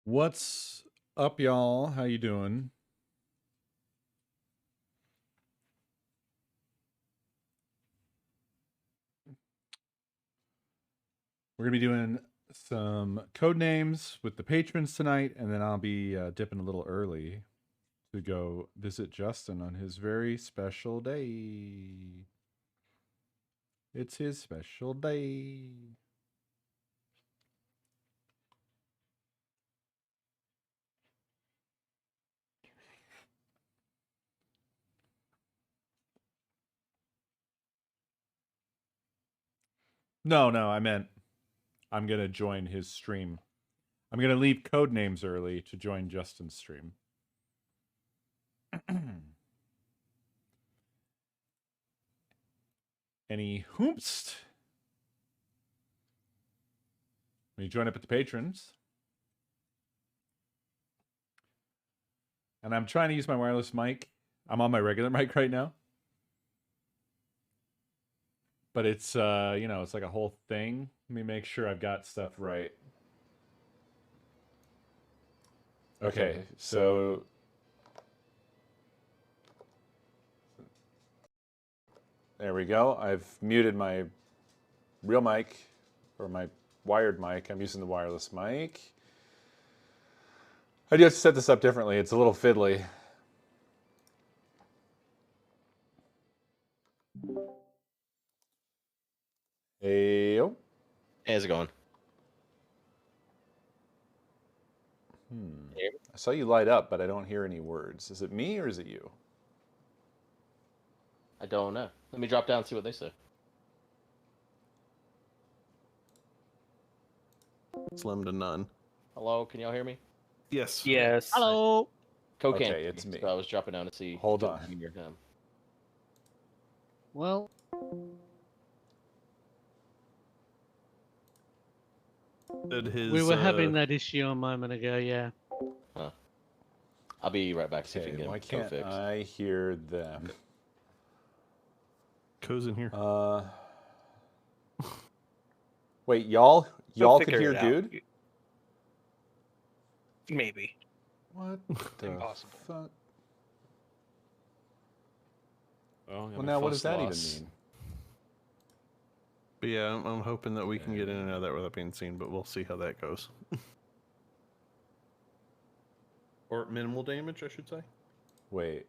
What's up, y'all? How you doing? We're gonna be doing some code names with the patrons tonight, and then I'll be dipping a little early to go visit Justin on his very special day. It's his special day. No, I meant I'm gonna join his stream. I'm gonna leave code names early to join Justin's stream. Any hoomst? When you join up at the patrons. And I'm trying to use my wireless mic. I'm on my regular mic right now. But it's it's like a whole thing. Let me make sure I've got stuff right. Okay, so there we go. I've muted my real mic or my wired mic. I'm using the wireless mic. I do have to set this up differently. It's a little fiddly. Hey, yo. Hey, how's it going? I saw you light up, but I don't hear any words. Is it me or is it you? I don't know. Let me drop down and see what they say. Slim to none. Hello, can y'all hear me? Yes. Yes. Hello. Cocaine. Okay, it's me. So I was dropping down to see. Hold on. Well, we were having that issue a moment ago, yeah. Huh. I'll be right back. See if we Okay, can get why it can't fixed. I hear them? Co's in here. Wait, y'all could figure hear it out. dude? Maybe. What the Impossible. fuck? Oh, Well, now what does that even mean? But yeah, I'm hoping that we can get in and out of that without being seen, but we'll see how that goes. Or minimal damage, I should say. Wait.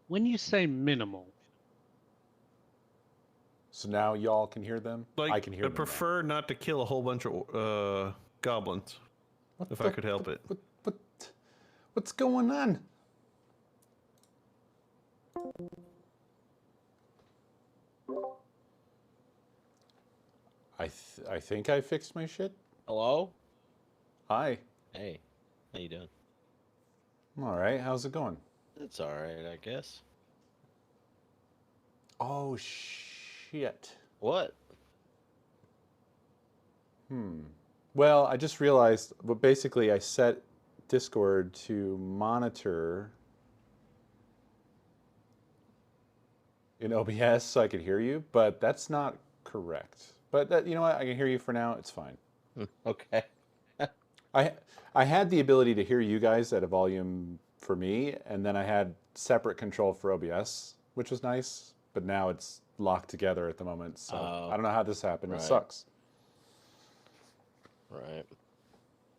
When you say minimal, So now y'all can hear them? Like, I can hear them. I prefer not to kill a whole bunch of goblins, if I could help it. What's going on? I think I fixed my shit. Hello? Hi. Hey. How you doing? I'm all right. How's it going? It's alright, I guess. Oh, shit. What? Well, I just realized, but basically I set Discord to monitor in OBS so I could hear you, but that's not correct. But that, you know what? I can hear you for now. It's fine. Okay. I had the ability to hear you guys at a volume for me, and then I had separate control for OBS, which was nice. But now it's locked together at the moment, so I don't know how this happened. Right. It sucks. Right.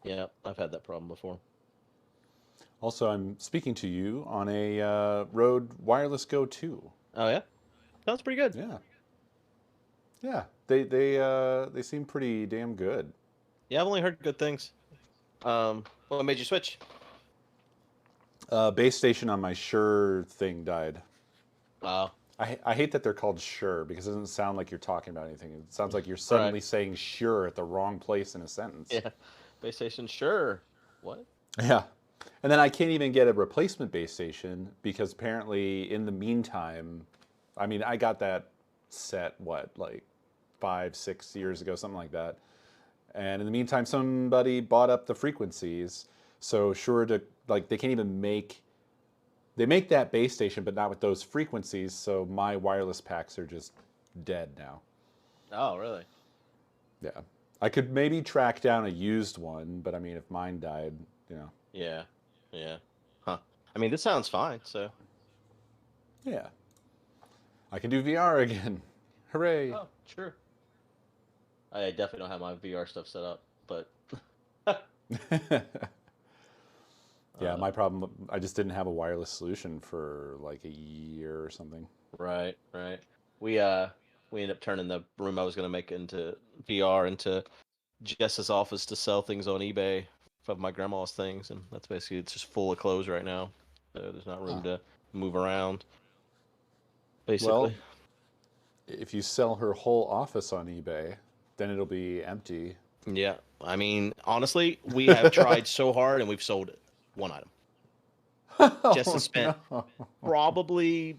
Yeah, I've had that problem before. Also, I'm speaking to you on a Rode Wireless Go 2. Oh yeah? Sounds pretty good. Yeah. Yeah, they seem pretty damn good. Yeah, I've only heard good things. What made you switch? Base station on my Shure thing died. Oh. I hate that they're called Shure because it doesn't sound like you're talking about anything. It sounds like you're suddenly saying sure at the wrong place in a sentence. Yeah. Base station, sure. What? Yeah. And then I can't even get a replacement base station because apparently in the meantime, I mean, I got that set, like 5-6 years ago, something like that. And in the meantime, somebody bought up the frequencies. So Shure, they can't even make they make that base station, but not with those frequencies. So my wireless packs are just dead now. Oh, really? Yeah, I could maybe track down a used one, but I mean, if mine died, you know. Yeah. Yeah. Huh. I mean, this sounds fine. So. Yeah, I can do VR again. Hooray! Oh, sure. I definitely don't have my VR stuff set up, but. Yeah, my problem, I just didn't have a wireless solution for like a year or something. Right, right. We ended up turning the room I was gonna make into VR into Jess's office to sell things on eBay of my grandma's things, and that's basically it's just full of clothes right now. So there's not room to move around. Basically. Well, if you sell her whole office on eBay, then it'll be empty. Yeah. I mean, honestly, we have tried so hard and we've sold one item. Jess has spent probably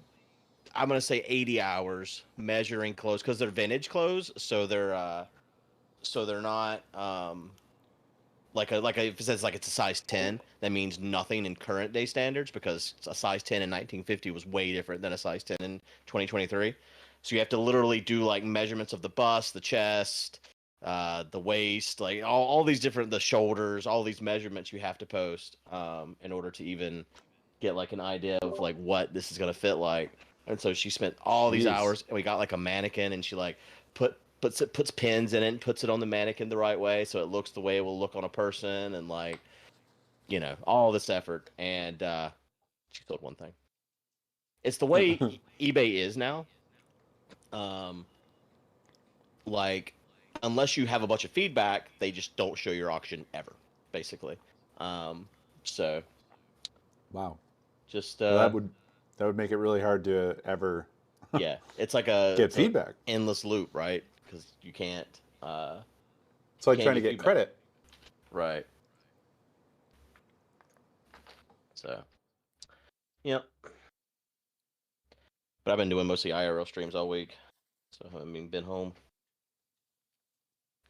I'm gonna say 80 hours measuring clothes because they're vintage clothes, so they're not if it says like it's a size 10, that means nothing in current day standards because a size 10 in 1950 was way different than a size 10 in 2023. So you have to literally do like measurements of the bust, the chest, the waist, like all these different the shoulders, all these measurements you have to post in order to even get like an idea of like what this is gonna fit like. And so she spent all these hours, and we got like a mannequin, and she like puts pins in it and puts it on the mannequin the right way so it looks the way it will look on a person, and like all this effort, and she sold one thing. It's the way eBay is now. Like unless you have a bunch of feedback, they just don't show your auction ever, basically. So Wow. just Well, that would make it really hard to ever yeah, it's like a get feedback. Endless loop, right? Because you can't. It's like trying to get credit. Right. So, yep. But I've been doing mostly IRL streams all week, so I haven't even been home.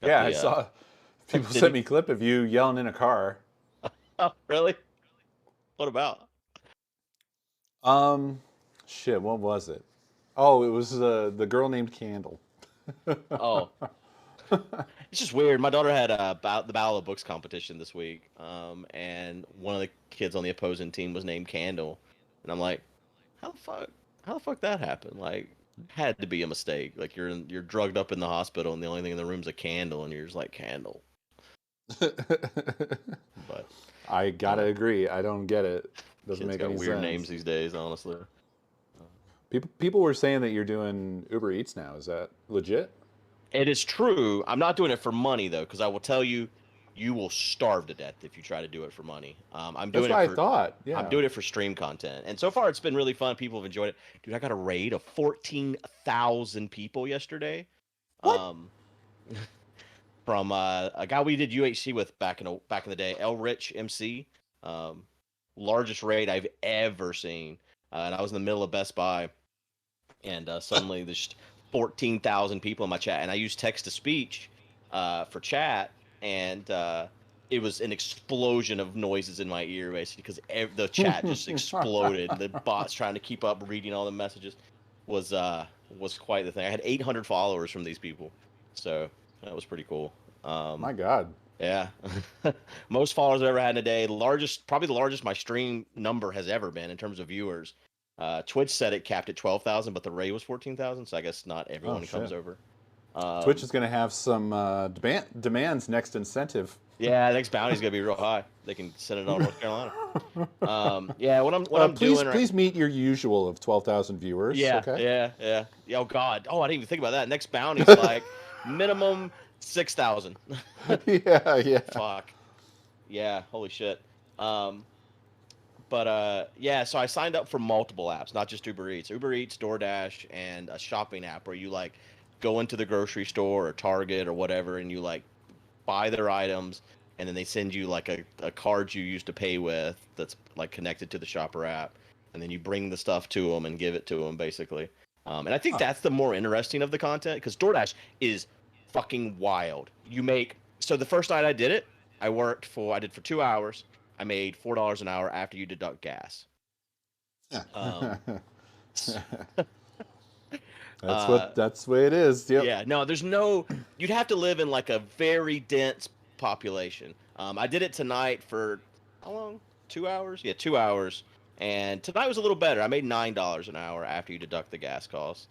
Yeah, I saw people sent me a clip of you yelling in a car. Oh, really? What about? Shit, what was it? Oh, it was the girl named Candle. Oh. It's just weird. My daughter had the Battle of Books competition this week, and one of the kids on the opposing team was named Candle, and I'm like, how the fuck that happened? Like, had to be a mistake. Like you're drugged up in the hospital, and the only thing in the room's a candle, and you're just like Candle. But I gotta agree. I don't get it. Doesn't make any weird sense. names these days, honestly. People were saying that you're doing Uber Eats now. Is that legit? It is true. I'm not doing it for money though, because I will tell you, you will starve to death if you try to do it for money. I'm doing That's what I thought. Yeah. I'm doing it for stream content, and so far it's been really fun. People have enjoyed it. Dude, I got a raid of 14,000 people yesterday. What? From a guy we did UHC with back in the day, El Rich MC. Largest raid I've ever seen. And I was in the middle of Best Buy, and suddenly there's 14,000 people in my chat, and I use text to speech for chat, and it was an explosion of noises in my ear, basically, because the chat just exploded. The bots trying to keep up reading all the messages was quite the thing. I had 800 followers from these people, so that was pretty cool. My God. Yeah. Most followers I've ever had in a day. Probably the largest my stream number has ever been in terms of viewers. Twitch said it capped at 12,000, but the raid was 14,000, so I guess not everyone comes over. Twitch is going to have some demands next incentive. Yeah, next bounty's going to be real high. They can send it on North Carolina. Yeah, what I'm doing. Please meet your usual of 12,000 viewers. Yeah, okay? yeah. Oh God. Oh, I didn't even think about that. Next bounty's like minimum 6,000. Yeah. Fuck. Yeah. Holy shit. Yeah, so I signed up for multiple apps, not just Uber Eats, DoorDash, and a shopping app where you like go into the grocery store or Target or whatever, and you like buy their items, and then they send you like a card you used to pay with that's like connected to the shopper app, and then you bring the stuff to them and give it to them basically. And I think that's the more interesting of the content, because DoorDash is fucking wild. So the first night I did it, I did for 2 hours. I made $4 an hour after you deduct gas. Um, That's the way it is. Yep. Yeah, no, there's no. You'd have to live in like a very dense population. I did it tonight for how long? 2 hours? Yeah, 2 hours. And tonight was a little better. I made $9 an hour after you deduct the gas costs.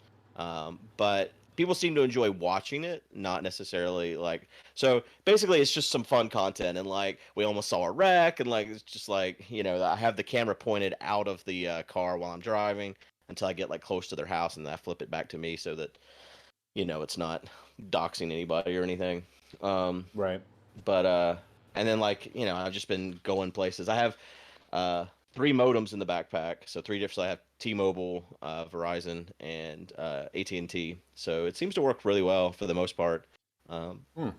But people seem to enjoy watching it, not necessarily like. So basically, it's just some fun content, and like we almost saw a wreck, and like it's just like I have the camera pointed out of the car while I'm driving until I get like close to their house, and then I flip it back to me so that it's not doxing anybody or anything. Right. But and then like I've just been going places. I have 3 modems in the backpack, so 3 different. So I have T-Mobile, Verizon, and AT&T. So it seems to work really well for the most part.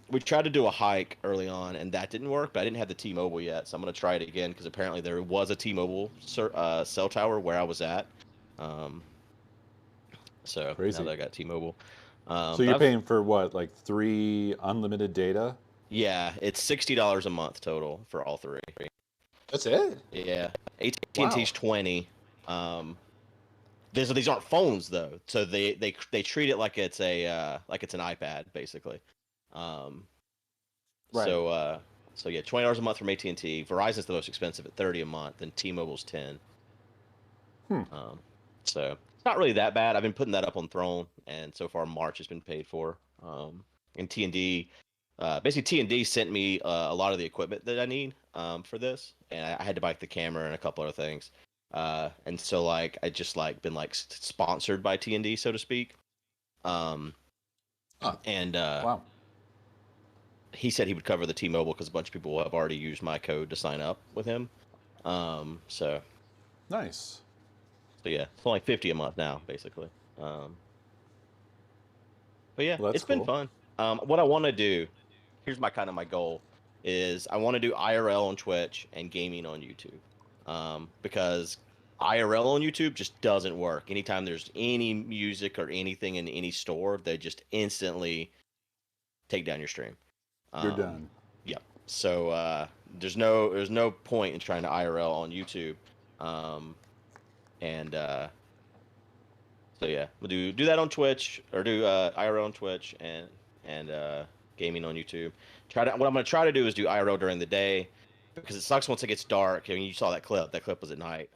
We tried to do a hike early on, and that didn't work. But I didn't have the T-Mobile yet, so I'm gonna try it again because apparently there was a T-Mobile cell tower where I was at. So Crazy. now that I got T-Mobile. So you're paying for what, like 3 unlimited data? Yeah, it's $60 a month total for all 3. That's it? Yeah, AT&T's 20. These aren't phones though, so they treat it like it's an iPad basically. Right. So yeah, $20 a month from AT&T. Verizon's the most expensive at $30 a month, and T-Mobile's 10. So it's not really that bad. I've been putting that up on Throne, and so far March has been paid for. And T&D, basically T&D sent me a lot of the equipment that I need for this, and I had to buy the camera and a couple other things. And so like I just like been like sponsored by T&D, so to speak. Wow. He said he would cover the T-Mobile because a bunch of people have already used my code to sign up with him. So nice. So yeah, it's only $50 a month now, basically. But yeah, well, it's been fun. What I want to do, here's my goal, is I want to do IRL on Twitch and gaming on YouTube. Because IRL on YouTube just doesn't work. Anytime there's any music or anything in any store, they just instantly take down your stream. You're done. Yep. So there's no point in trying to IRL on YouTube. So yeah, we'll do that on Twitch, or do IRL on Twitch and gaming on YouTube. What I'm gonna try to do is do IRL during the day, because it sucks once it gets dark. I mean, you saw that clip. That clip was at night.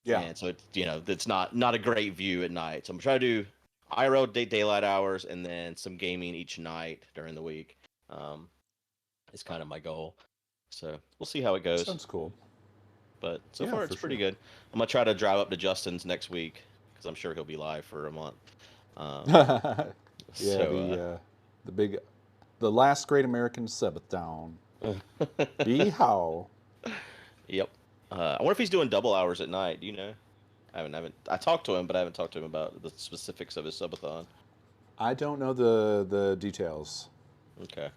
Yeah. And so it's not a great view at night. So I'm gonna try to do IRL daylight hours and then some gaming each night during the week. It's kind of my goal. So we'll see how it goes. Sounds cool. But so far it's pretty good. I'm gonna try to drive up to Justin's next week, because I'm sure he'll be live for a month. The last great American Sabathon. Be how. Yep. I wonder if he's doing double hours at night. Do you know? I talked to him, but I haven't talked to him about the specifics of his subathon. I don't know the details. Okay.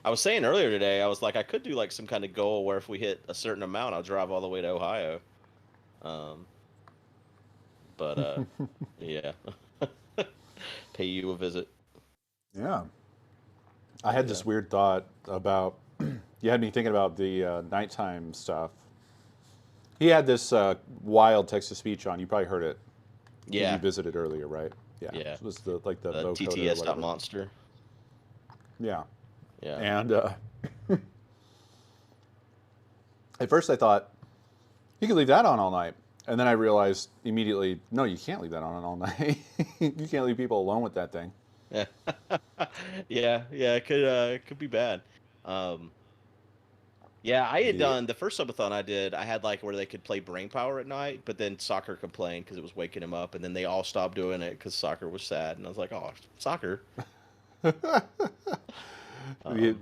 I was saying earlier today, I was like, I could do like some kind of goal where if we hit a certain amount, I'll drive all the way to Ohio. But yeah, pay you a visit. Yeah. I had this weird thought about, you had me thinking about the nighttime stuff. He had this wild text-to-speech on. You probably heard it. Yeah. You visited earlier, right? Yeah. Yeah. It was the TTS.monster. Yeah. Yeah. And at first I thought, you could leave that on all night. And then I realized immediately, no, you can't leave that on all night. You can't leave people alone with that thing. Yeah, it could be bad. Yeah, I had done the first subathon I did. I had like where they could play Brain Power at night, but then soccer complained because it was waking him up, and then they all stopped doing it because soccer was sad. And I was like, oh, soccer.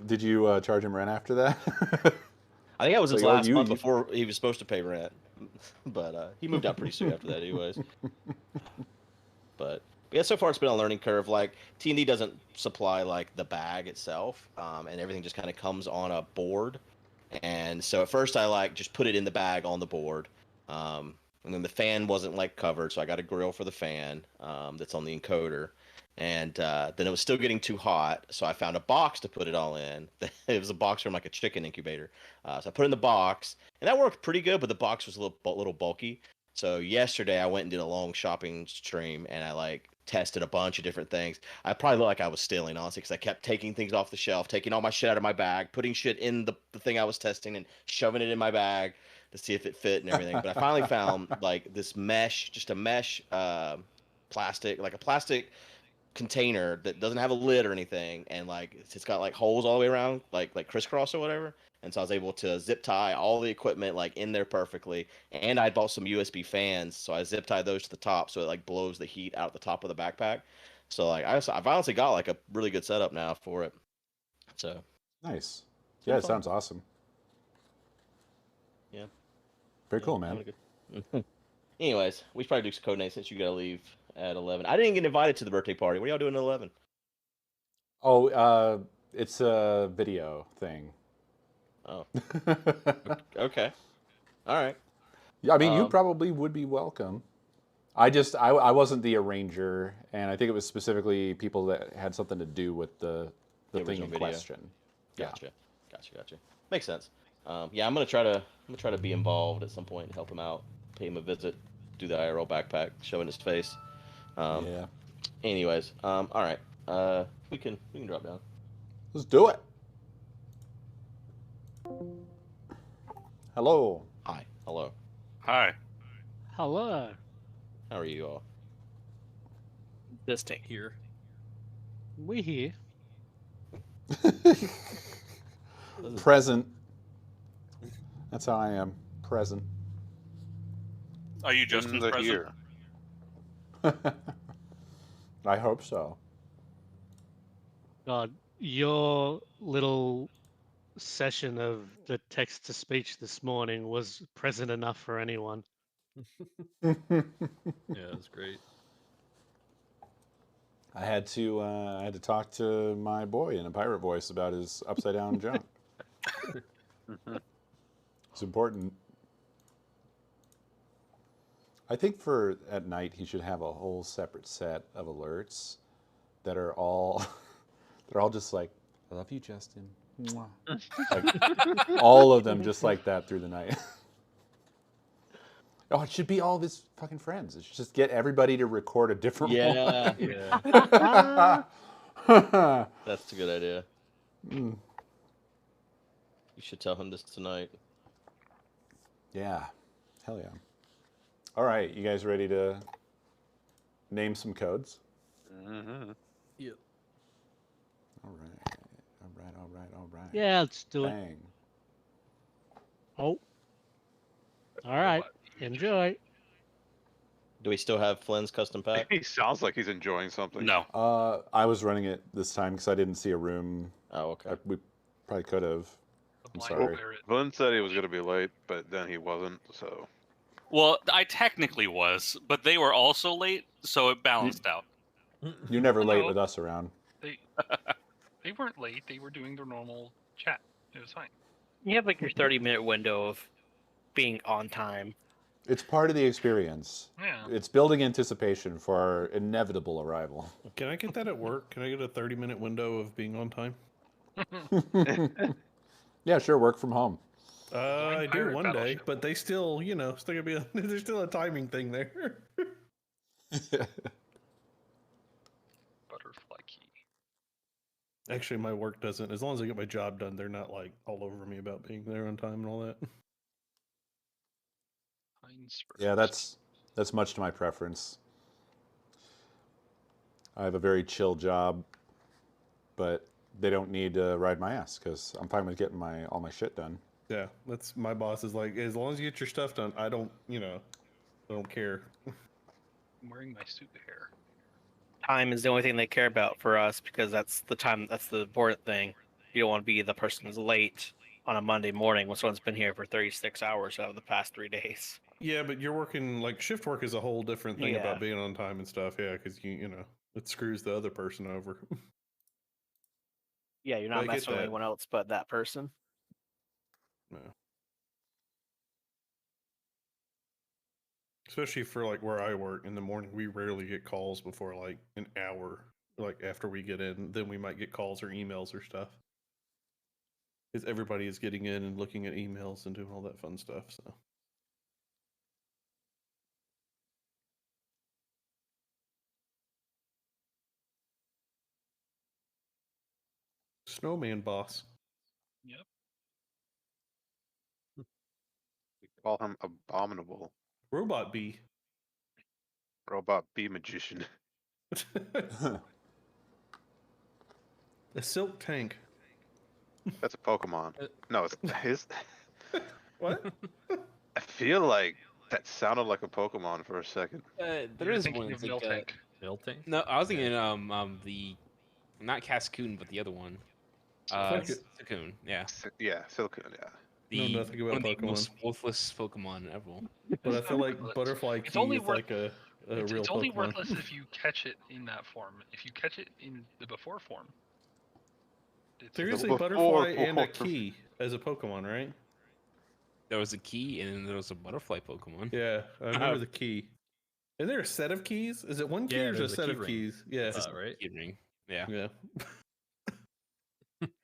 Did you charge him rent after that? I think that was his last month before he was supposed to pay rent, but he moved out pretty soon after that, anyways. But yeah, so far it's been a learning curve. Like T&D doesn't supply like the bag itself, and everything just kind of comes on a board. And so at first I like just put it in the bag on the board, and then the fan wasn't like covered, so I got a grill for the fan that's on the encoder. And then it was still getting too hot, so I found a box to put it all in. It was a box from like a chicken incubator. So I put it in the box, and that worked pretty good, but the box was a little bulky. So yesterday I went and did a long shopping stream, and I like tested a bunch of different things. I probably looked like I was stealing, honestly, because I kept taking things off the shelf, taking all my shit out of my bag, putting shit in the thing I was testing, and shoving it in my bag to see if it fit and everything. But I finally found like this mesh, just a mesh plastic, like a plastic container that doesn't have a lid or anything, and like it's got like holes all the way around, like crisscross or whatever. And so I was able to zip tie all the equipment like in there perfectly. And I bought some USB fans, so I zip tie those to the top so it like blows the heat out the top of the backpack. So like I've honestly got like a really good setup now for it. So Nice. Yeah, it sounds awesome. Yeah. Very cool, man. Anyways, we should probably do some Codenames since you gotta leave at 11. I didn't get invited to the birthday party. What are y'all doing at 11? Oh, it's a video thing. Oh. Okay. All right. Yeah, I mean, you probably would be welcome. I wasn't the arranger, and I think it was specifically people that had something to do with the thing in question. Gotcha. Makes sense. Yeah, I'm gonna try to be involved at some point and help him out, pay him a visit, do the IRL backpack, show in his face. Yeah. Anyways, all right. We can drop down. Let's do it. Hello. Hi. Hello. Hi. Hello. How are you all? This here. We here. Present. That's how I am. Present. Are you Justin's present? Here. I hope so. God, your little session of the text to speech this morning was present enough for anyone. Yeah, that's great. I had to talk to my boy in a pirate voice about his upside down junk. It's important. I think for at night he should have a whole separate set of alerts that are all they're all just like, I love you, Justin. Mwah. Like, all of them just like that through the night. Oh, it should be all of his fucking friends. It should just get everybody to record a different one. Yeah. That's a good idea. You should tell him this tonight. Yeah. Hell yeah. All right, you guys ready to name some codes? Mm-hmm. Yep. All right. Yeah, let's do it. Bang. Oh. All right. Enjoy. Do we still have Flynn's custom pack? He sounds like he's enjoying something. No. I was running it this time because I didn't see a room. Oh, okay. We probably could have. I'm sorry. Glenn said he was going to be late, but then he wasn't, so... Well, I technically was, but they were also late, so it balanced out. You're never late No. with us around. They weren't late. They were doing their normal chat. It was fine. You have like your 30-minute window of being on time. It's part of the experience. Yeah. It's building anticipation for our inevitable arrival. Can I get that at work? Can I get a 30-minute window of being on time? Yeah, sure. Work from home. I do Pirate one day, Battleship. but they still, still gonna be there's still a timing thing there. Butterfly key. Actually, my work doesn't. As long as I get my job done, they're not like all over me about being there on time and all that. Yeah, that's much to my preference. I have a very chill job, but they don't need to ride my ass because I'm fine with getting all my shit done. Yeah, that's my boss is like, as long as you get your stuff done, I don't care. I'm wearing my suit hair. Time is the only thing they care about for us because that's the time. That's the important thing. You don't want to be the person who's late on a Monday morning when someone's been here for 36 hours out of the past 3 days. Yeah, but you're working like shift work is a whole different thing about being on time and stuff. Yeah, because it screws the other person over. Yeah, you're I not get messing with that. anyone else but that person. No. Especially for like where I work in the morning, we rarely get calls before like an hour, like after we get in. Then we might get calls or emails or stuff. Because everybody is getting in and looking at emails and doing all that fun stuff. So snowman boss. Yep. We call him Abominable. Robot bee. Robot bee magician. A silk tank. That's a Pokemon. No, it's his. What? I feel like that sounded like a Pokemon for a second. There You're is thinking one. of It's like, Miltank. Miltank? no, I was thinking the not Cascoon, but the other one. Fuck it. Cocoon. Yeah. Yeah, Silicon. Yeah. The Know nothing one about of the Pokemon. most worthless Pokemon ever. But I feel like worthless. butterfly It's key only is worth- like a It's real only Pokemon. worthless if you catch it in that form. If you catch it in the before form, it's There is a Before butterfly and a form. key as a Pokemon, right? There was a key, and then there was a butterfly Pokemon. Yeah, I remember the key. Is there a set of keys? Is it one key Yeah, or is it a there's a set key of ring. keys? Yeah. Right? Key ring. Yeah. Yeah.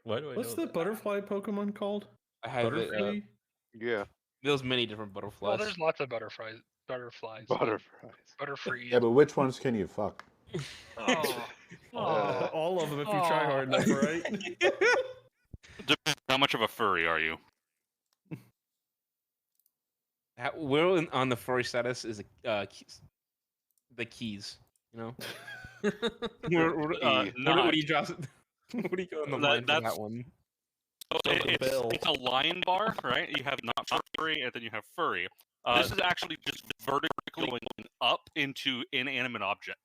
Why do I What's know the that? butterfly Pokemon called? I have it. Butterfree? Yeah. There's many different well, butterflies. there's lots of butterflies. Butterflies. Butterflies. Butterfree. Yeah, but which ones can you fuck? Oh. Oh. All of them if you try hard enough, right? Depends how much of a furry are you? On the furry status is keys. The keys. You know. What not. do you draw? What do you go in the That- line for that's- that one? So So the bell. it's a line bar, right? You have not furry, and then you have furry. This is actually just vertically going up into inanimate object.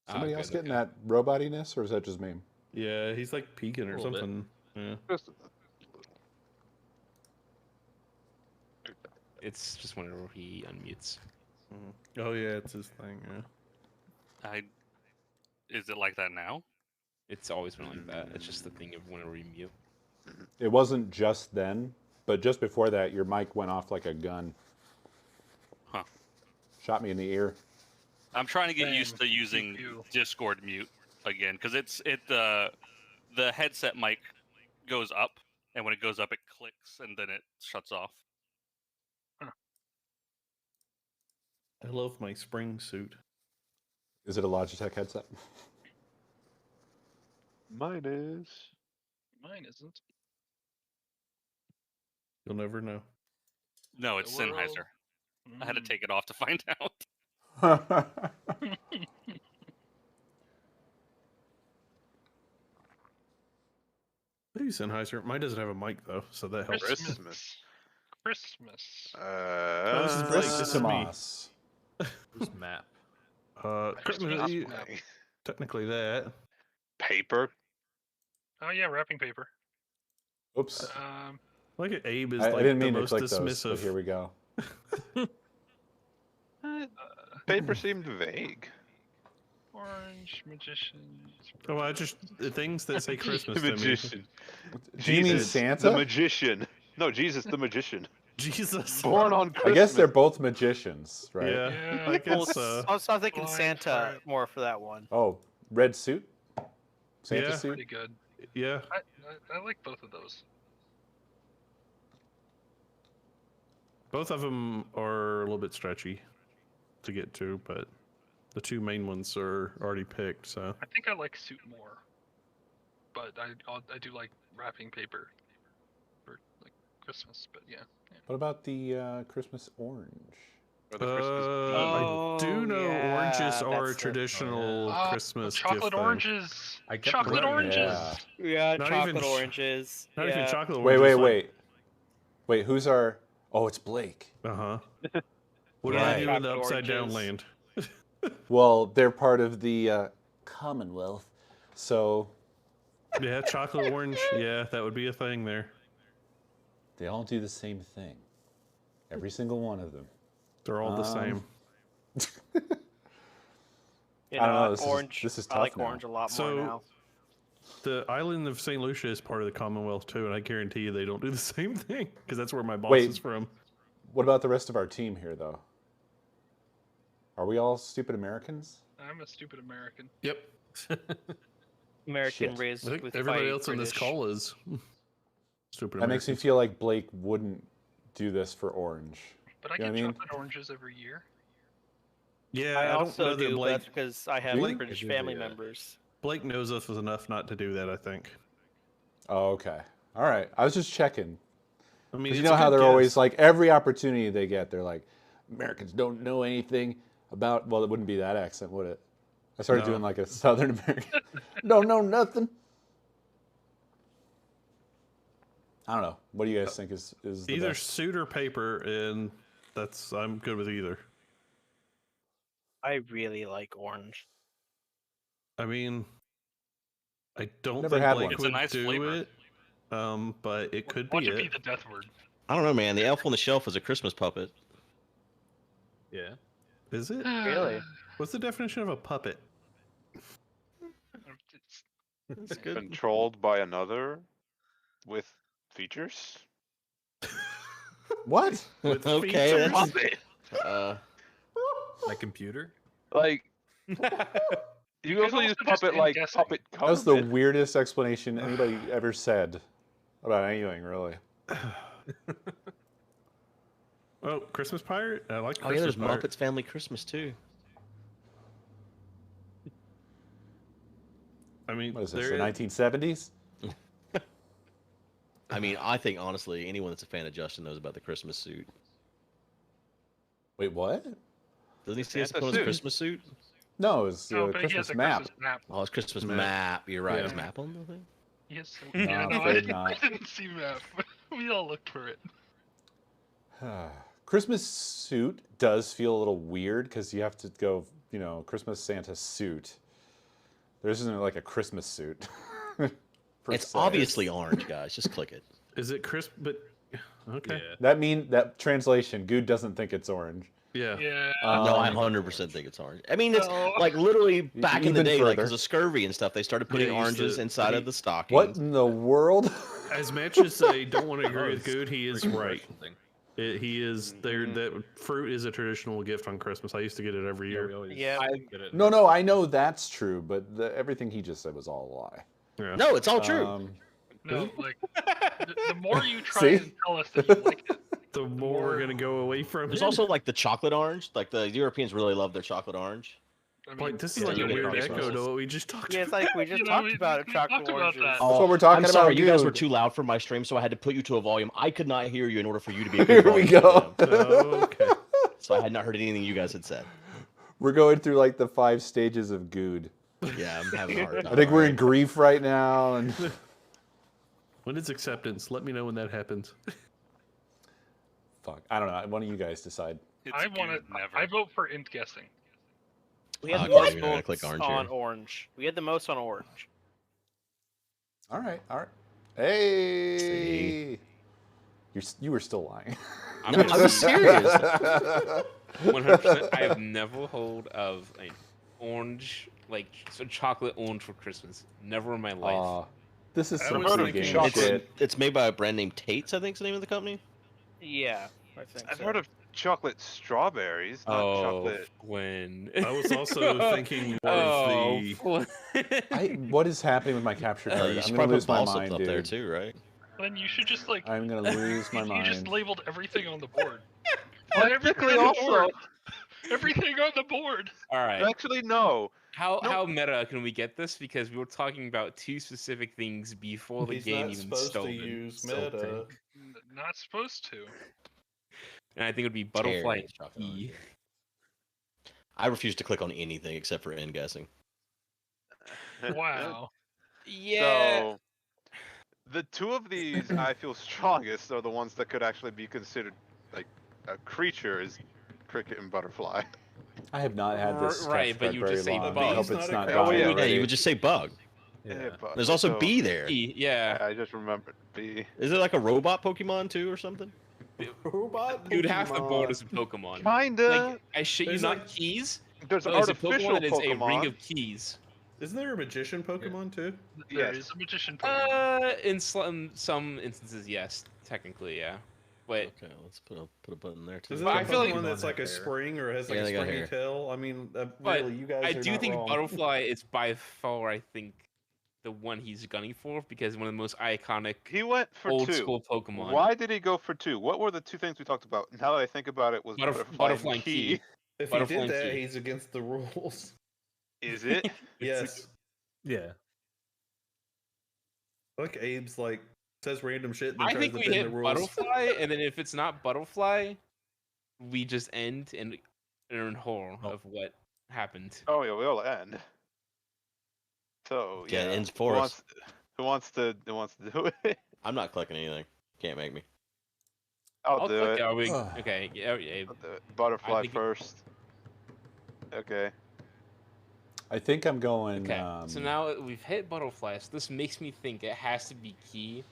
Somebody Okay, else getting okay. that robotiness, or is that just me? Yeah, he's like peeking or A little bit. something. Yeah. Just It's just whenever he unmutes. Oh yeah, it's his thing. Yeah. Is it like that now? It's always been like that. It's just the thing of whenever you mute. It wasn't just then, but just before that, your mic went off like a gun. Huh. Shot me in the ear. I'm trying to get Same. used to using you. Discord mute again because the headset mic goes up, and when it goes up, it clicks and then it shuts off. I love my spring suit. Is it a Logitech headset? mine is. Mine isn't. You'll never know. No, it's The world. Sennheiser. I had to Mm. take it off to find out. Hey, Sennheiser. Mine doesn't have a mic though, so that helps. Christmas. Christmas. this is Blake. This is me. Christmas. Who's map? Christmas, Christmas. technically that. Paper. Oh yeah, wrapping paper. Oops. Like Abe is I like didn't the mean to most click those, dismissive. but here we go. Paper seemed vague. Orange magician. Oh, I just the things that say Christmas to me. Magician. Do you mean Jesus, Santa? The magician. No, Jesus the magician. Jesus. Born on Christmas. I guess they're both magicians, right? Yeah, Yeah, I Well, guess. I was thinking Blind Santa Friday. more for that one. Oh, red suit? Santa Yeah. suit? Pretty good. Yeah. I like both of those. Both of them are a little bit stretchy to get to, but the two main ones are already picked. So I think I like suit more, but I do like wrapping paper for like Christmas. But yeah. What about the Christmas orange? Or the Christmas I do know yeah, oranges are a that's the- traditional Oh, Christmas chocolate gift thing. oranges. I kept Chocolate remembering oranges. Yeah. Yeah, Not chocolate even ch- oranges. Not yeah. even chocolate Wait, oranges. wait. Who's our... Oh, it's Blake. Uh huh. What do Right. I do in the Chocolate upside down oranges. land? Well, they're part of the Commonwealth. So Yeah, chocolate orange. Yeah, that would be a thing there. they all do the same thing. Every single one of them. They're all the same. You I don't know, know, this is- orange. this is I like tough now. orange a lot So- more now. The island of St. Lucia is part of the Commonwealth too, and I guarantee you they don't do the same thing because that's where my boss Wait. is from. What about the rest of our team here, though? Are we all stupid Americans? I'm a stupid American. Yep. American Shit. raised I think with everybody fight else in this British. call is stupid That makes me Americans. feel like Blake wouldn't do this for orange. But I You know get what I mean? chocolate oranges every year. Yeah, I I don't also know that do, but Blake, that's because I have Really? British I do, family yeah. members. Blake knows us enough not to do that, I think. Oh, okay. All right. I was just checking. I mean, Because you it's know a how good they're always guess. like, every opportunity they get, they're like, Americans don't know anything about. Well, it wouldn't be that accent, would it? I started No. doing like a Southern American. Don't know nothing. I don't know. What do you guys think is the Either best? suit or paper, and I'm good with either. I really like orange. I mean, I don't Never think had Blake one. It's a would nice do flavor. it, but it could Watch be it be it. the death word. I don't know, man. The elf on the shelf is a Christmas puppet. Yeah. Is it? Really? What's the definition of a puppet? It's- That's good. Controlled by another with features. What? With Okay, features? that's- Puppet. My computer? Like you could also also use just puppet end like guessing. puppet That was the carpet. weirdest explanation anybody ever said about anything, really. Oh, Christmas pirate? I like Oh yeah, Christmas there's pirate. Muppets Family Christmas too. I mean, What is this, there the is- 1970s? I mean, I think honestly, anyone that's a fan of Justin knows about the Christmas suit. Wait, what? Doesn't he see us Santa put on his suit. Christmas suit? No, it's No, but he has Christmas a map. Christmas map. Oh, it's Christmas Map. map. You're right. Yeah. Is map on the thing? Yes. No, Yeah, I'm no, afraid not. I didn't see map. We all looked for it. Christmas suit does feel a little weird because you have to go, Christmas Santa suit. There isn't like a Christmas suit. per It's se. obviously orange, guys. Just click it. Is it crisp? But okay. That translation, Good doesn't think it's orange. Yeah. Yeah. No, I Um, 100% think it's orange. I mean, it's No. like literally back in the Even day, like further. because of scurvy and stuff, they started putting Yeah, used oranges to- inside he- of the stockings. What in the world? As much as I don't want to Oh, agree with it's Good, he is freaking right. Russian thing. He is there. That fruit is a traditional gift on Christmas. I used to get it every Yeah, we year. always Yeah. get it. No, I know that's true, but everything he just said was all a lie. Yeah. No, it's all true. No, like the more you try See? and tell us that you like it, The more we're gonna go away from There's it. also like the chocolate orange. Like the Europeans really love their chocolate orange. I mean, Like this is Yeah, like you a get weird it echo Christmas. to what we just talked Yeah, it's about. like we just You know, talked we- about it. we Chocolate talked about oranges. that. That's what we're talking I'm sorry, about. you guys were Good. too loud for my stream, so I had to put you to a volume I could not hear you in order for you to be a Here good we volume go. for them. Oh, okay. So I had not heard anything you guys had said. We're going through like the 5 stages of Good. Yeah, I'm having a hard time. I think we're in grief right now, and When is acceptance? Let me know when that happens. fuck, I don't know. One of you guys decide. It's I want good, to. never. I vote for int guessing. We had Oh, the God, most I'm gonna click votes orange here. on orange. We had the most on orange. All right. Hey, you were still lying. I'm No, gonna I was see- serious. 100%. I have never heard of an orange, like so chocolate orange for Christmas. Never in my life. Aw, this is I some was free thinking game chocolate. shit. It's made by a brand named Tate's, I think is the name of the company. Yeah, I think I've so. heard of chocolate strawberries, not oh, chocolate. when I was also thinking more of the. Flynn. What is happening with my capture card? You I'm should gonna probably lose put my balsams mind, up there dude. too, right? Then you should just like. I'm gonna lose my You just mind. labeled everything on the board. Everything Technically, on the also, board. Everything on the board. All right. actually, no. How meta can we get this? Because we were talking about two specific things before the He's game not even supposed to started. use started. meta. Not supposed to. And I think it would be butterfly Terrible chocolate E. orange. I refuse to click on anything except for end guessing. Wow. Yeah. So, the two of these I feel strongest are the ones that could actually be considered like a creature is cricket and butterfly. I have not had this Right, capture but card you very just say long. bug. I hope He's it's not not a dying creature. yeah, Yeah, already. you would just say bug. Yeah. but- There's also so- bee there. E, yeah. I just remembered B. Is it like a robot Pokemon too or something? Robot. Dude, half the board Pokemon. is a Pokemon. Kinda. Like, I shit you There's not, like- keys. There's No, it's a artificial Pokemon that is a ring Pokemon. of keys. Isn't there a magician Pokemon too? There Yes. is a magician Pokemon. In some instances, yes, technically, yeah. But Okay, let's put a button there too. Isn't Well, there I a feel Pokemon like- that's like a Hair. spring or has like Yeah, a they got springy hair. tail? I mean, But really, you guys I are do not think wrong. Butterfly is by far, I think, the one he's gunning for because one of the most iconic He went for old two. school Pokemon. Why did he go for two? What were the two things we talked about? Now that I think about it, was Butterfly and Key. If he Butterfly did and that, Key. he's against the rules. Is it? Yes. Yeah. Like Abe's like says random shit and then I tries think to we bend the hit rules. butterfly, and then if it's not butterfly, we just end and in horror of what happened. Oh yeah, we'll end. So Yeah, it yeah, ends for us. Who wants to do it? I'm not clicking anything. Can't make me. I'll do click it. Are we okay? Yeah, yeah. I'll do it. Butterfly think first. Okay. I think I'm going. Okay. So now we've hit butterfly. So this makes me think it has to be key,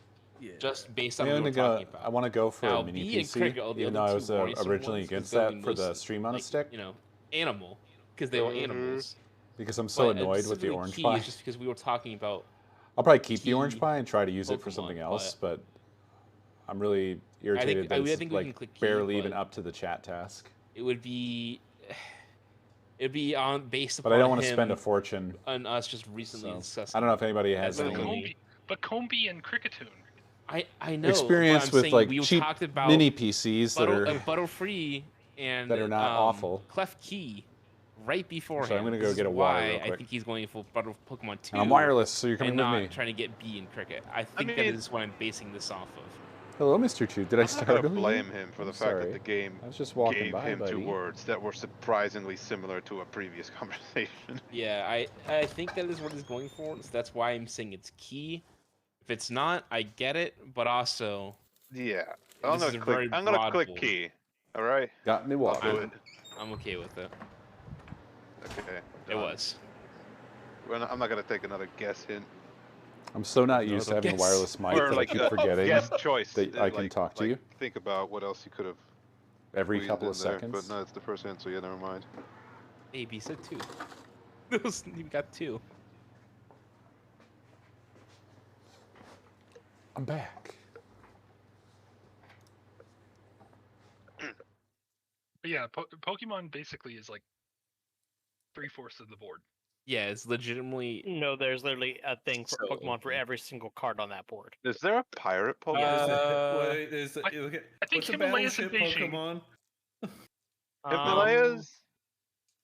just based on what we're talking about. I want to go for Now, a mini bee and PC, cricket are the even though other I two was worrisome originally ones, 'cause against they'll that be for the most, stream on a like, stick. You know, animal, because they were animals. Because I'm so But annoyed with the specifically orange key pie. is just because we were talking about. I'll probably keep the key orange pie and try to use it for Pokemon, something else, but I'm really irritated I that it's think we can like click key, barely even but up to the chat task. It would be. It'd be on based upon. But I don't want to him spend a fortune. And us just recently discussing. I don't know if anybody has That's any But Combi and Cricketune. I know experience but I'm with saying like we cheap talked about mini PCs that are Butterfree and that are not awful. Clef Key right before So him. I'm gonna go This get is a water why real I quick. think he's going for Pokemon 2. And I'm wireless, so you're coming and with not me. trying to get B in Cricket. I think that mean- is what I'm basing this off of. Hello, Mr. Chu. Did I I'm start not gonna early? blame him for I'm the fact sorry. that the game I was just walking gave by, him buddy. 2 words that were surprisingly similar to a previous conversation. Yeah, I think that is what he's going for. So that's why I'm saying it's key. If it's not, I get it, but also Yeah, I'm this is gonna a very click. I'm gonna broad click board. key. All right. Got me I'll walking. do it. I'm okay with it. Okay. It was. I'm not gonna take another guess hint. I'm so not used to having a wireless mic Or that like I keep a forgetting guess choice. that I can talk to you Think about what else you could have. every squeezed couple in of there, seconds. But no, it's the first answer. Yeah, never mind. A, B said 2. You got 2. I'm back. But yeah, Pokemon basically is like 3/4 of the board. Yeah, it's legitimately. No, there's literally a thing for So Pokemon for open. every single card on that board. Is there a pirate Pokemon? Wait, I think what's a Himalayas and battleship Beijing. Pokemon? Himalayas?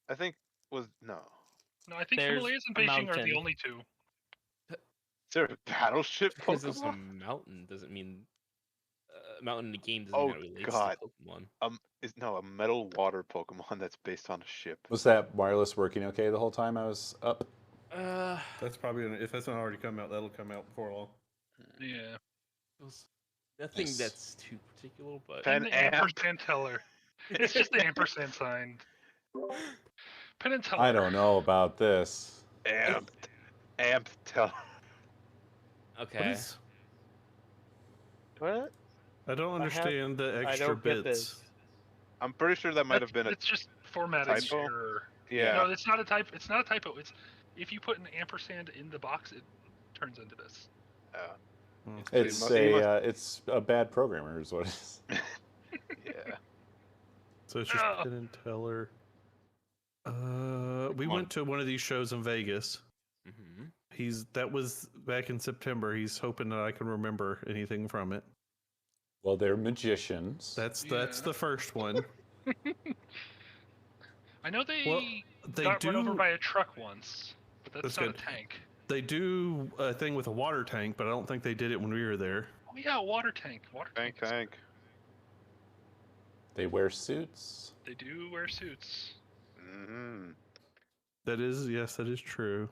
I think was no. No, I think There's Himalayas and a Beijing are mountain. the only 2. Is there a battleship Because it's a Pokemon? mountain doesn't mean mountain in the game doesn't Oh mean it relates God. to Pokemon. A metal water Pokemon that's based on a ship. Was that wireless working okay the whole time I was up? That's probably if that's not already come out, that'll come out before long. Yeah. Nothing Nice. that's too particular, but And the ampersand teller. It's just the ampersand sign. Pen and teller. I don't know about this. Amp teller. okay. What? I don't understand the I extra don't get bits. this. I'm pretty sure that might have been a It's just formatting typo? error. yeah. No, it's not a type. It's not a typo. It's if you put an ampersand in the box, it turns into this. It's a bad programmer is what it is. Yeah. So it's just Oh. Penn and Teller. We went to one of these shows in Vegas. Mm-hmm. That was back in September. He's hoping that I can remember anything from it. Well, they're magicians. That's Yeah. the first one. I know they, Well, they got run over do- by a truck once, but that's That's not good. a tank. They do a thing with a water tank, but I don't think they did it when we were there. Oh yeah, water tank. Water tank. Tank. They wear suits. They do wear suits. Mm-hmm. That is true.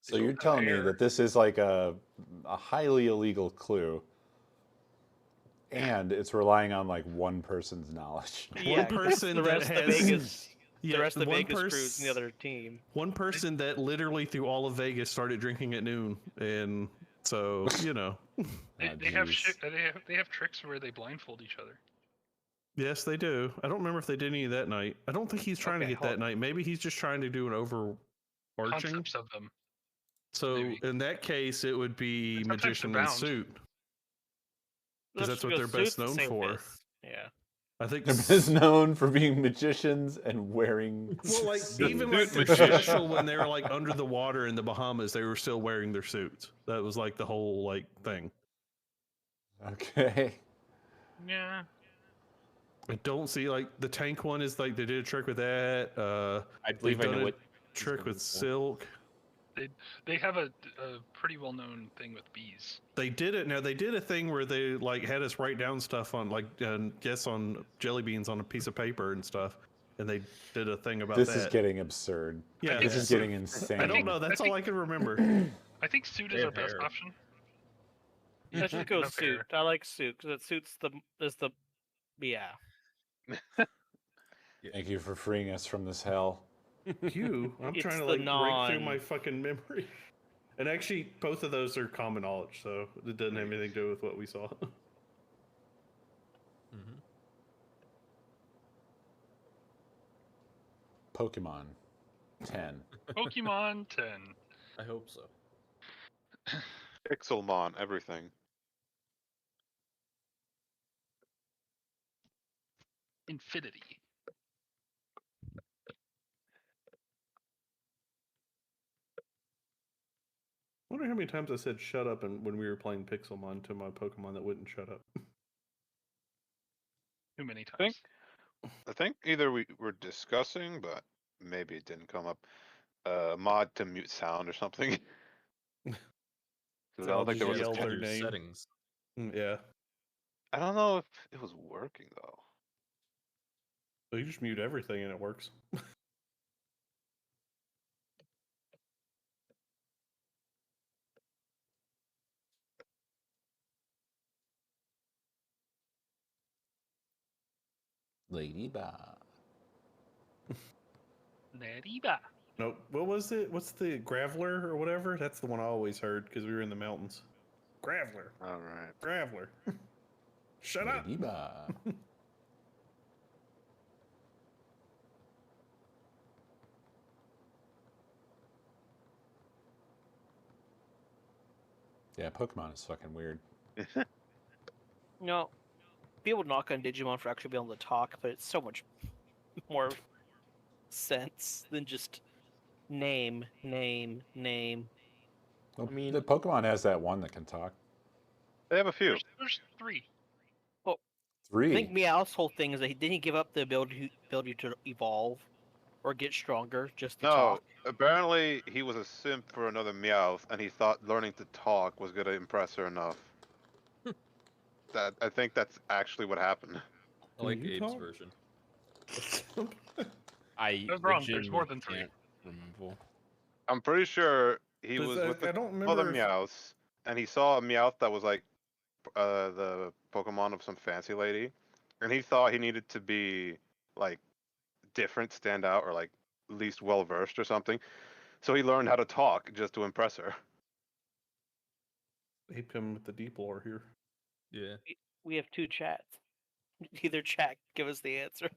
So you're telling me that this is like a highly illegal clue, and it's relying on like one person's knowledge. Yeah, person the that rest of the has- Vegas, Yeah, the rest of the one Vegas crews and the other team. One person that literally through all of Vegas started drinking at noon, and so They have tricks where they blindfold each other. Yes, they do. I don't remember if they did any that night. I don't think he's trying to Okay, get that hold- night. Maybe he's just trying to do an overarching. Concepts of them. So maybe. in that case, it would be Sometimes they're magician in bound. suit. 'Cause Let's that's what go they're best suits, known same for. face. Yeah. I think They're best known for being magicians and wearing. well, like suits. even like the special when they were like under the water in the Bahamas, they were still wearing their suits. That was like the whole like thing. Okay. Yeah. I don't see like the tank one is like they did a trick with that. I believe I they've know done a what. trick with silk. They have a pretty well known thing with bees. They did it. Now they did a thing where they like had us write down stuff on guess on jelly beans on a piece of paper and stuff, and they did a thing about This that. is getting absurd. Yeah, This is getting insane. I don't know. That's all I can remember. I think suit They is our have best hair. option. Let's just go No suit. hair. I like suit because it suits yeah. Thank you for freeing us from this hell. Q, I'm It's trying to the like break through non- my fucking memory. And actually, both of those are common knowledge, so it doesn't have anything to do with what we saw. Mm-hmm. Pokemon 10. Pokemon 10. I hope so. Pixelmon, everything. Infinity. I wonder how many times I said "shut up" and when we were playing Pixelmon to my Pokemon that wouldn't shut up. Too many times. I think either we were discussing, but maybe it didn't come up. Mod to mute sound or something. 'Cause I don't think there was. Yell A their Your name. settings. Yeah, I don't know if it was working though. so you just mute everything and it works. Ladybug. Neriba. Nope. What was it? What's the Graveler or whatever? That's the one I always heard because we were in the mountains. Graveler. All right. Graveler. Shut up. Ladybug. Yeah, Pokemon is fucking weird. No, people knock on Digimon for actually being able to talk, but it's so much more sense than just name. Well, I mean- the Pokemon has that one that can talk. They have a few. There's 3. I 3. think Meowth's whole thing is that didn't he give up the ability to evolve or get stronger just to No, talk? apparently he was a simp for another Meowth, and he thought learning to talk was gonna impress her enough. I think that's actually what happened. I like you Abe's talk? version. I That's wrong, there's more than legitimately can't remember. I'm pretty sure he Does was that- with the I don't other remember. If, Meowths, and he saw a Meowth that was like the Pokemon of some fancy lady, and he thought he needed to be like different, stand out, or like least well versed or something. So he learned how to talk just to impress her. Ape him with the deep lore here. Yeah. We have 2 chats. Either chat, give us the answer.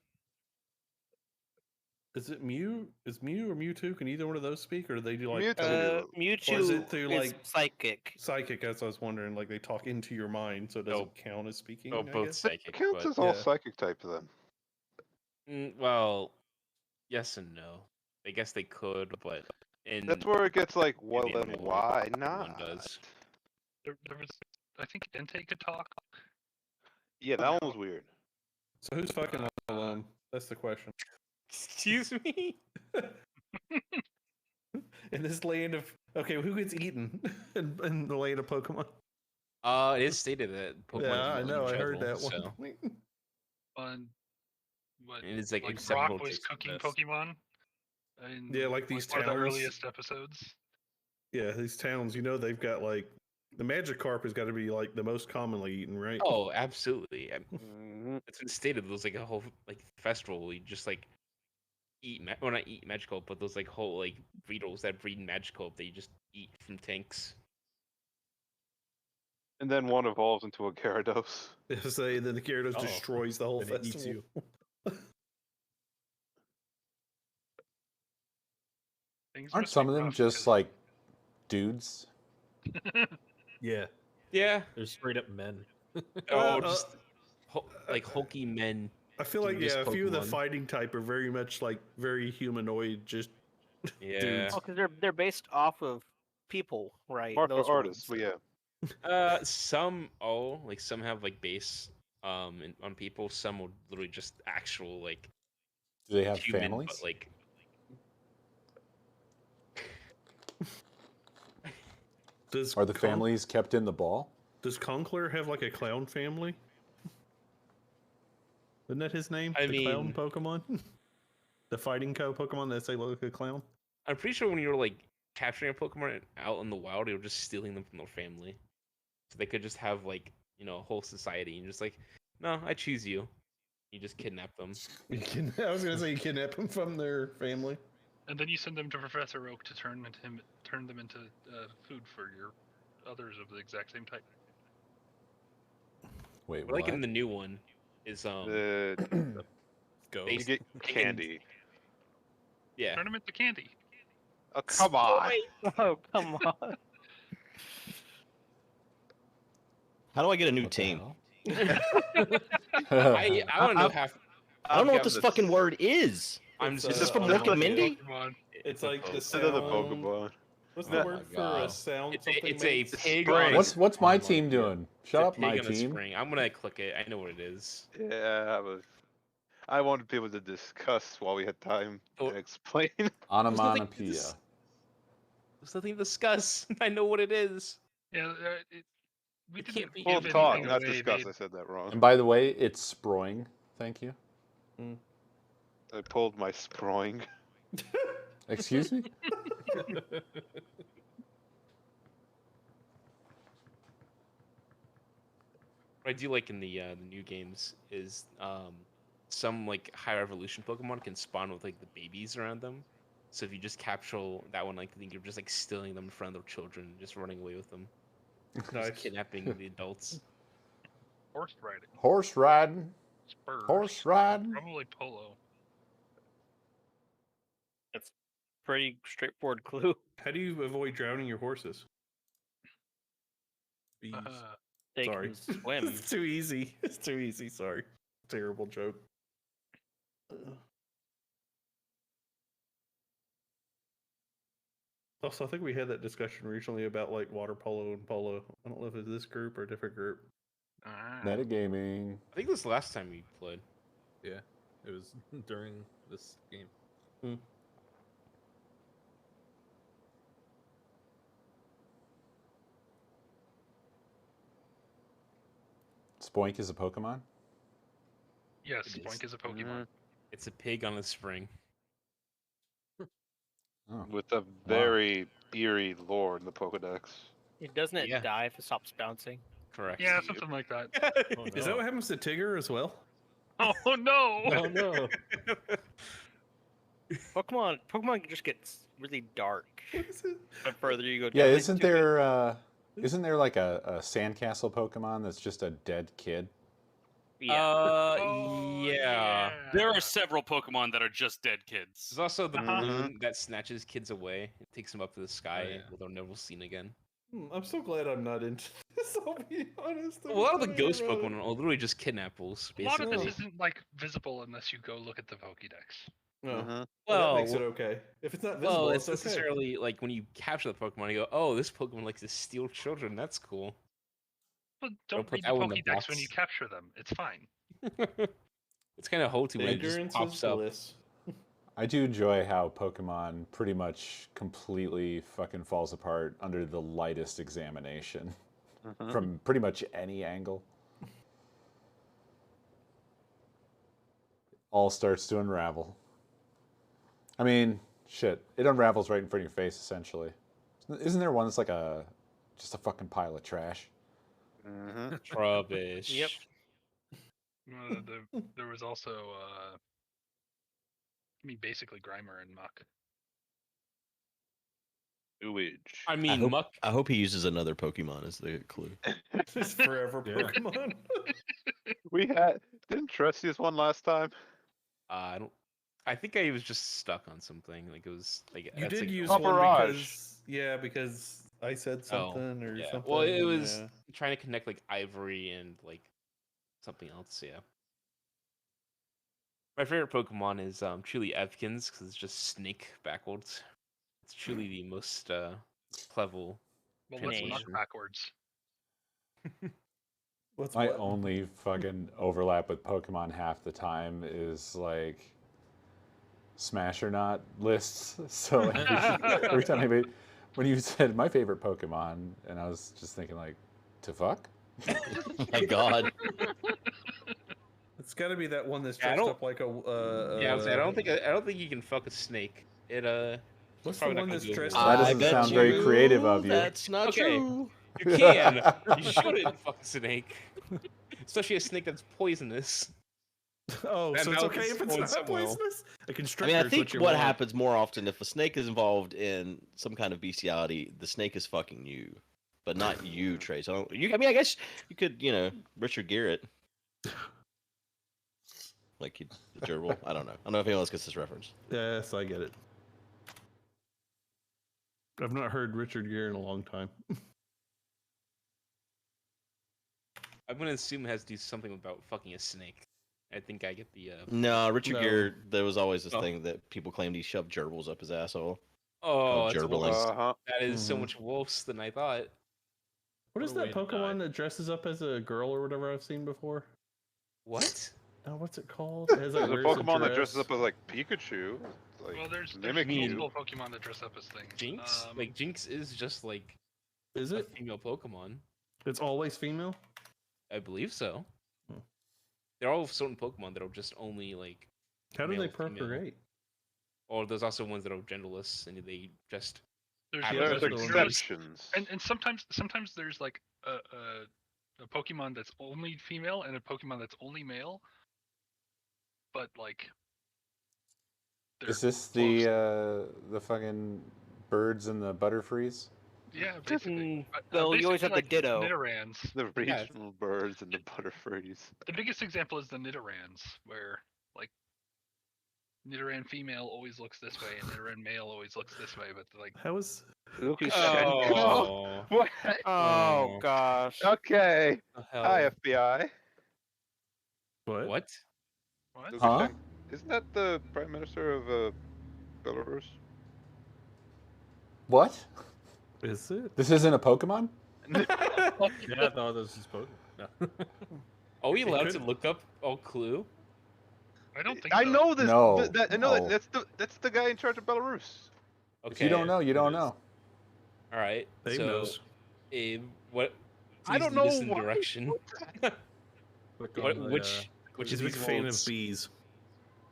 Is it Mew? Is Mew or Mewtwo? Can either one of those speak, or do they do like Mewtwo. Mewtwo Or is it through, is like- psychic. psychic? As I was wondering, like they talk into your mind, so it doesn't count as speaking. Oh, I both guess? psychic. It counts but, as all yeah. psychic types then. well, yes and no. I guess they could, but That's where it gets like, well Maybe then only why one not? does. There was, I think Entei could talk. Yeah, that one was weird. So who's fucking all alone? That's the question. Excuse me. In this land of who gets eaten in the land of Pokemon? It is stated that Pokemon. Yeah, I is know. I heard untouchable, that one. So On what? it is like Brock acceptable. was taste in cooking this. Pokemon. In, Yeah, like these one of the towns. earliest episodes. Yeah, these towns. They've got like the Magikarp has got to be like the most commonly eaten, right? Oh, absolutely. Mhm. It's been stated there's like a whole like festival where you just like eat well not eat Magikarp, but those like whole like beetles that breed Magikarp that you just eat from tanks. And then one evolves into a Gyarados. Say then the Gyarados Uh-oh. destroys the whole Then it eats festival. Things Aren't must some be of them rough just like dudes? Yeah. Yeah. They're straight up men. Oh, just like hulky men. I feel Dude, like just a few of the Pokemon. fighting type are very much like very humanoid, just Yeah. dudes. Oh, because they're based off of people, right? Martial Those artists, ones. but yeah. Some like some have like base on people. Some will literally just actual like Do they have human, families? but like Does Are the families kept in the ball? Does Conkler have like a clown family? Isn't that his name? I the clown mean- Pokemon? The fighting Pokemon that say look like a clown? I'm pretty sure when you were like capturing a Pokemon out in the wild, you were just stealing them from their family, so they could just have like a whole society and just like, no, I choose you. You just kidnap them. I was gonna say you kidnap them from their family. And then you send them to Professor Oak to turn them into food for your others of the exact same type. Wait, But like what? in the new one, is The Go. you get candy. yeah. Turn them into candy. Oh come on! Oh, come on. How do I get a new What the team? hell? I don't know half. I don't know what I've this got fucking word is. I'm It's, just. Is this from Pokemon. Mork and Mindy? Pokemon. It's like the Instead of the sound. Pokemon. What's No. the Oh word my for a God. sound? It's something a makes? pig Spring. on a What's my Oh my team God. doing? It's Shut a up, pig my on a team. spring. I'm gonna click it. I know what it is. Yeah, I wanted people to discuss while we had time Oh. and explain. There's nothing to Onomatopoeia. There's nothing to discuss. I know what it is. Yeah, we It didn't can't be We'll give talk, anything not away. discuss. I said that wrong. And by the way, it's sproing. Thank you. I pulled my sproing. Excuse me? What I do like in the new games is some like higher evolution Pokemon can spawn with like the babies around them. So if you just capture that one, like I think you're just like stealing them in front of their children, and just running away with them, Nice. just kidnapping the adults. Horse riding. Horse riding. Spurs. Horse riding. Probably polo. It's pretty straightforward clue. How do you avoid drowning your horses? Bees. They Sorry. can swim. It's too easy. It's too easy. Sorry. Terrible joke. Also, I think we had that discussion recently about like water polo and polo. I don't know if it's this group or a different group. Metagaming. I think this was the last time we played. Yeah, it was during this game. Spoink is a Pokemon? Yes, It is. Boink is a Pokemon. It's a pig on a spring. Oh. With a very eerie lore in the Pokedex. Doesn't it Yeah. die if it stops bouncing? Correct. Yeah, something like that. Oh, Is that what happens to Tigger as well? Oh no! Oh no! Pokemon just gets really dark. What is it? The further you go Yeah, down. isn't there like a sandcastle Pokemon that's just a dead kid? Yeah. Oh, Yeah. There are several Pokemon that are just dead kids. There's also the Uh-huh. balloon that snatches kids away. It takes them up to the sky yeah. where they're never seen again. I'm so glad I'm not into this. I'll be honest. A lot of the ghost Pokemon are literally just kidnapples, A lot of basically. this isn't like visible unless you go look at the Pokédex. No. Mhm. Well, that makes Well, it okay. If it's not visible, well, it's it's okay. necessarily like when you capture the Pokemon, you go, "Oh, this Pokemon likes to steal children. That's cool." But Don't don't put read the that one in the Pokédex when box. you capture them. It's fine. It's kind of hokey when it just Ignorance pops is up. bliss. I do enjoy how Pokemon pretty much completely fucking falls apart under the lightest examination Mhm. from pretty much any angle. All starts to unravel. I mean, shit, it unravels right in front of your face, essentially. Isn't there one that's like just a fucking pile of trash? Mhm. Rubbish. Yep. There was also, basically Grimer and Muck. Sewage. I I mean, hope, Muck. I hope he uses another Pokemon as the clue. It's forever Yeah. Pokemon. Didn't Trust use one last time? I don't. I think I was just stuck on something. Like it was like You that's did like, use Oh, one Barrage. because I said something or yeah. something. Well, it and, was yeah. trying to connect like Ivory and like something else. Yeah. My favorite Pokemon is truly Evkins because it's just snake backwards. It's truly the most clever. Well, what's Translation. Muck backwards? What's My what? only fucking overlap with Pokemon half the time is like Smash or Not lists. So every time anybody, when you said my favorite Pokemon, and I was just thinking like, to fuck? My God. It's got to be that one that's Yeah, I dressed don't- up like a. Yeah, I don't think you can fuck a snake. It What's the probably not one gonna that's go over dressed well. That up? doesn't I bet sound very you creative of you. That's not Okay. true. You can. You shouldn't fuck a snake, especially a snake that's poisonous. Oh, That so it's mouth okay is if it's going not somewhere. poisonous? A I constrictor mean, I is think you what want. happens more often if a snake is involved in some kind of bestiality, the snake is fucking you, but not you, Trace. I mean, I guess you could, Richard Garrett, like the gerbil. I don't know. I don't know if anyone else gets this reference. Yes, I get it. I've not heard Richard Gere in a long time. I'm gonna assume it has to do something about fucking a snake. I think I get the. No, Richard No. Gere. There was always this Oh. thing that people claimed he shoved gerbils up his asshole. Oh, it's gerbiling. worse. Uh-huh. That is so Mhm. much worse than I thought. What is What a that way to die. Pokemon that dresses up as a girl or whatever I've seen before? What? Oh, what's it called? It has There's like a wears Pokemon that dress. dresses up as like Pikachu. Like, Well, there's mimic multiple you. Pokemon that dress up as things. Jinx? Like Jinx is just like Is a it? female Pokemon. It's always female. I believe so. Hmm. There are all certain Pokemon that are just only like. How do male, they female. procreate? Or there's also ones that are genderless and they just. there's, I There's don't know. exceptions. and sometimes there's like a Pokemon that's only female and a Pokemon that's only male. But like, Is they're this close. the fucking birds and the Butterfrees? Yeah, basically. Though you always basically have the Ditto. Nidorans. The Yeah. regional birds and the Butterfrees. The biggest example is the Nidorans, where like Nidoran female always looks this way and Nidoran male always looks this way, but like How is? Oh. What? Oh Oh. gosh. Okay. The hell? Hi, FBI. What? What? what? Huh? Isn't that the Prime Minister of Belarus? What? Is it? This isn't a Pokemon? Yeah, I thought this was Pokemon. No. Are we It allowed could- to look up Clue? I don't think I so. know this. No, I know no. that's the guy in charge of Belarus. Okay. If you don't know, you don't it is. know. All right. Dave so, knows. what? I please don't lead us know in why. direction. Click What, on the, which He's of a big these fan worlds? of bees.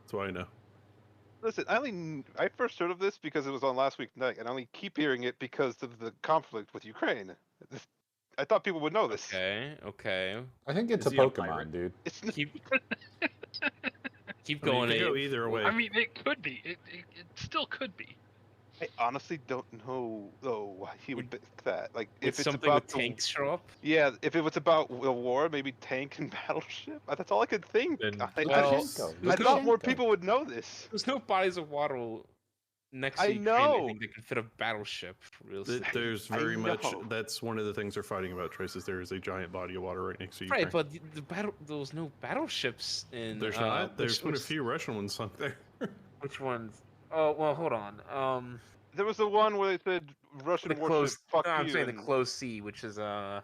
That's why I know. Listen, I first heard of this because it was on last week night, and I only keep hearing it because of the conflict with Ukraine. I thought people would know this. Okay. Okay. I think it's Is a he a Pokemon, pirate? dude. It's Keep keep I mean, going. it could go Abe. either way. I mean, it could be. It still could be. I honestly don't know though why he would pick that. Like Would if it's something about with tanks show up? Yeah, if it was about a war, maybe tank and battleship. That's all I could think. Then I Lukashenko. thought more Lukashenko. people would know this. There's no bodies of water next I to Ukraine. I know. think that could fit a battleship. Real There's I very much. know. That's one of the things they're fighting about. Trace is there is a giant body of water right next to Ukraine. Right, but the battle. There was no battleships in. There's not. There's been a which- few Russian ones sunk there. Which ones? Oh well, hold on. There was the one where they said Russian The warship. close. Fuck No, I'm you. saying the and- close sea, which is I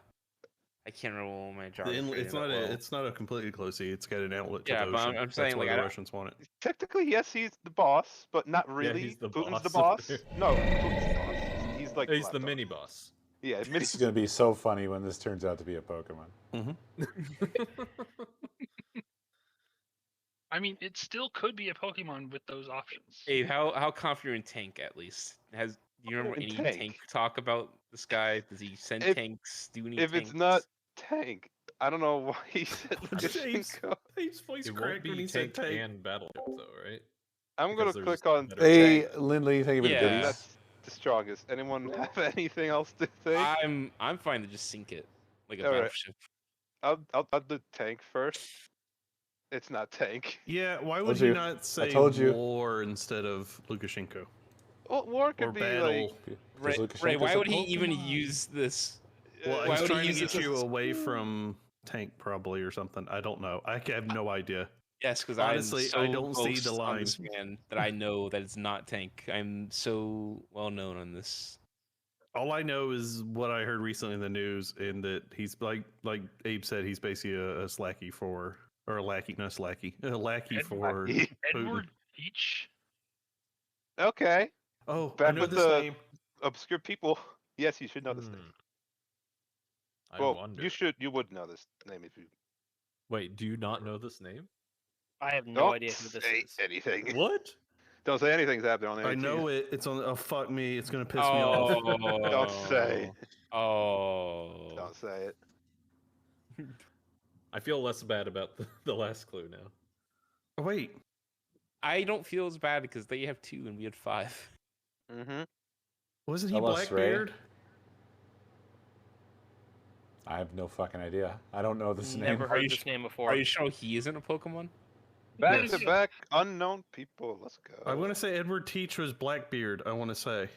can't remember what my geography. It's not a. It's not a completely close sea. It's got an outlet to Yeah, the but ocean. I'm That's saying, why like, the I don't- Russians want it. Technically, yes, he's the boss, but not really. he's the Putin's the boss boss. of it. No, Putin's the boss. He's like He's the lapdog. mini boss. Yeah, mini. This is gonna be so funny when this turns out to be a Pokemon. I mean, it still could be a Pokemon with those options. Hey, how confident in tank at least? Do you remember any Confident in tank. tank? talk about this guy? Does he send If- tanks? Do any If tanks? it's not tank, I don't know why he said Dave's- Lukashenko. His voice It won't cracked when be he said tank tank. and battleship, though, right? I'm gonna Because there's click on better- Hey, tank. Lindley, thank you for the Yeah. goodies. That's the strongest. Anyone have anything else to say? I'm fine to just sink it like a All right. battleship. I'll do tank first. It's not tank. Yeah, why Told would you you. not say told you. war instead of Lukashenko Well, war could or be battle? Ray, Lukashenko's Ray, why a would he even Pokemon. use this? Well, like. why he's would he trying to use get it you as- away from tank, probably, or something. I don't know. I have no idea. Yes, because Honestly, I'm I so don't see the close on this line. man that I know that it's not tank. I'm so well known on this. All I know is what I heard recently in the news, and that he's like Abe said, he's basically a slacky for, or a lackey, not slacky, a lackey Ed- for Lackey. Putin. Edward Each. Okay. Oh, I Back know with this the- name. obscure people. Yes, you should know this name. I Well, wonder. you would know this name if you Wait, do you not know this name? I have no don't idea who this say is. anything. What? Don't say anything's happening on the 18th. I know it. It's on. Oh fuck me! It's gonna piss me off. Don't say. Oh. Don't say it. I feel less bad about the last clue now. Oh, wait. I don't feel as bad because they have 2 and we had 5. Mm-hmm. Wasn't he Tell us, Ray. Blackbeard? I have no fucking idea. I don't know this Never name. heard this name before. Are you sure he isn't a Pokemon? Back Yes. to back unknown people. Let's go. I want to say Edward Teach was Blackbeard. I want to say.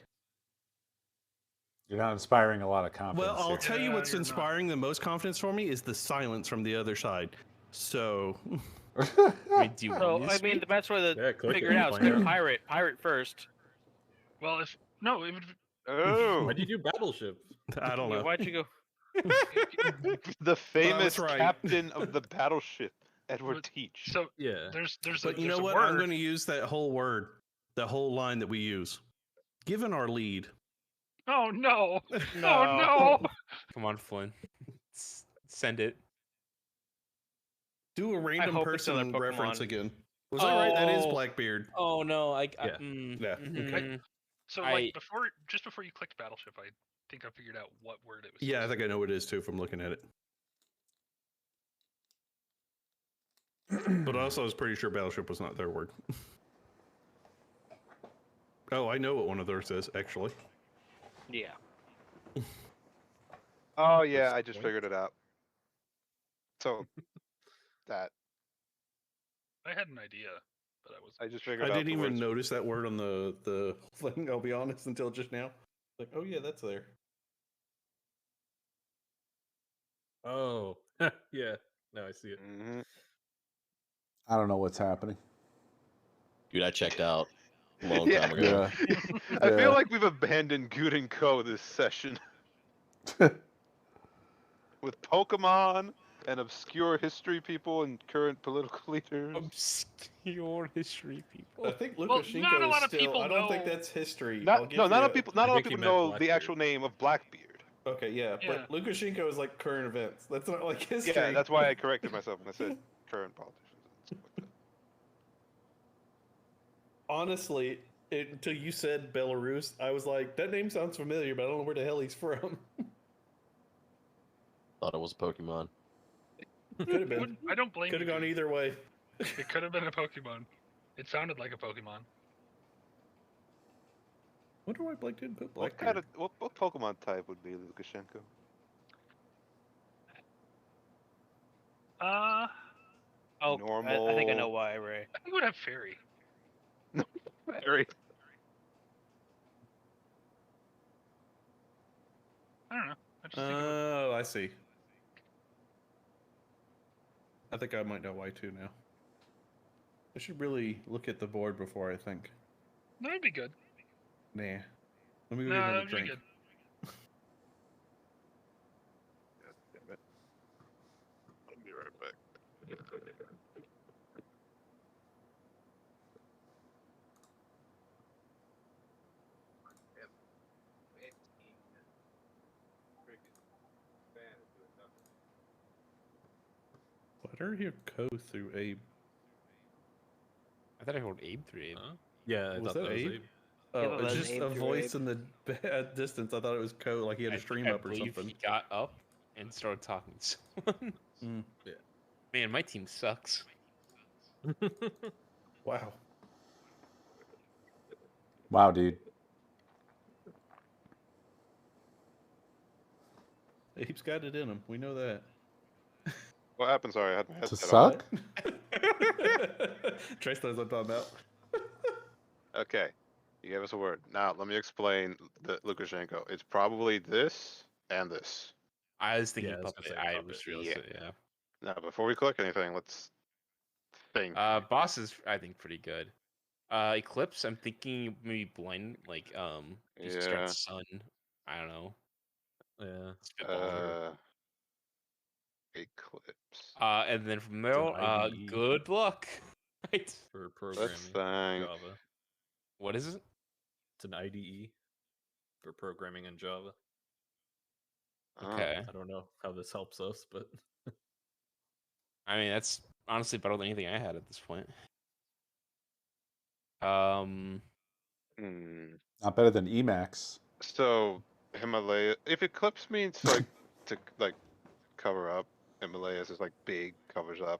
You're not inspiring a lot of confidence. Well, I'll here. tell you what's you're not. inspiring the most confidence for me is the silence from the other side. So, Wait, do you So want me to I mean, speak? the best way to Yeah, click figure it out is Find click out. pirate first. Well, if no, it would. Oh, Why did you do Battleship? I don't know. Why'd you go? the famous right. captain of the battleship, Edward But- Teach. So Yeah. there's But a, you know there's a what? word. I'm going to use that whole word, the whole line that we use. Given our lead. Oh no! No. Oh no! Come on, Flynn. Send it. Do a random hope it's another person reference Pokemon. again. Was that right? That is Oh. Blackbeard. Oh no, Yeah. Yeah, mhm. So I- like just before you clicked Battleship, I think I figured out what word it was. Yeah, I think I know what it is too from looking at it. But also, I was pretty sure Battleship was not their word. Oh, I know what one of theirs is, actually. Yeah. Oh yeah, I First just point. figured it out. So that I had an idea, but I was. I just figured I out. didn't the even words. notice that word on the thing, I'll be honest, until just now. Like, oh yeah, that's there. Oh, yeah. Now I see it. Mhm. I don't know what's happening. Dude, I checked out a long Yeah. time ago. Yeah. I Yeah. feel like we've abandoned Good and Co. this session with Pokemon and obscure history people and current political leaders. Obscure history people. I think Well, Lukashenko not a lot is of still. people I don't think know- that's history. Not a lot of people. Not a lot of think he people meant know the Blackbeard. actual name of Blackbeard. Okay, yeah, Yeah. but Lukashenko is like current events. That's not like history. Yeah, that's why I corrected myself when I said current politicians. And stuff like that. Honestly, until you said Belarus, I was like, that name sounds familiar, but I don't know where the hell he's from. Thought it was a Pokemon. Could have been. I don't blame Could have you. gone either way. It could have been a Pokemon. It sounded like a Pokemon. Wonder why Blake didn't put What Blackbeard. kind of what Pokemon type would be Lukashenko? I Oh, I think I know Normal. why, Ray. think it would have Fairy. Very. I don't know. I just think it would. Oh, I see. I think I might know why too now. I should really look at the board before I think. That would be good. Nah. Let me go No, get that another would be drink. good. Damn it. I'll be right back. Why did I hear Co through Abe? I thought I heard Abe through Abe. Huh? Yeah, I Was thought that that was Abe? Abe. Oh, that it's was just Abe a through voice Abe. in the at distance. I thought it was Co, like he had a stream up or believe something. He got up and started talking to someone. Mm. Yeah. Man, my team sucks. Wow. Wow, dude. Abe's got it in him. We know that. What happened? Sorry, I had my To headset on. suck? Trace knows what I'm talking about. Okay, you gave us a word. Now let me explain the Lukashenko. It's probably this and this. I was thinking Yeah, I was puppet. gonna say I puppet. was realizing, yeah. Now, before we click anything, let's think. Boss is, I think, pretty good. Eclipse, I'm thinking maybe blind, like just Yeah. start sun. I don't know. Yeah. Spitball. Eclipse. And then from there, IDE. good luck. Right. For Let's programming. think. Java. What is it? It's an IDE. for programming in Java. Okay. I don't know how this helps us, but I mean, that's honestly better than anything I had at this point. Not better than Emacs. So Himalaya, if Eclipse means like to like cover up, Himalayas is like big, covers up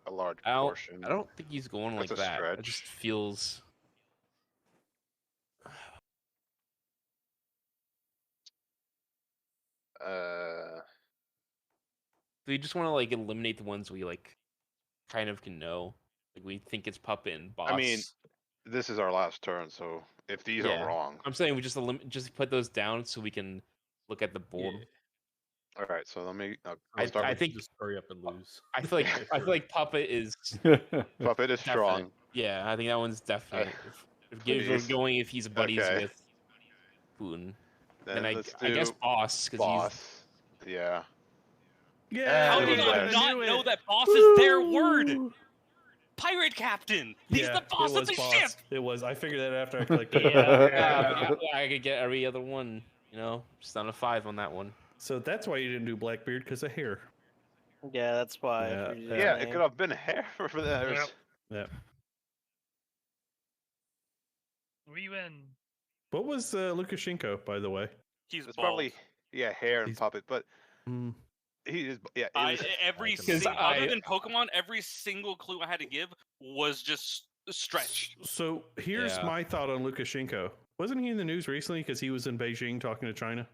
a large portion. I don't think he's going like That's a that. It stretch. just feels. Do you just want to like eliminate the ones we like kind of can know? Like we think it's Puppet and Boss. I mean, this is our last turn, so if these are wrong, I'm saying we just put those down so we can look at the board. all right. So let me. I think just hurry up and lose. I feel like Puppet is Puppet is definite. strong. Yeah, I think that one's definite. If please. we're going, if he's buddies Okay. with Putin, Then I let's guess do Boss because Boss. Yeah. Yeah. How it did was I West. not know that boss is their word? Pirate captain. He's the boss it of was the boss. ship. It was. I figured that after I clicked it. I could get every other one. You know, just on a 5 on that one. So that's why you didn't do Blackbeard, because of hair. Yeah, that's why. Yeah, I figured his Yeah, it name. could have been hair for that. Yep. Yeah. We win. What was Lukashenko, by the way? He's It's bald. probably hair and He's- Puppet, but Mm. he is it I, was, every Because single, other than Pokemon, every single clue I had to give was just stretched. So here's Yeah. my thought on Lukashenko. Wasn't he in the news recently because he was in Beijing talking to China?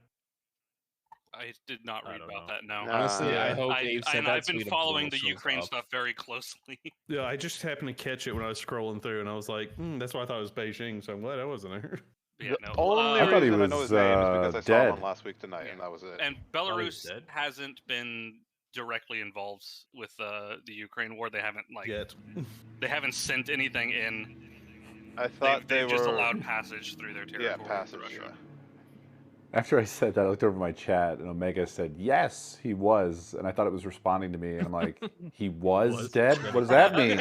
I did not I read don't about know. that. No. Honestly, Yeah. I hope they've said that I've so we been can blow following the some Ukraine up. stuff very closely. Yeah, I just happened to catch it when I was scrolling through, and I was like, that's why I thought it was Beijing. So I'm glad I wasn't there. Yeah, the no. only I thought he reason I know was, his name is because I saw him dead. on last week tonight, Yeah. and that was it. And Oh, he's Belarus dead? hasn't been directly involved with the Ukraine war. They haven't Yet. they haven't sent anything in. I thought They've they just were allowed passage through their territory. to passage. Russia. Yeah. After I said that, I looked over my chat, and Omega said, yes, he was. And I thought it was responding to me. And I'm like, he was dead? What does that mean?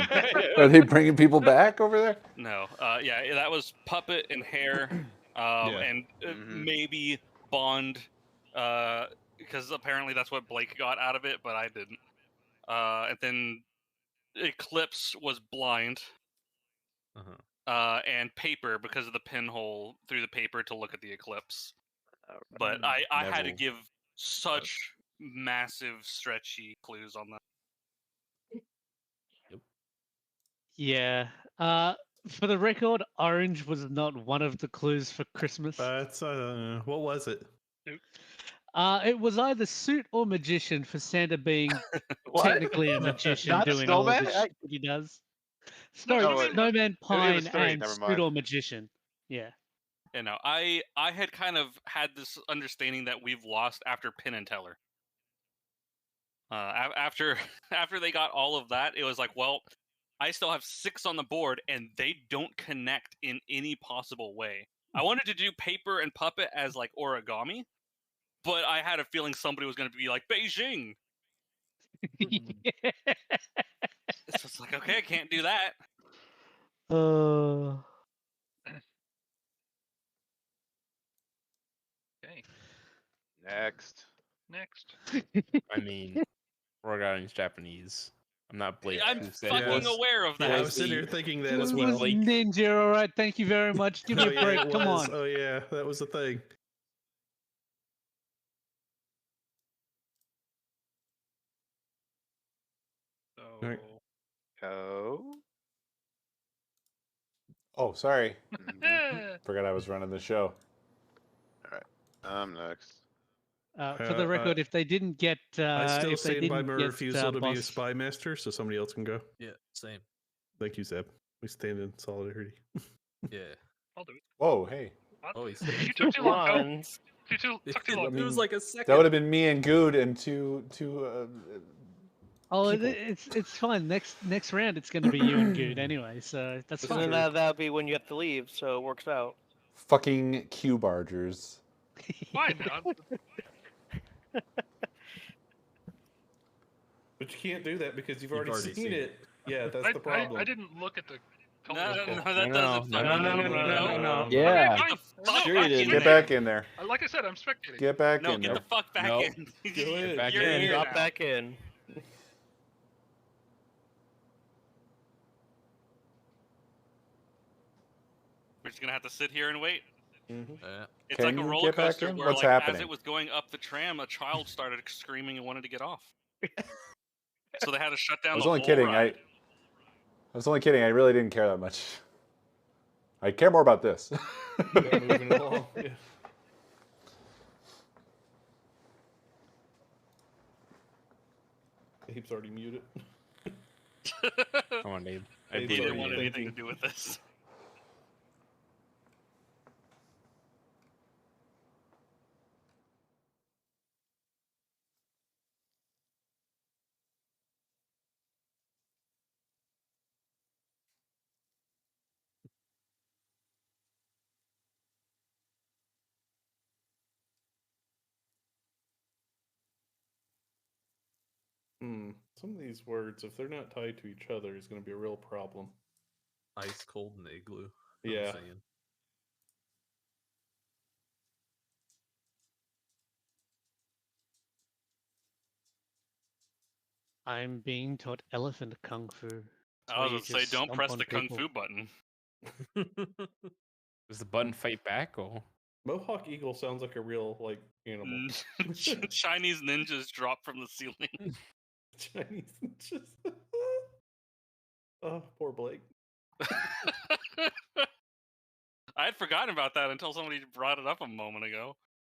Are they bringing people back over there? No, yeah, that was Puppet and Hair, and maybe Bond, because apparently that's what Blake got out of it, but I didn't. And then Eclipse was blind, and Paper because of the pinhole through the paper to look at the eclipse. But I had to Neville. give such massive stretchy clues on that. Yeah. For the record, orange was not one of the clues for Christmas. That's what was it? It was either suit or magician for Santa being technically a magician Not doing all snowman? the shit he does. Sorry, No, it- snowman, pine, was three, and never suit mind. or magician. Yeah. You know, I had kind of had this understanding that we've lost after Penn and Teller. After they got all of that, it was like, well, I still have 6 on the board, and they don't connect in any possible way. I wanted to do Paper and Puppet as like origami, but I had a feeling somebody was going to be like Beijing. Yeah. It's just like, okay, I can't do that. Okay. Next. I mean, Rogarden's Japanese. I'm not Blake. I'm who said fucking was- aware of Yeah, that. I was sitting here thinking that as was well. Blake. Ninja, all right. Thank you very much. Give me a yeah, break. it Come was. on. Oh yeah, that was the thing. So Alright. Go. Oh, sorry. Mhm. Forgot I was running the show. I'm next. For the record, if they didn't get, I still if they stand by didn't my get, refusal to be a boss, spy master, so somebody else can go. Yeah, same. Thank you, Zeb. We stand in solidarity. Yeah. I'll do it. Whoa, hey. What? Oh, he's You took too long. Go. Ones. Took too it long. was like a second. That would have been me and Good and two Oh, people. it's fine. Next round, it's going to be you and Good anyway, so that's So fine. then that'll be when you have to leave, so it works out. fucking Q bargers. Fine. But you can't do that because you've already already seen seen it. Yeah, that's the problem. I didn't look at the Totally No, cool. no, that doesn't. No. Yeah. Get the fuck Sure you back did. in Get there. back in there. Like I said, I'm spectating. Get back No, in get there. the fuck back Nope. in. Go ahead. back You're in. here Drop now. back in. We're just gonna have to sit here and wait. Yeah. It's Can like a you roller get back coaster in? where, What's like, as happening? it was going up the tram, a child started screaming and wanted to get off. So they had to shut down I was the only whole kidding. ride. I was only kidding. I really didn't care that much. I care more about this. Yeah, moving along. Yeah. Abe's already muted. Come on, Abe. Abe's He already didn't want anything to thinking. do with this. Some of these words, if they're not tied to each other, is going to be a real problem. Ice cold and igloo. Yeah. I'm saying. I'm being taught elephant kung fu. I was gonna say, don't press the kung fu button. Does the button fight back or? Mohawk eagle sounds like a real animal. Chinese ninjas drop from the ceiling. Chinese just. Oh, poor Blake. I had forgotten about that until somebody brought it up a moment ago.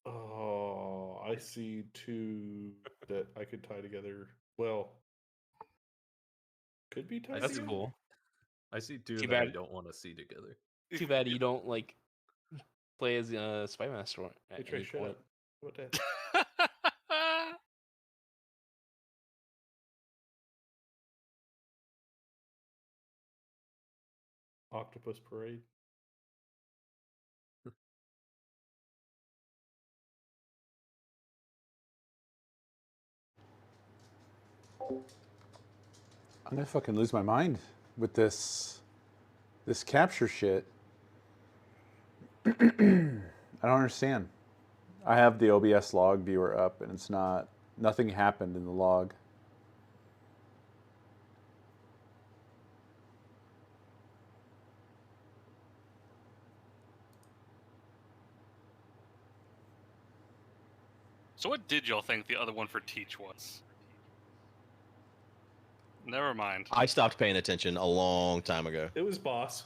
Oh, I see two that I could tie together. Well, could be tied That's together. cool. I see two Too that I bad. don't want to see together. Too bad you don't like play as a spy master Hey, at Trey, any shut point. up. How about that? Octopus Parade. I'm gonna fucking lose my mind with this capture shit. I don't understand. I have the OBS log viewer up, and nothing happened in the log. So what did y'all think the other one for Teach was? Never mind. I stopped paying attention a long time ago. It was boss.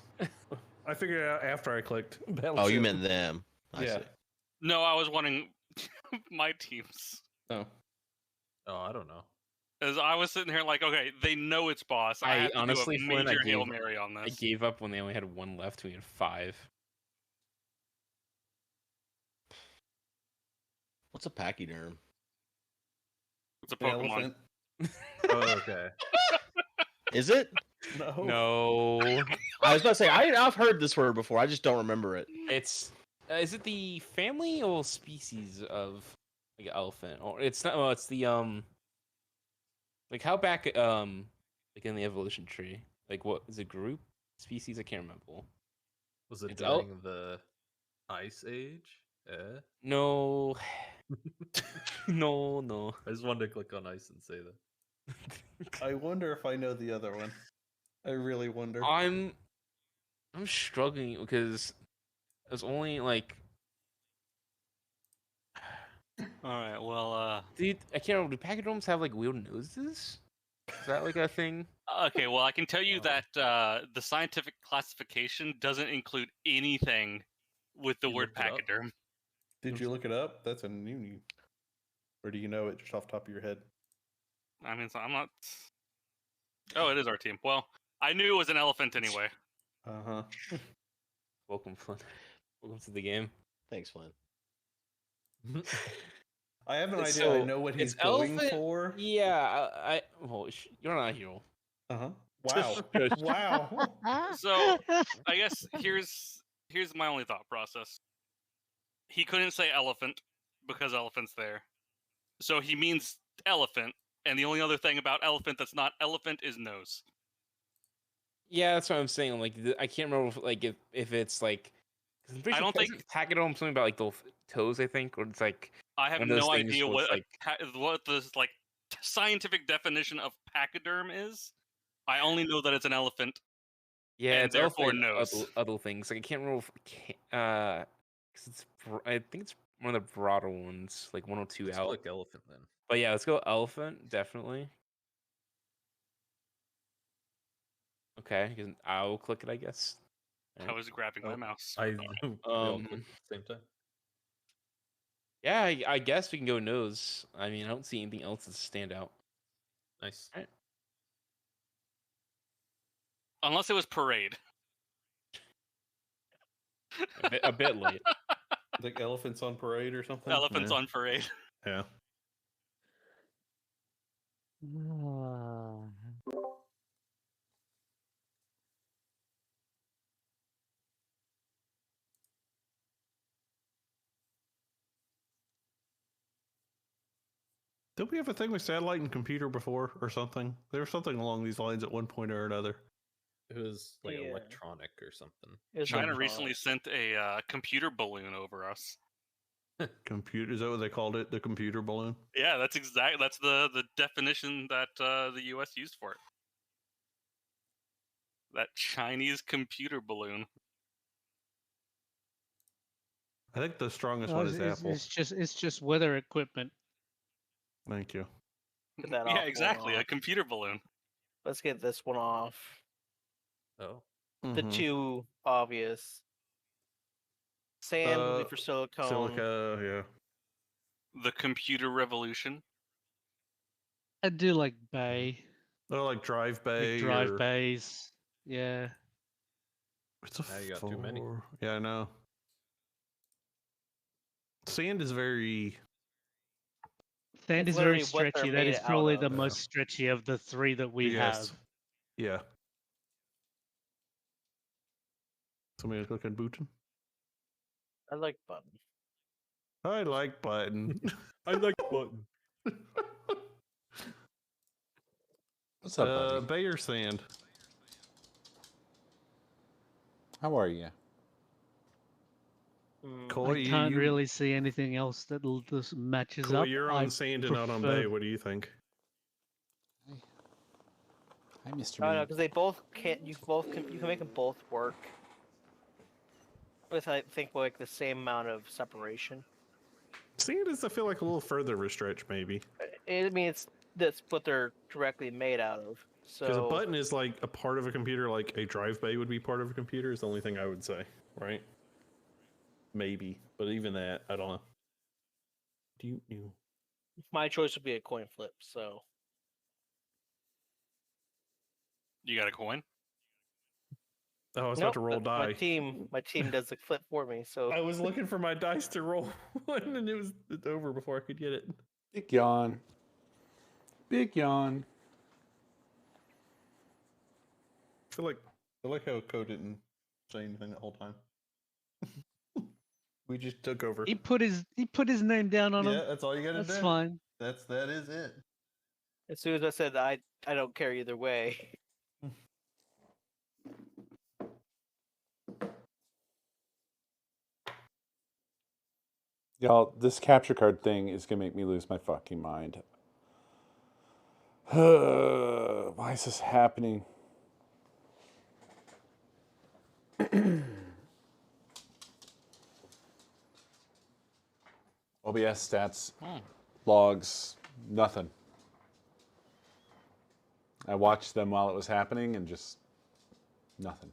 I figured it out after I clicked. Oh, you Battleship. meant them. I Yeah. see. No, I was wanting my teams. Oh. Oh, I don't know. As I was sitting here like, okay, they know it's boss. I have to honestly, do a Flynn, major Hail Mary on I this. gave up when they only had one left. We had 5. What's a pachyderm? It's a The Pokemon. elephant. Oh, okay. Is it? No. No, I was about to say I've heard this word before. I just don't remember it. it's is it the family or species of like elephant? Or it's not. Well, it's the like how back like in the evolution tree? Like what is it? Group species? I can't remember. Was it It's el- during the Ice Age? Yeah. No, no. I just wanted to click on ice and say that. I wonder if I know the other one. I really wonder. I'm struggling because there's only like. All right, well, Dude, I can't remember. Do pachyderms have like weird noses? Is that like a thing? okay, well, I can tell you that the scientific classification doesn't include anything with the You word looked it up? pachyderm. Did you look it up? That's a new. Or do you know it just off the top of your head? I mean, so I'm not. Oh, it is our team. Well, I knew it was an elephant anyway. Uh huh. Welcome, Flynn. Welcome to the game. Thanks, Flynn. I have no idea. So, I know what he's it's going elephant- for. Yeah, well, you're not a hero. Uh huh. Wow. Wow. So I guess here's my only thought process. He couldn't say elephant because elephant's there, so he means elephant, and the only other thing about elephant that's not elephant is nose. Yeah, that's what I'm saying. Like, I can't remember if it's like. 'Cause I'm pretty I sure don't think Pachyderm something about like the toes. I think, or it's like I have one of those no things idea where it's like what the like scientific definition of pachyderm is. I only know that it's an elephant yeah, and it's therefore elephant knows. other things. Like I can't remember. Cause I think it's one of the broader ones, like 102 Let's out. click elephant then. But yeah, let's go elephant definitely. Okay, I'll click it, I guess. I was grabbing my mouse. We all clicked at the same time. Yeah, I guess we can go nose. I mean, I don't see anything else that's stand out. Nice. All right. Unless it was parade. A bit late. Like elephants on parade or something. Elephants on parade. Yeah. Did we have a thing with satellite and computer before or something? There was something along these lines at one point or another. It was like Yeah. electronic or something. China recently sent a computer balloon over us. Computer, is that what they called it? The computer balloon? Yeah, that's the definition that the U.S. used for it. That Chinese computer balloon. I think the strongest No, one is Apple. it's just weather equipment. Thank you. Get that Yeah, off exactly. one A off. computer balloon. Let's get this one off. Oh. The Mhm. two obvious. Sand will be for silicone. Silica, yeah. The computer revolution. I do like bay, Oh, like drive bay. big drive or... bays. Yeah. It's a Now you got too many. Yeah, I know. Sand is very. Sand It's is very literally what they're stretchy. That made is out probably of. the most stretchy of the three that we Yes. have. Yeah. Somebody clicking button? I like button. I like button. I like button. What's up, buddy? Bayer sand. How are you? Coy, I can't really see anything else that just matches Coy, up. you're on sand and not on prefer- bay. What do you think? Hi, Mr. I don't know, Man. because they both can't. You can make them both work. With I think like the same amount of separation. Sand is, I feel like, a little further of a stretch, maybe. I mean, that's what they're directly made out of. Because So a button is like a part of a computer, like a drive bay would be part of a computer, is the only thing I would say, right? Maybe, but even that, I don't know. my choice would be a coin flip. So You got a coin? Oh, I was nope, about to roll but die. my team does the flip for me. So I was looking for my dice to roll one, and it's over before I could get it. Big yawn. Big yawn. I like how Code didn't say anything the whole time. We just took over. He put his name down on him. Yeah, that's all you gotta do. That's fine. That is it. as soon as I said I don't care either way. Y'all, this capture card thing is gonna make me lose my fucking mind. Why is this happening? OBS stats, logs, nothing. I watched them while it was happening and just nothing.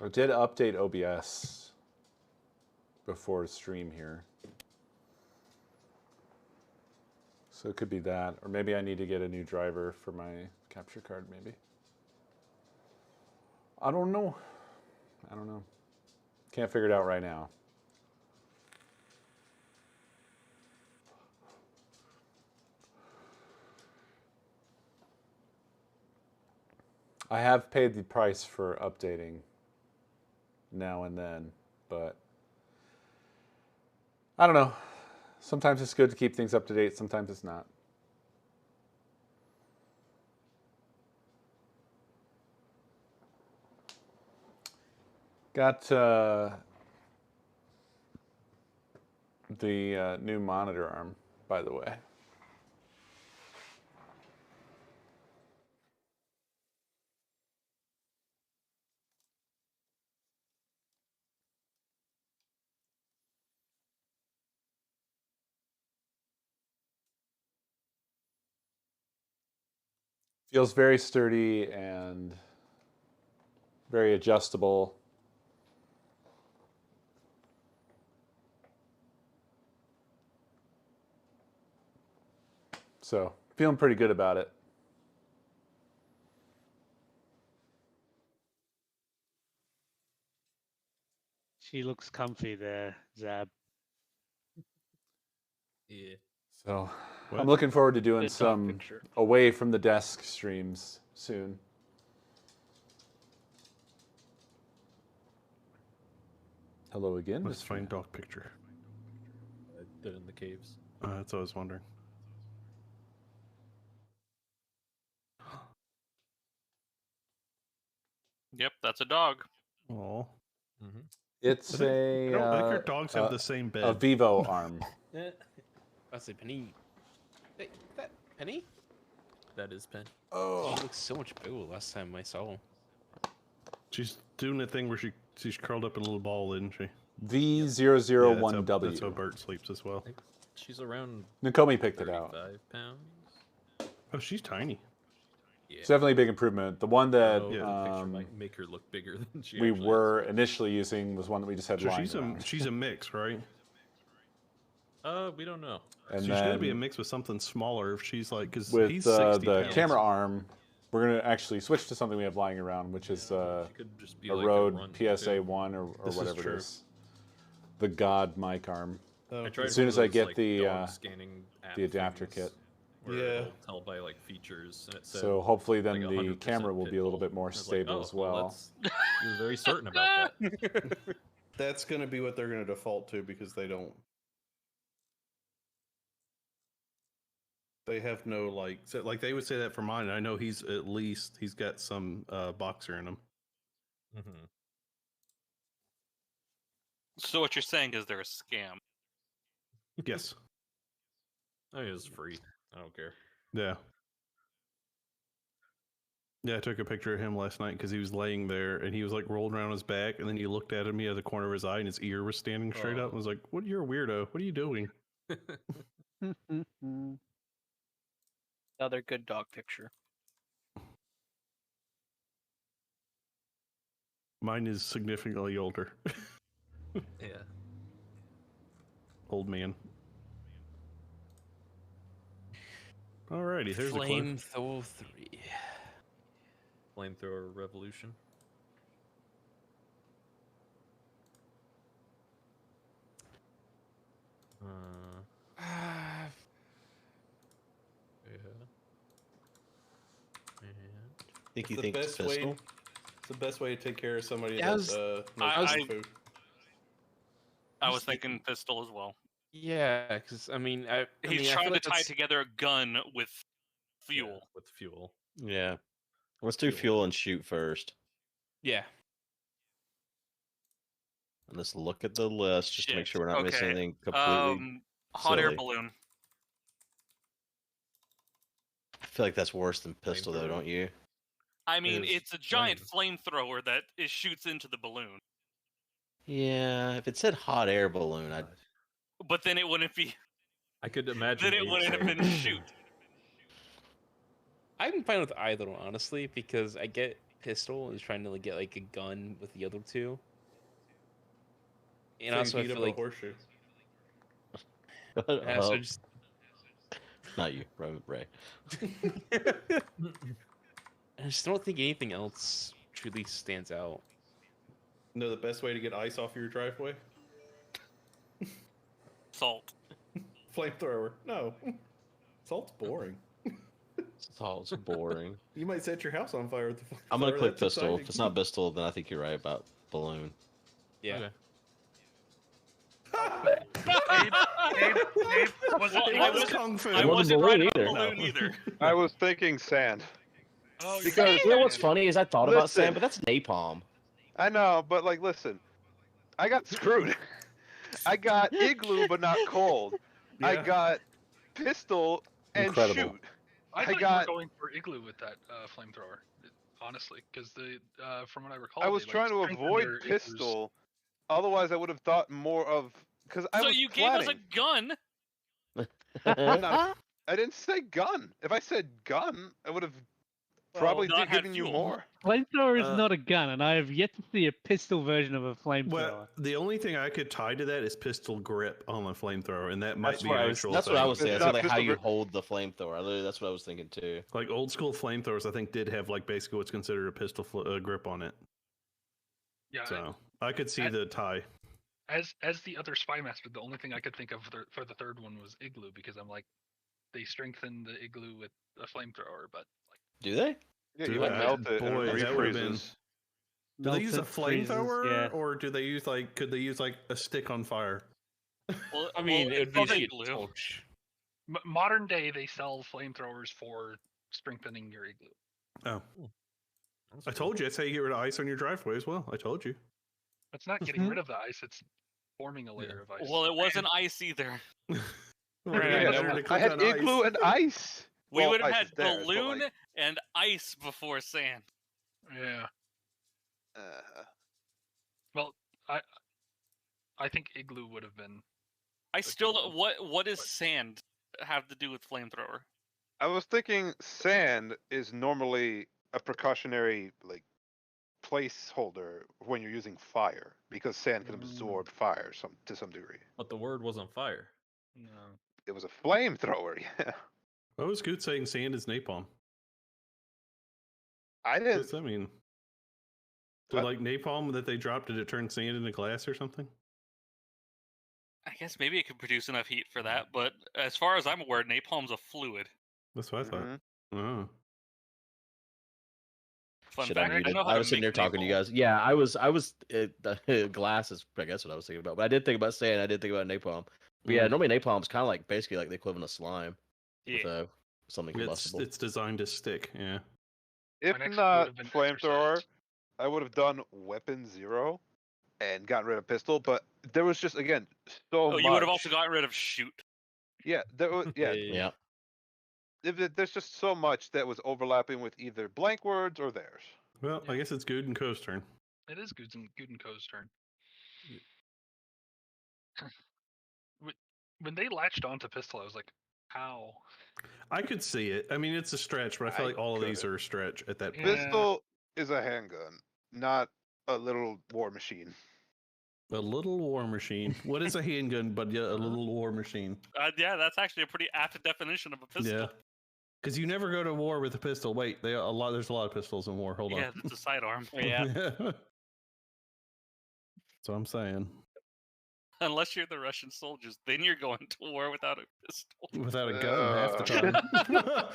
I did update OBS before stream here. So it could be that. Or maybe I need to get a new driver for my capture card, maybe. I don't know. Can't figure it out right now. I have paid the price for updating now and then, but I don't know. Sometimes it's good to keep things up to date. Sometimes it's not. Got the new monitor arm, by the way. Feels very sturdy and very adjustable. So, feeling pretty good about it. She looks comfy there, Zab. Yeah. So, What? I'm looking forward to doing Good dog some picture. away from the desk streams soon. Hello again, Let's Mr. find dog picture. I did in the caves. That's what I was wondering. Yep, that's a dog. Oh, Mm-hmm. It's I think our dogs have the same a bed. Vivo arm. I say Penny. Hey, that Penny? That is Penny. Oh, She looks so much bigger last time I saw her. She's doing the thing where she's curled up in a little ball, isn't she? V001W. That's how Bert sleeps as well. She's around Nakomi picked it out. 35 pounds. Oh, she's tiny. Yeah. It's definitely a big improvement. The one that The picture might make her look bigger than she we actually were initially using was one that we just had So lying around. she's a mix, right? is. We don't know. And She's then gonna be a mix with something smaller if she's like, because with he's the 60 pounds. camera arm, we're gonna actually switch to something we have lying around, which is She could just be a like Rode run, PSA too. 1 or This is whatever it true. is. The God mic arm. Oh, I tried As soon one as of I those, get like, the, dog scanning app the adapter things kit. where Yeah. it'll tell by like features, and it said So hopefully then like the 100% camera will be a little pit bit more bull. I was like, stable oh, as well. that's- You're very certain about that. That's gonna be what they're gonna default to because they don't. They have no like they would say that for mine. And I know he's got some boxer in him. Mm-hmm. So what you're saying is they're a scam. Yes. I mean, it's free. I don't care. Yeah. Yeah, I took a picture of him last night because he was laying there and he was like rolled around his back, and then you looked at him, he had the corner of his eye and his ear was standing straight up. I was like, "What? You're a weirdo. What are you doing?" Another good dog picture. Mine is significantly older. Yeah. Old man. Alrighty, there's a clue. Flamethrower 3. Flamethrower revolution. Yeah. Think you The think it's best way. pistol? It's the best way to take care of somebody Yeah, I that's I- making food. I was thinking pistol as well. Yeah, because I mean, I He's mean, I trying feel to like tie that's- together a gun with fuel. Yeah, with fuel. Yeah. Let's do fuel and shoot first. Yeah. And let's look at the list just to make Shit, sure we're not missing okay. anything completely. Hot air silly. balloon. I feel like that's worse than pistol, though, Flamethrower. don't you? I mean, is it's a giant flamethrower that it shoots into the balloon. Yeah, if it said hot air balloon, I'd. But then it wouldn't be. I could imagine. Then it Abe wouldn't have saying- been shoot. I'm fine with either one, honestly, because I get pistol is trying to like, get like a gun with the other two. And also, I feel like horseshoe. yeah, so just Not you, Ray. I just don't think anything else truly stands out. Know the best way to get ice off your driveway? Salt. Flamethrower. No. Salt's boring. Salt's boring. You might set your house on fire with the flamethrower. I'm gonna click That's pistol. If exciting. it's not pistol, then I think you're right about balloon. Yeah. Dave, was Well, it I It was wasn't- kung fu. I It wasn't wasn't balloon right either. on balloon No. either. I was thinking sand. Oh, Because- You know what's funny is I thought about Listen. sand, but that's napalm. I know, but like, listen, I got screwed. I got igloo, but not cold. I Yeah. got pistol and Incredible. shoot. I I thought got- you were going for igloo with that flamethrower, honestly, because the from what I recall, I was they, trying to strengthened avoid their igloos. pistol. Otherwise, I would have thought more of because I So was you gave us planning. a gun. I'm not- I didn't say gun. If I said gun, I would have probably not had given you fuel. more. Flamethrower is Uh, not a gun, and I have yet to see a pistol version of a flamethrower. Well, the only thing I could tie to that is pistol grip on a flamethrower, and that might That's be what an I was. actual That's thing. what I was It's saying. I not said like how pistol you grip. hold the flamethrower. Literally, that's what I was thinking too. Like old school flamethrowers, I think did have like basically what's considered a pistol grip on it. Yeah, So I could see I- the tie. as the other spy master, the only thing I could think of for the third one was igloo, because I'm like, they strengthened the igloo with a flamethrower, but like, Do they? Yeah, Dude, you like that- melt it and boy, it that would've been- refreezes. Do they use a Melted freezes, flamethrower, yeah. or do they use like? Could they use like a stick on fire? Well, I mean, it would be well, a they sheet blew. torch. modern day they sell flamethrowers for strengthening your igloo. Oh, That's I cool. told you. That's how you get rid of ice on your driveway as well. I told you. It's not getting rid of the ice; it's forming a layer of ice. Well, it wasn't ice either. Right, Yeah, better to I click had on iglue ice. and ice. We Well, would have ice had is theirs, but, balloon like, and ice before sand. Yeah. uh, Well, I think igloo would have been. I still cool. what does What? sand have to do with flamethrower? I was thinking sand is normally a precautionary like placeholder when you're using fire because sand can absorb fire to some degree. But the word wasn't fire. No. It was a flamethrower, yeah. What was Good saying? Sand is napalm. I What didn't. does that mean? Did What? like napalm that they dropped, did it turn sand into glass or something? I guess maybe it could produce enough heat for that, but as far as I'm aware, napalm's a fluid. That's what I thought. Mhm. Oh. Fun Shit, fact, I I muted. know how I to was sitting make there talking to you napalm. guys. Yeah, I was. The glass is, I guess, what I was thinking about. But I did think about sand. I did think about napalm. But yeah, normally napalm is kind of like basically like the equivalent of slime. Yeah. With something It's combustible. it's designed to stick. Yeah. If next would not have been flamethrower, exercise. I would have done weapon 0 and gotten rid of pistol. But there was just again so Oh, much. you would have also gotten rid of shoot. Yeah, there was yeah. Yeah. There's just so much that was overlapping with either blank words or theirs. Well, I Yeah. guess it's Good and Co's turn. It is Good and Co's turn. When they latched onto pistol, I was like, "How?" I could see it. I mean, it's a stretch, but I feel I like all of these could. are a stretch at that point. Yeah. Pistol is a handgun, not a little war machine. A little war machine. What is a handgun but yeah, a little war machine? Yeah, that's actually a pretty apt definition of a pistol. Yeah. Because you never go to war with a pistol. Wait, there's a lot of pistols in war. Hold Yeah, on. that's a sidearm. Yeah. That's what I'm saying. Unless you're the Russian soldiers, then you're going to war without a pistol. Without a gun half the time.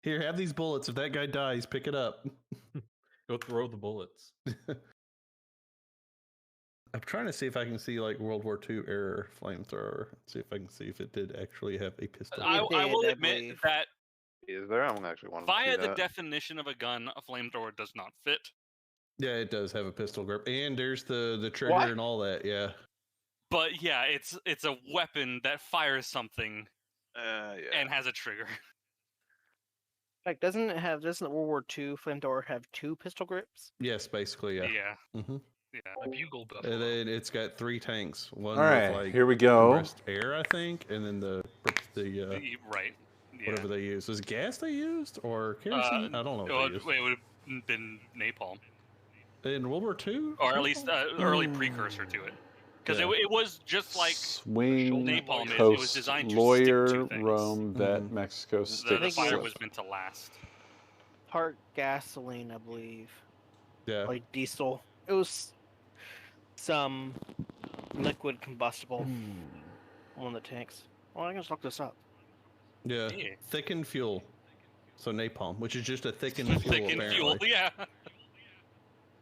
Here, have these bullets. If that guy dies, pick it up. Go throw the bullets. I'm trying to see if I can see like World War II era flamethrower. See if I can see if it did actually have a pistol. I did, will I admit believe. that Is there? I'm actually wanting via to see the that. definition of a gun, a flamethrower does not fit. Yeah, it does have a pistol grip, and there's the trigger What? and all that. Yeah. But yeah, it's a weapon that fires something Yeah. and has a trigger. Like, doesn't the World War II flamethrower have 2 pistol grips? Yes, basically. Yeah. Yeah. hmm Yeah. A bugle buffalo. And then it's got 3 tanks. One All right, with like here we go. compressed air, I think, and then the Right. Yeah. whatever they use. Was it gas they used or kerosene? I don't know. What they used. It would have been napalm, In World War II, or at least early precursor to it, because Yeah. it was just like Swing napalm is. It was Coast designed to lawyer stick to things. Rome vet Mhm. Mexico The sticks. fire so. was meant to last. Part gasoline, I believe. yeah. Like diesel. It was some liquid combustible on one of the tanks. Well, I can just look this up. Yeah. Yeah. Thickened fuel. So napalm, which is just a thickened fuel. Thickened apparently. fuel, yeah.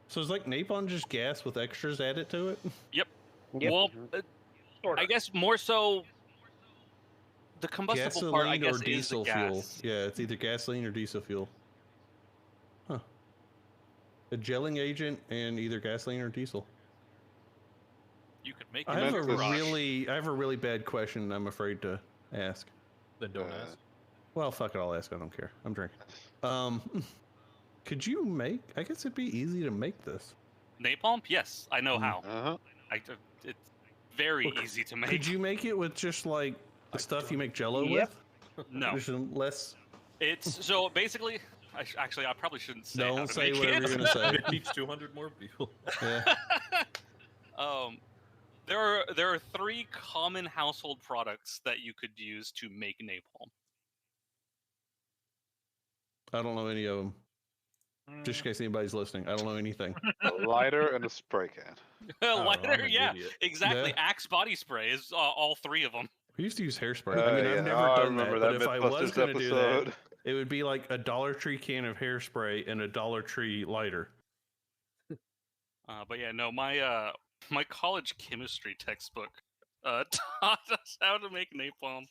So is like napalm just gas with extras added to it? Yep. Yep. Well, I guess more so. The combustible part, I Gasoline guess, or is the diesel fuel. gas. Yeah, it's either gasoline or diesel fuel. Huh. A gelling agent and either gasoline or diesel. You could make I it have in a your garage. really bad question I'm afraid to ask. Then don't ask. Well, fuck it, I'll ask. I don't care. I'm drinking. Could you make? I guess it'd be easy to make this. Napalm? Yes, I know how. Uh-huh. It's very Well, easy to make. Could you make it with just like the stuff you make Jello Yep. with? No. There's less. It's so basically. I probably shouldn't say. how Don't to say make whatever it. you're gonna say. It teach 200 more people. Yeah. There are 3 common household products that you could use to make napalm. I don't know any of them. Just in case anybody's listening, I don't know anything. A lighter and a spray can. Lighter, I'm an yeah, idiot. exactly. Yeah. Axe body spray is all 3 of them. We used to use hairspray. I mean, Yeah. I've never I done that, remember but that if I was Mythbusters going to do that, episode. it would be like a Dollar Tree can of hairspray and a Dollar Tree lighter. But yeah, no, my college chemistry textbook taught us how to make napalm.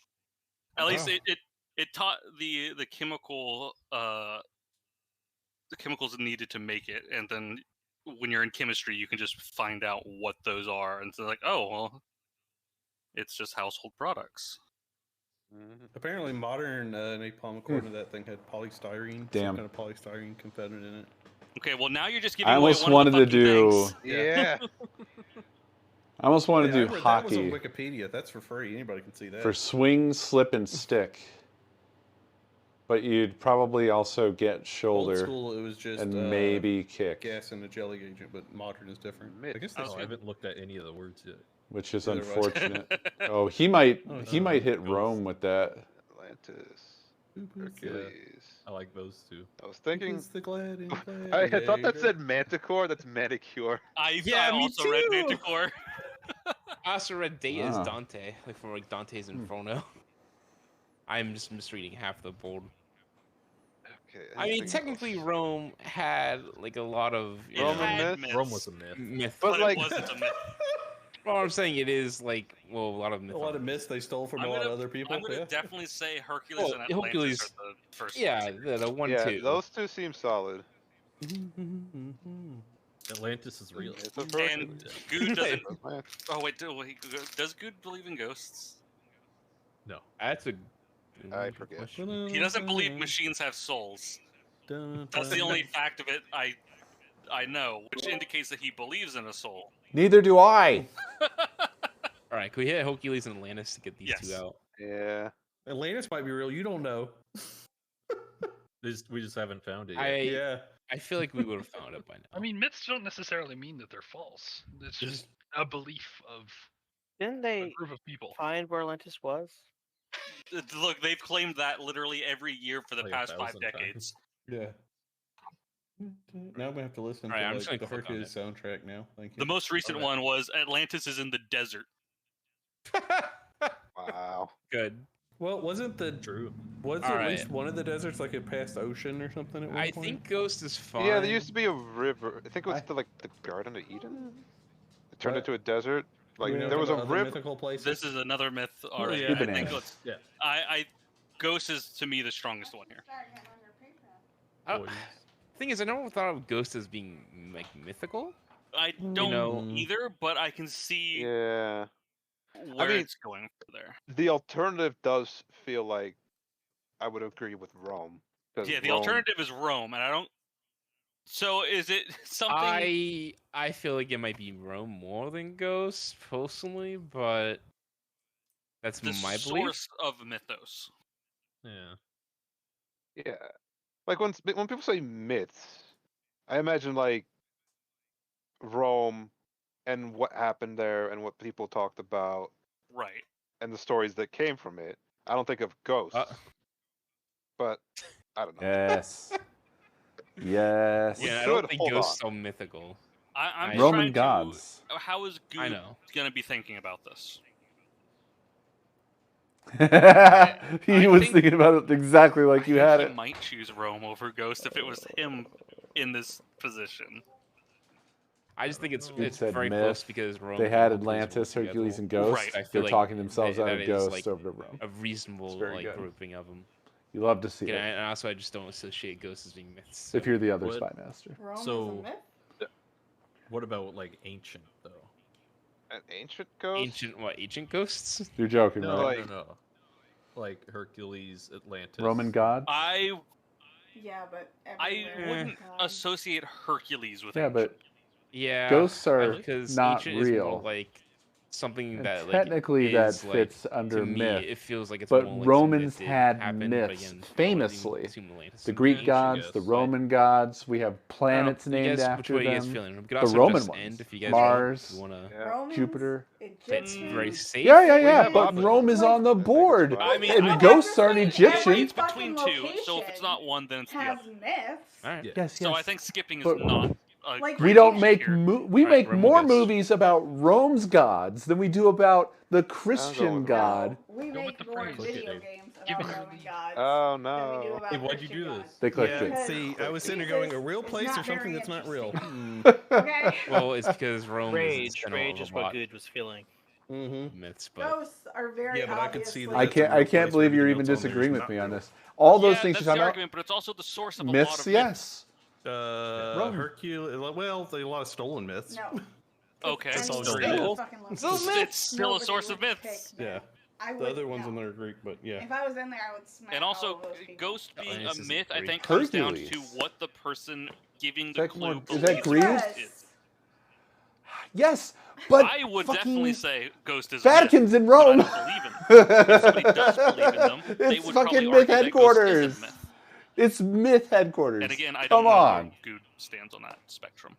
At least it taught the chemical the chemicals needed to make it, and then when you're in chemistry, you can just find out what those are, and so like, oh well, it's just household products. Apparently, modern napalm, according to that thing, had polystyrene. Damn. Some kind of polystyrene component in it. Okay, well now you're just giving I away almost one wanted of the to fucking do. things. Yeah. I almost wanted Hey, I to do read that was on hockey Wikipedia. That's for free. Anybody can see that. for swing, slip, and stick. But you'd probably also get Old shoulder school, it was just and maybe kick, gas and a jelly agent, but modern is different. I guess Oh, that's I haven't looked at any of the words yet. which is Neither was. unfortunate. Oh, he might Oh, hit Ghost. Rome with that. Atlantis. Yeah. Hercules. I like those two. I was thinking. It's the gladiator. I thought that said manticore. That's manicure. I Yeah, me also read too. Manticore. I also read Day as Ah. Dante, like from like Dante's Inferno. I'm just misreading half the board. Okay. I mean, anything technically, else? Rome had like a lot of It Roman had myth? myths, Rome was a myth. myth. But but like, it wasn't a myth. Well, I'm saying it is like a lot of A myth. lot of myths they stole from I'm a lot gonna- of other people. I'm gonna Yeah. definitely say Hercules Well, and Atlantis Hercules- are the first. Yeah, ones. the 1, yeah, 2. those two seem solid. Atlantis is real. It's a And Hercules. Good doesn't. Man, Oh wait, does Good believe in ghosts? No. That's a. I forget. question. He doesn't believe machines have souls. That's the only fact of it I know, which indicates that he believes in a soul. Neither do I. All right, can we hit Hercules and Atlantis to get these two Yes. out? Yeah. Atlantis might be real. You don't know. We just haven't found it yet. Yeah. I feel like we would have found it by now. I mean, myths don't necessarily mean that they're false. It's just a belief of Didn't a they group of people. find where Atlantis was? Look, they've claimed that literally every year for the Like a past 5 1,000 times. decades. Yeah. Now I'm gonna have to listen Alright, to I'm like, just gonna the click on Hercules soundtrack now. Thank you. The most recent Okay. one was Atlantis is in the desert. Wow. Good. Well, wasn't the True. was All at right. least one of the deserts like a past ocean or something at one I point? think Ghost is fine. Yeah, there used to be a river. I think it was like the Garden of Eden. It turned What? into a desert. Like We know there was a about other river. mythical places. This is another myth already. yeah. I think Codenames. it's, Yeah. Ghost is to me the strongest one here. I- Boys. Thing is, I never thought of Ghost as being like mythical. I don't know- either, but I can see Yeah. where mean- it's going there. The alternative does feel like I would agree with Rome. 'cause Yeah, the Rome- alternative is Rome, and I don't. So is it something? I feel like it might be Rome more than Ghost personally, but that's The my belief. source of mythos. Yeah. Yeah. Like when people say myths, I imagine like Rome and what happened there and what people talked about Right. and the stories that came from it. I don't think of ghosts. But I don't know. Yes. Yes. Yeah, I should don't think hold Ghosts are mythical. I'm just Roman trying gods. To, how is I Good know. gonna be thinking about this? He was think- thinking about it exactly like you I had think it. He might choose Rome over Ghost if it was him in this position. I just think it's You it's said very myth. close because Rome. They and had Hercules work Atlantis, together. Hercules, and Ghost. Right. I They're feel like talking themselves out that of is, Ghost like, over to Rome. a reasonable very like good. grouping of them. You love to see Yeah, it. and also I just don't associate ghosts as being myths. So. If you're the other What? spy master. Rome So- is a myth? What about like ancient though? An ancient ghost? Ancient ghosts? You're joking, No, right? no. Like Hercules, Atlantis. Roman gods? Yeah, but I everywhere. wouldn't associate Hercules with Yeah, ancient. but Yeah, ghosts are because not ancient is more real. like something And that like technically that is, like, fits under to me, myth. it feels like it's but more like Romans something that had did happen, but myths, again, famously. assume Atlantis The and Greek myth. gods, the Roman gods. We have planets You named guys- after which way you guys them. feeling? We could The also Roman just ones. end if you guys Mars, wanna Romans, Jupiter. That's Egyptians. very safe. Yeah. But Rome is on the board. I mean, and I- ghosts aren't Every Egyptian. It's between two, so if it's not one, then it's the has other. myths. All right. Yes, So I yes. think skipping is But not. Like, we great don't issue make here. we Right, make Roman more gods. movies about Rome's gods than we do about the Christian with God. We Go make with the more phrase. video Click it, games Give about it- Roman gods Oh than we do no. about Hey, why'd you Christian do gods. this? They clicked Yeah, it. see, I was sitting there Jesus going, a real is place not or something very that's not real. Okay. Well, it's because Rome Rage, is in rage is what lot Good was feeling. Mm-hmm. myths, but Ghosts are very Yeah, but I could see obviously. that I it's a can't. real I can't place where believe you're everything even else on there is disagreeing with not me on real. this. All those Yeah, things that's you're the talking about. argument, but it's also the source of a lot Myths, of yes. Hercules. Well, there's a lot of stolen myths. No. Okay. It's all Any Greek. fucking It's location. It's still a Nobody source of would myths. pick them. Yeah. I The would, other ones no. in there are Greek, but yeah. If I was in there, I would smack And all also, of those people. ghost being a Atlantis isn't myth, I Greek. think, comes down to Hercules. what the person giving Is the that clue more- is believes that Greek? ghost is. Yes, but I would fucking definitely say ghost is a Vatican's myth, in but I Rome. don't believe in them. If somebody does believe in them, they It's would fucking probably myth argue that ghost headquarters. isn't myth. It's myth headquarters. And again, I Come don't know on. where Good stands on that spectrum.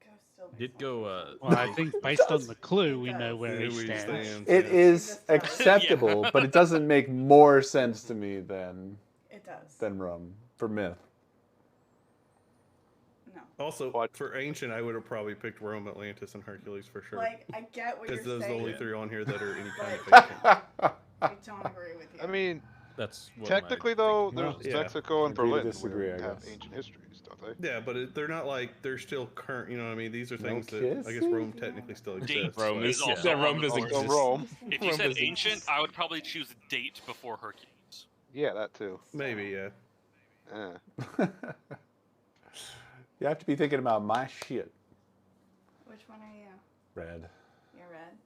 Ghost still makes Did sense. go. Well, I think based on the clue, It we know does. where Yeah, he where he stands. stands. It yeah. is just does. acceptable, Yeah. but it doesn't make more sense to me than It does. Rome for myth. No. Also, What? for ancient, I would have probably picked Rome, Atlantis, and Hercules for sure. Like, I get what you're Because those are the saying. only three on here that are any kind of But- ancient. I don't agree with you. I mean, That's what technically my though, thinking there's was. Yeah. Mexico and Agree to Berlin disagree, where I have guess. ancient histories, don't they? Yeah, but they're not like they're still current. You know what I mean? These are No things that I guess kissing? Rome technically still Date exists. Rome but- is also on Rome the doesn't board. Also exist. Rome. If you Rome said doesn't ancient, exist. I would probably choose date before Hercules. Yeah, that too. Maybe, yeah. Yeah. You have to be thinking about my shit. Which one are you? Red. You're red.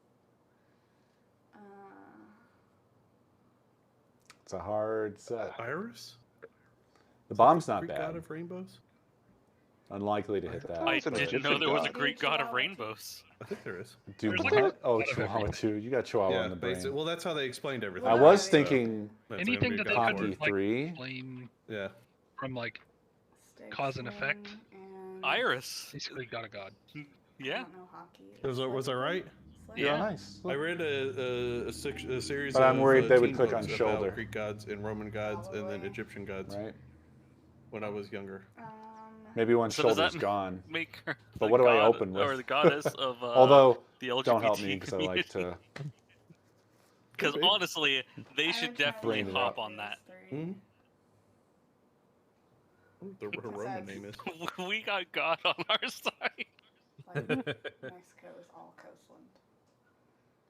It's a hard set. Iris? The bomb's not Greek bad. god of rainbows? Unlikely to hit that. I it's an didn't know Egyptian there was a god. Greek god of rainbows. I think there is. Dude, There's like what? a Oh, lot of Chihuahua everything. 2. You got Chihuahua Yeah, on the brain. basically. Well, that's how they explained everything. I Well, was So, thinking That's Anything gonna be that a they god could Hockey word. like 3. explain Yeah. from like Sticks, Cause and effect. swing, and Iris. basically got a god. I Yeah. don't know hockey. Was I right? Sling. Yeah, Yeah. nice. I read a series But of I'm worried they would teen click on books shoulder. about Greek gods and Roman gods and then Probably. Egyptian gods Right? when I was younger. Maybe once So does shoulder's that gone. Make her But the what do I god- open Or with? the goddess of Although, the LGBT don't help me because I like to. Because Could be. honestly, they should definitely Brain it hop up. on that. Hmm? What the Roman name is. We got God on our side. Like, Mexico is all coastland.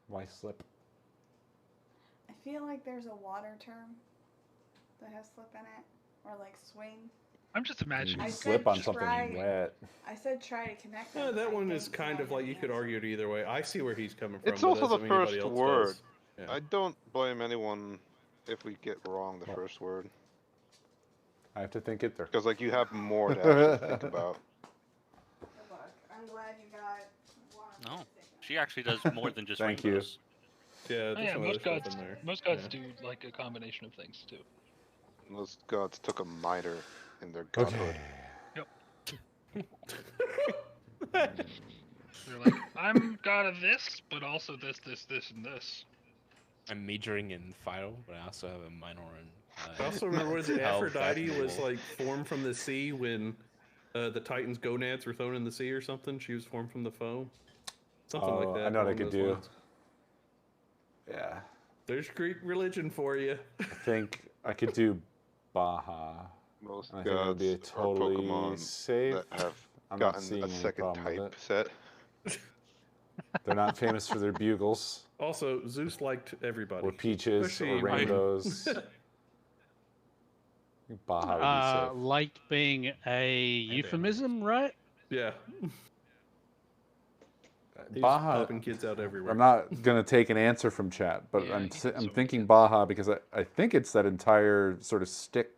Why slip? I feel like there's a water term that has slip in it, or like swing. I'm just You imagining. I slip said on something try- wet. I said try to connect Yeah, them. that I one is think kind of I like know you the could answer. argue it either way. I see where he's coming from. It's but also the doesn't mean anybody first else word. does. Yeah. I don't blame anyone if we get wrong the first word. I have to think it through. Because like you have more to actually think about. Good luck. I'm glad you got one. No, she actually does more than just Thank you. rainbows. Yeah, Oh, there's yeah, some most other stuff gods, in there. most gods Yeah. do like a combination of things too. Those gods took a minor in their godhood. They're like, I'm god of this, but also this, and this. I'm majoring in Philo, but I also have a minor in. I also remember was it Hell, Aphrodite was fashionable. like formed from the sea when the Titans' gonads were thrown in the sea or something. She was formed from the foam. Something Oh, like that. I know what I along could those do. lines. Yeah. There's Greek religion for you. I think I could do Baja. Most I think it would be gods are totally Pokemon safe. that have I'm not gotten seeing a any second problem with type it. set. They're not famous for their bugles Also, Zeus liked everybody. or peaches Especially or when- rainbows. Baja would be safe. Liked being a euphemism, right? Yeah. He's Baja. popping kids out everywhere. I'm not gonna take an answer from chat, but Yeah, I'm he did I'm so thinking many Baja because I think it's that entire sort of stick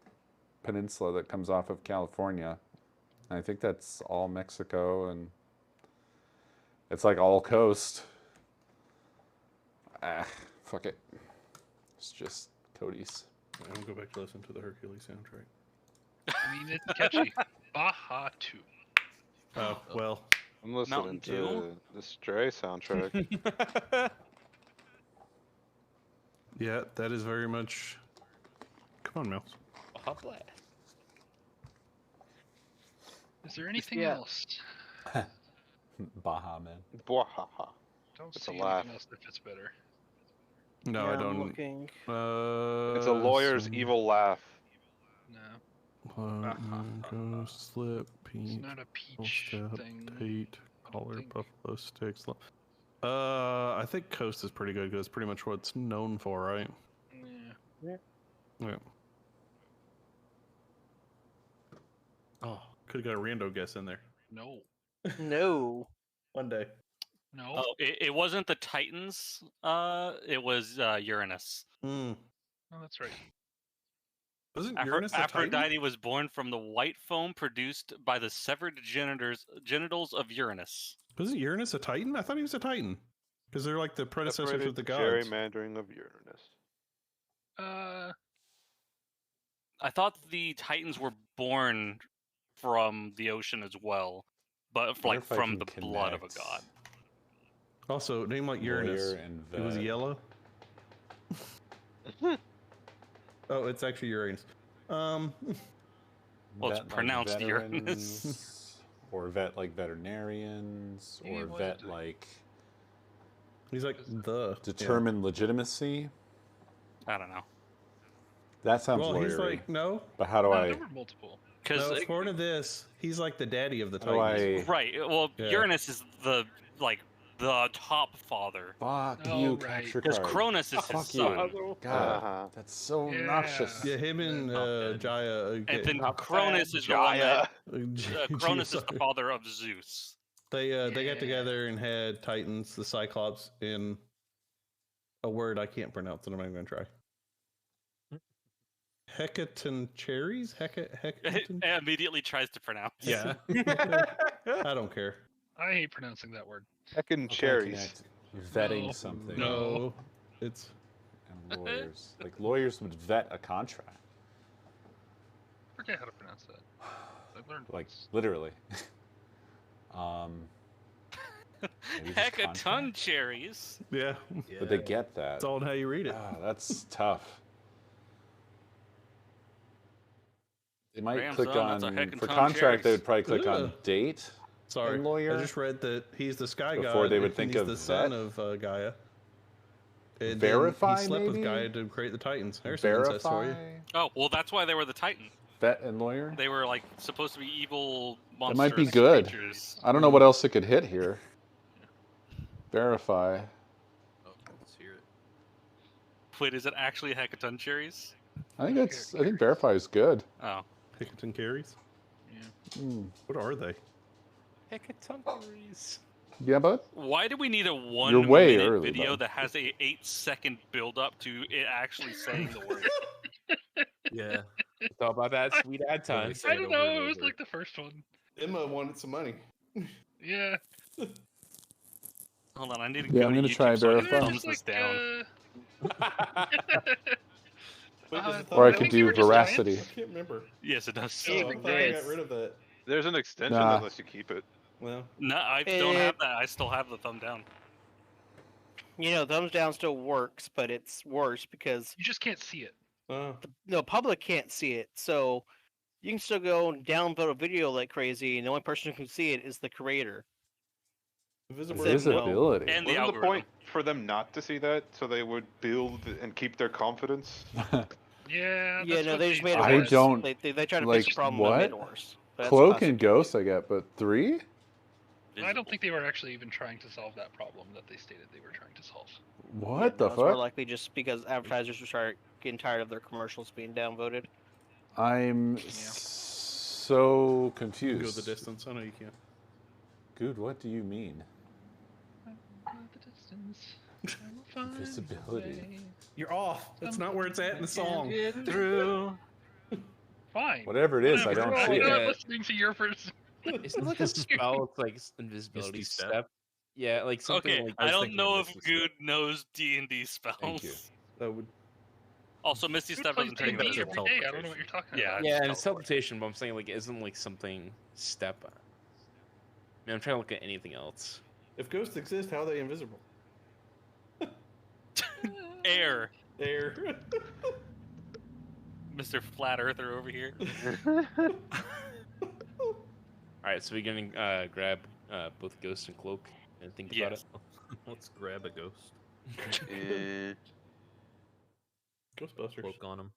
peninsula that comes off of California. And I think that's all Mexico, and it's like all coast. Ah, fuck it. It's just Cody's. I'm gonna go back to listen to the Hercules soundtrack. I mean, it's catchy. Baja 2. Oh well. I'm listening Mountain to Dew? the Stray soundtrack. Yeah, that is very much. Come on, Mouse. Hot blast. Is there anything Yeah. else? Baja, man. Bwahaha. Don't It's a see laugh. anything else that fits better. No, Yeah, I I'm don't. looking. It's a lawyer's some- evil laugh. No, Go slip, it's peach, not a peach step, thing. Pete, I don't collar, think. buffalo sticks. I think Coast is pretty good because it's pretty much what it's known for, right? Yeah. Yeah. Oh, could have got a rando guess in there. No. No. One day. No. Oh, it wasn't the Titans. It was Uranus. Mm. Oh, that's right. Wasn't Uranus a Titan? Aphrodite was born from the white foam produced by the severed genitals of Uranus. Wasn't Uranus a Titan? I thought he was a Titan. Because they're like the predecessors of the gods. Gerrymandering of Uranus. I thought the Titans were born from the ocean as well, but Wonder like if I from can the blood of a connect god. Also, name like Uranus. Lawyer and It was vet. yellow. Oh, it's actually Uranus. Well, it's Vet like pronounced Uranus. veterans, or vet like veterinarians, Yeah, or what vet is it? like He's like the determined legitimacy. I don't know. That sounds Well, he's lawyery. like no. But how do No, I? there were multiple. Because No, according to this, he's like the daddy of the How do Titans. I? right, well, Yeah. Uranus is the top father. Fuck Oh, you, right. capture Because card. Cronus is his Fuck son. you. God, Uh-huh. that's so Yeah. obnoxious. Yeah, him and Not dead. Jaya. And then Not Cronus bad, is the one that Jaya. Cronus is the Sorry. father of Zeus. They got Yeah. together and had Titans, the Cyclops, in a word I can't pronounce, and I'm not even gonna try. Hecaton cherries? Hecaton? It immediately tries to pronounce. Yeah. I don't care. I hate pronouncing that word. Heckin' How can I cherries. connect? Vetting No. something. No. It's And lawyers. Like lawyers would vet a contract. Forget how to pronounce that. I've learned Like once. literally. Maybe just Heck, a contract? ton cherries. yeah. But they get that. It's all in how you read it. Ah, that's tough. They might Damn, click son, that's a on heckin' for ton contract. They cherries. would probably click on Ugh. date. Sorry, and lawyer. I just read that he's the sky Before god. they would and think he's of the son vet. of Gaia. And Verify, then he slept with maybe? Gaia to create the Titans. There's some incest for Verify. you. Oh, well, that's why they were the Titan. Vet and lawyer. They were like supposed to be evil That monsters. might be good. Creatures. I don't know what else it could hit here. Verify. Oh, let's hear it. Wait, is it actually a hecaton cherries? I think that's. I think verify is good. Oh. Pickerton carries. Yeah. Hmm. What are they? Hecatoncheries. Yeah, bud. Why do we need a You're way 1 minute early, video bud. that has a 8-second build up to it actually saying the word? Yeah. It's all about that sweet ad time. Say I it don't over know. and It was over. like the first one. Emma wanted some money. Yeah. Hold on, I need to Yeah, go I'm to gonna YouTube try so I can verify. thumbs this down. Or I I could think do you were just veracity. science. I can't remember. Yes, it does. Oh, I Even thought I got this. rid of that. There's an extension Nah. that lets you keep it. Well, No, I don't have that. I still have the thumb down. You know, thumbs down still works, but it's worse because You just can't see it. the public can't see it. So you can still go and download a video like crazy, and the only person who can see it is the creator. Visibility. And the Wasn't the algorithm. point for them not to see that so they would build and keep their confidence? Yeah. Yeah, that's no, what they just they made it I worse. don't They tried to like fix the problem what? and made it worse. But that's a Cloak and possibility. Ghost I get, but 3? I don't think they were actually even trying to solve that problem that they stated they were trying to solve. What the It's more fuck? likely just because advertisers will start getting tired of their commercials being downvoted. I'm so confused. Go the distance. I know you can. Dude, what do you mean? Invisibility. You're off. That's not where it's at in the song. Get through. Fine. Whatever it is, I Whatever. don't I'm see not it. listening to your first. Isn't it like a spell? It's like invisibility Misty step. Step? Yeah, like something Okay, like. I don't thinking know of if Misty Good knows D&D spells. Thank you. That would. Also, Misty Dude Step plays doesn't take D&D that's invisible. every day. I don't know what you're talking Yeah, about. Yeah, and it's it's teleportation, but I'm saying like isn't like something step. I mean, I'm trying to look at anything else. If ghosts exist, how are they invisible? Air. Air. Mr. Flat Earther over here. All right, so we're gonna grab both Ghost and Cloak and think about it. Let's grab a ghost. Ghostbusters. Cloak on him.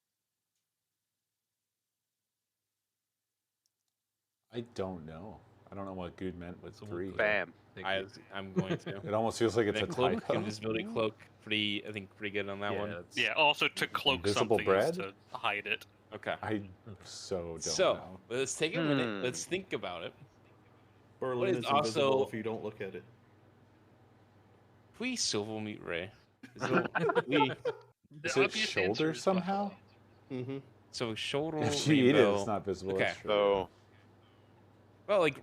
I don't know. I don't know what Good meant with 3. Bam. I'm going to. It almost feels like it's a Then Cloak, typo. invisibility cloak, I think pretty good on that one. Yeah, also to cloak Invisible something is bread? to hide it. Okay. I so don't So know. let's take a minute. Let's think about it. Berlin What is is invisible also- if you don't look at it. We silver meet Ray. We The Is it obvious shoulder answer is somehow? Mm-hmm. so shoulder. If you eat it, rainbow. it's not visible. Okay. That's true. So Well, like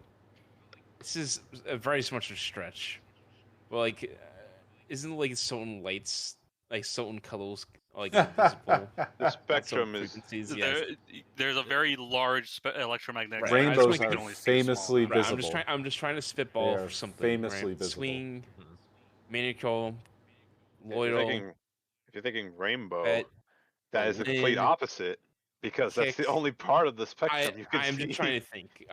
this is a very much a stretch. Well, like isn't like certain lights, like certain colors, like invisible? the at certain spectrum is frequencies. Yes. There's a very large electromagnetic Right. spectrum. Rainbows You are can only see a famously small amount. visible. I'm just trying to They spitball are for something. famously right? visible. Swing, Mhm. manicure, if you're loyal. thinking rainbow, Bet, that is the complete Berlin, opposite because that's the kick. only part of the spectrum you can I'm see. just trying to think.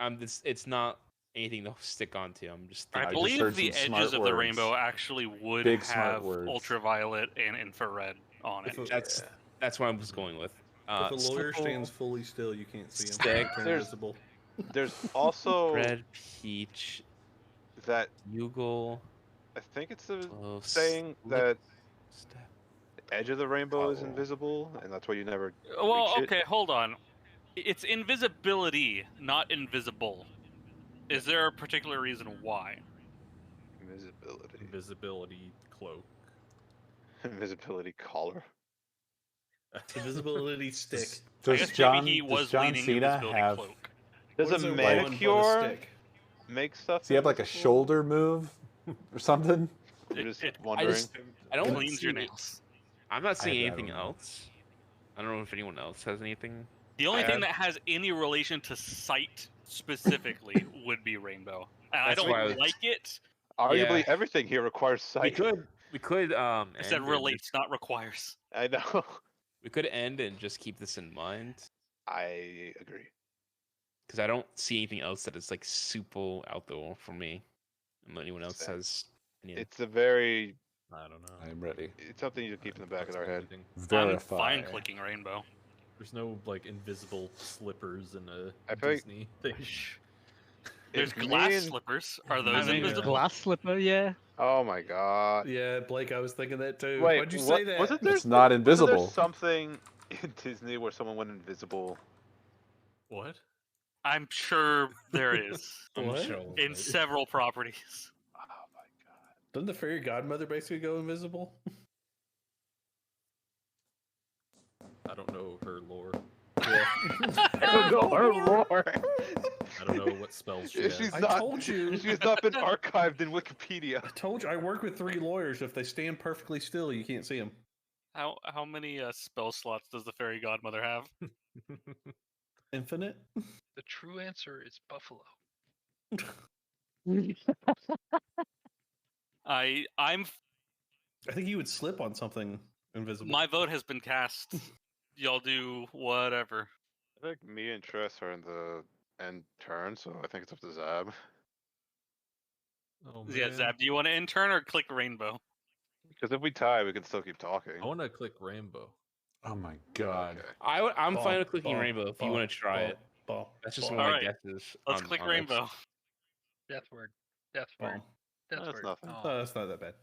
It's not anything to stick onto. I'm just I thinking. just believe heard the some edges smart of the words. rainbow actually would Big smart have words. ultraviolet and infrared on it. If a, That's what I was going with. if a lawyer Slipple, stands fully still, you can't see him. Stick. Turn There's- invisible. There's also red peach, that bugle, I think it's the glow, saying slip, that step. the edge of the rainbow is Oh. invisible, and that's why you never. Well, reach it. okay, hold on. It's invisibility, not invisible. Is there a particular reason why? Invisibility. Invisibility cloak. Invisibility collar. Invisibility stick. I Does guess John, maybe he was does John leaning Cena invisibility have? cloak. Does What is a one but a manicure stick? make stuff? Does he have like a invisible? shoulder move or something? I'm just It- wondering. I don't Cleans see your any- nails. I'm not seeing I anything don't know. else. I don't know if anyone else has anything. The only I thing have- that has any relation to sight specifically would be rainbow. And I That's don't why I was- like it. Arguably, Yeah. everything here requires sight. We could I said end and relates, not requires. I know. We could end and just keep this in mind I agree. because I don't see anything else that is like super out there for me. And anyone else Same. has. Opinion. It's a very. I don't know. I'm ready. It's something you keep in the back of our head. Verify. I'm fine clicking rainbow. There's no like invisible slippers in a I feel like- Disney thing. There's If me glass and- slippers. Are those mean, invisible? Glass slipper, yeah. Oh my god. Yeah, Blake, I was thinking that too. Wait, Why'd you what- say that? Wasn't there? It's not Wasn't there invisible. something in Disney where someone went invisible? What? I'm sure there is. I'm What? sure. In several properties. Oh my god. Doesn't the fairy godmother basically go invisible? I don't know her lore. I don't know her lore. I don't know what spells she has. She's I not. told you. She's not been archived in Wikipedia. I told you. I work with 3 lawyers. If they stand perfectly still, you can't see them. How many spell slots does the fairy godmother have? Infinite. The true answer is buffalo. I'm I think you would slip on something invisible. my vote has been cast. Y'all do whatever. I think me and Tress are in the end turn, so I think it's up to Zab. Oh, Yeah, man. Zab, do you want to intern or click rainbow? Because if we tie, we can still keep talking. I want to click rainbow. Oh my god. Okay. I'm fine Bump, with clicking bump, rainbow if you bump, want to try bump, it. Ball. That's just Ball. one of my Alright, guesses. let's on- click on this. rainbow. Death word. Death word. Ball. Death That's word. nothing. Oh. That's not that bad.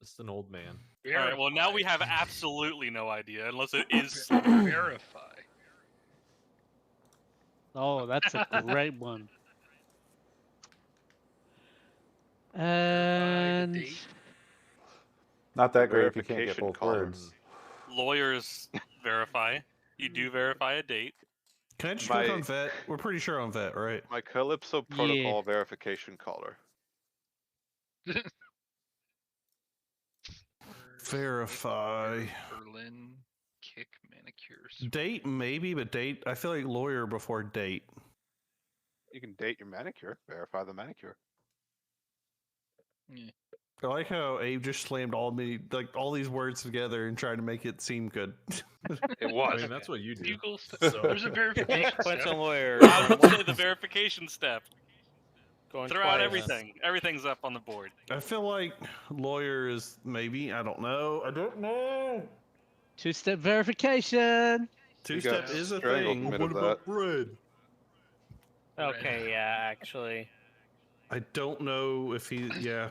Just an old man. All right. Well, now we Verify. have absolutely no idea unless it is. Verify. Oh, that's a great one. And date. Not that great if you can't get Verification both column. words. Lawyers verify. You do verify a date. Can I just My- click on vet? We're pretty sure on vet, right? My Calypso protocol verification caller. Verify. Berlin kick manicures. Date maybe, but date. I feel like lawyer before date. You can date your manicure. Verify the manicure. Yeah. I like how Abe just slammed all these words together and tried to make it seem good. It was. I mean, that's what you do. Google So- There's a verification Sequential step. lawyer. I would say the verification step. Going Throw out twice. everything. Everything's up on the board. I feel like lawyer is maybe. I don't know. I don't know. two-step verification. Two-step got is a strangled thing. mid of that. bread? Okay, yeah, actually. I don't know if he. Yeah.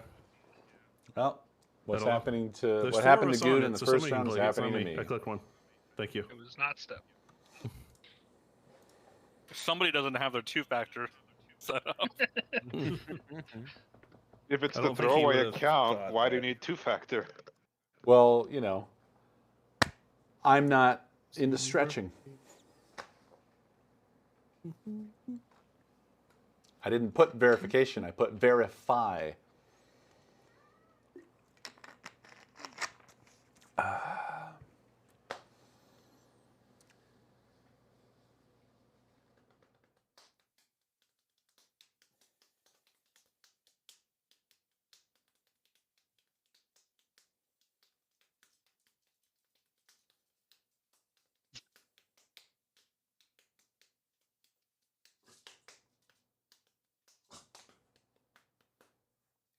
Well, what's That'll- happening to There's what four happened of to us on Good it, in the so first somebody can round is click it. It's not happening to me. I clicked one. Thank you. It was not step. Somebody doesn't have their two-factor set up. If it's I the don't think he throwaway would've account, thought why do you that. need two-factor? Well, I'm not into stretching. I didn't put verification. I put verify.